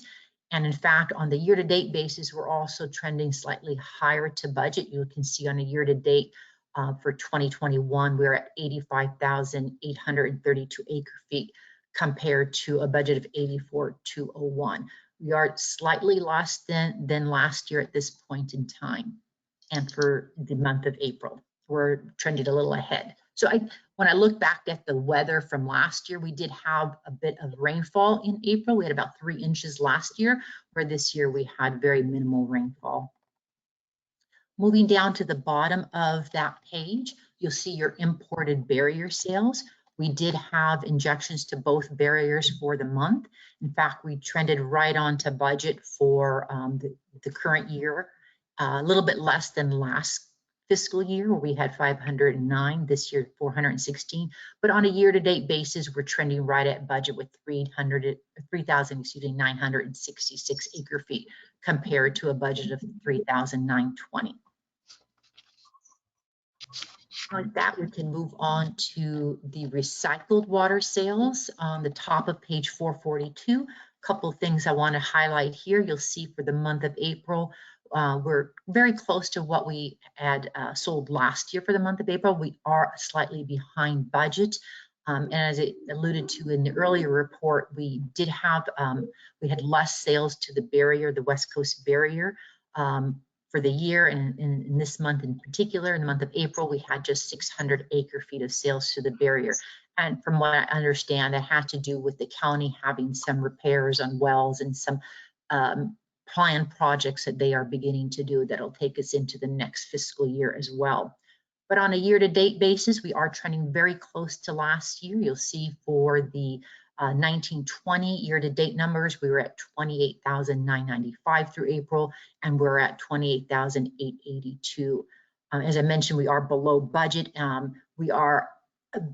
And in fact, on the year-to-date basis, we're also trending slightly higher to budget. You can see on a year-to-date for 2021, we're at 85,832 acre feet compared to a budget of 84,201. We are slightly less than last year at this point in time. And for the month of April, we're trending a little ahead. So when I look back at the weather from last year, we did have a bit of rainfall in April. We had about 3 inches last year, where this year we had very minimal rainfall. Moving down to the bottom of that page, you'll see your imported barrier sales. We did have injections to both barriers for the month. In fact, we trended right on to budget for the current year, a little bit less than last fiscal year, where we had 509, this year 416. But on a year-to-date basis, we're trending right at budget with 3,966 acre feet compared to a budget of 3,920. Like that, we can move on to the recycled water sales on the top of page 442. A couple of things I want to highlight here. You'll see for the month of April, we're very close to what we had sold last year for the month of April. We are slightly behind budget. And as it alluded to in the earlier report, we did have, we had less sales to the barrier, the West Coast barrier. For the year, and in this month in particular, in the month of April, we had just 600 acre feet of sales to the barrier. And from what I understand, that had to do with the county having some repairs on wells and some planned projects that they are beginning to do that'll take us into the next fiscal year as well. But on a year-to-date basis, we are trending very close to last year. You'll see for the 1920 year-to-date numbers, we were at 28,995 through April, and we're at 28,882. As I mentioned, we are below budget. We are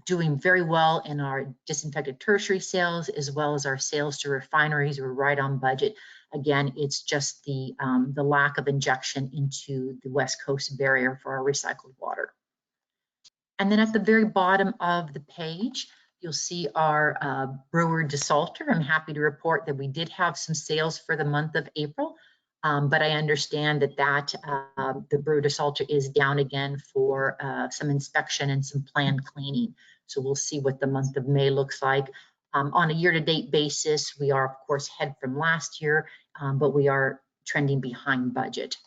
doing very well in our disinfected tertiary sales, as well as our sales to refineries. We're right on budget. Again, it's just the lack of injection into the West Coast barrier for our recycled water. And then at the very bottom of the page, you'll see our brewer desalter. I'm happy to report that we did have some sales for the month of April, but I understand that the brewer desalter is down again for some inspection and some planned cleaning. So we'll see what the month of May looks like. On a year-to-date basis, we are of course ahead from last year, but we are trending behind budget.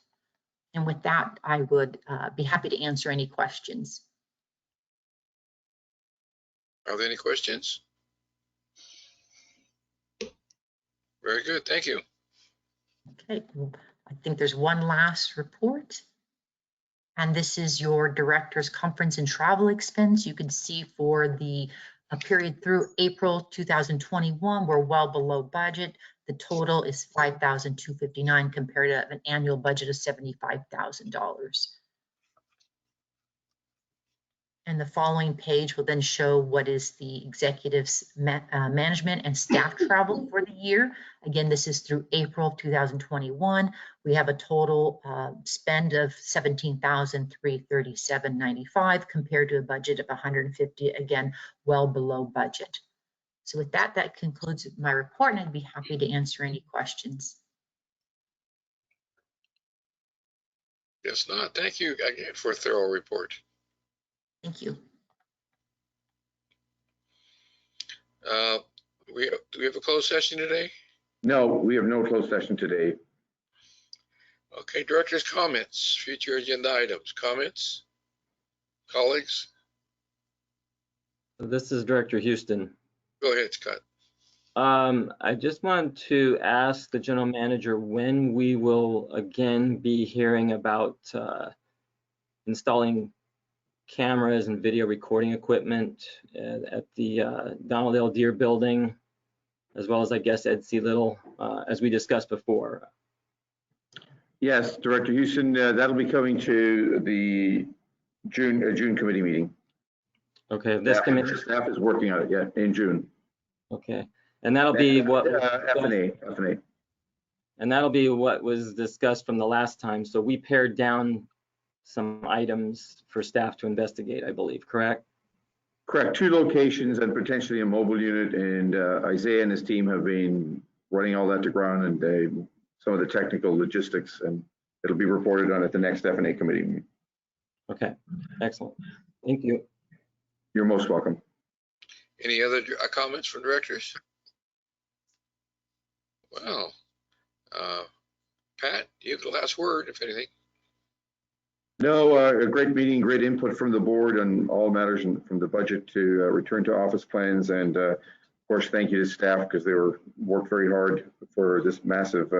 And with that, I would be happy to answer any questions. Are there any questions? Very good, thank you. Okay, I think there's one last report. And this is your director's conference and travel expense. You can see for the period through April 2021, we're well below budget. The total is $5,259 compared to an annual budget of $75,000. And the following page will then show what is the executive's management and staff travel for the year. Again, this is through April of 2021. We have a total spend of $17,337.95 compared to a budget of $150, again, well below budget. So with that, that concludes my report, and I'd be happy to answer any questions. Yes, not. Thank you again for a thorough report. Thank you. Do we have a closed session today? No, we have no closed session today. Okay, director's comments, future agenda items, comments, colleagues? This is Director Houston. Go ahead, Scott. I just want to ask the general manager when we will again be hearing about installing cameras and video recording equipment at the Donald L. Deere building, as well as, I guess, Ed C. Little, as we discussed before. Yes, Director Houston, that'll be coming to the June committee meeting. Okay, this committee. Staff is working on it, yeah, in June. Okay, and that'll be what F&A. And that'll be what was discussed from the last time. So we pared down some items for staff to investigate, I believe, correct? Correct, 2 locations and potentially a mobile unit, and Isaiah and his team have been running all that to ground and some of the technical logistics, and it'll be reported on at the next F&A committee meeting. Okay, excellent. Thank you. You're most welcome. Any other comments from directors? Well, Pat, you have the last word, if anything. No, a great meeting, great input from the board on all matters, and from the budget to return to office plans, and of course, thank you to staff because they worked very hard for this massive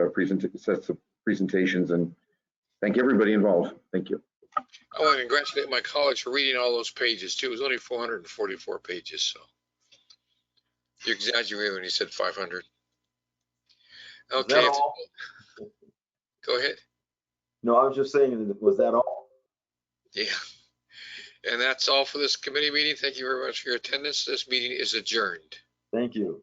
sets of presentations, and thank everybody involved. Thank you. I want to congratulate my colleagues for reading all those pages too. It was only 444 pages, so you exaggerated when you said 500. Okay. Go ahead. No, I was just saying, was that all? Yeah. And that's all for this committee meeting. Thank you very much for your attendance. This meeting is adjourned. Thank you.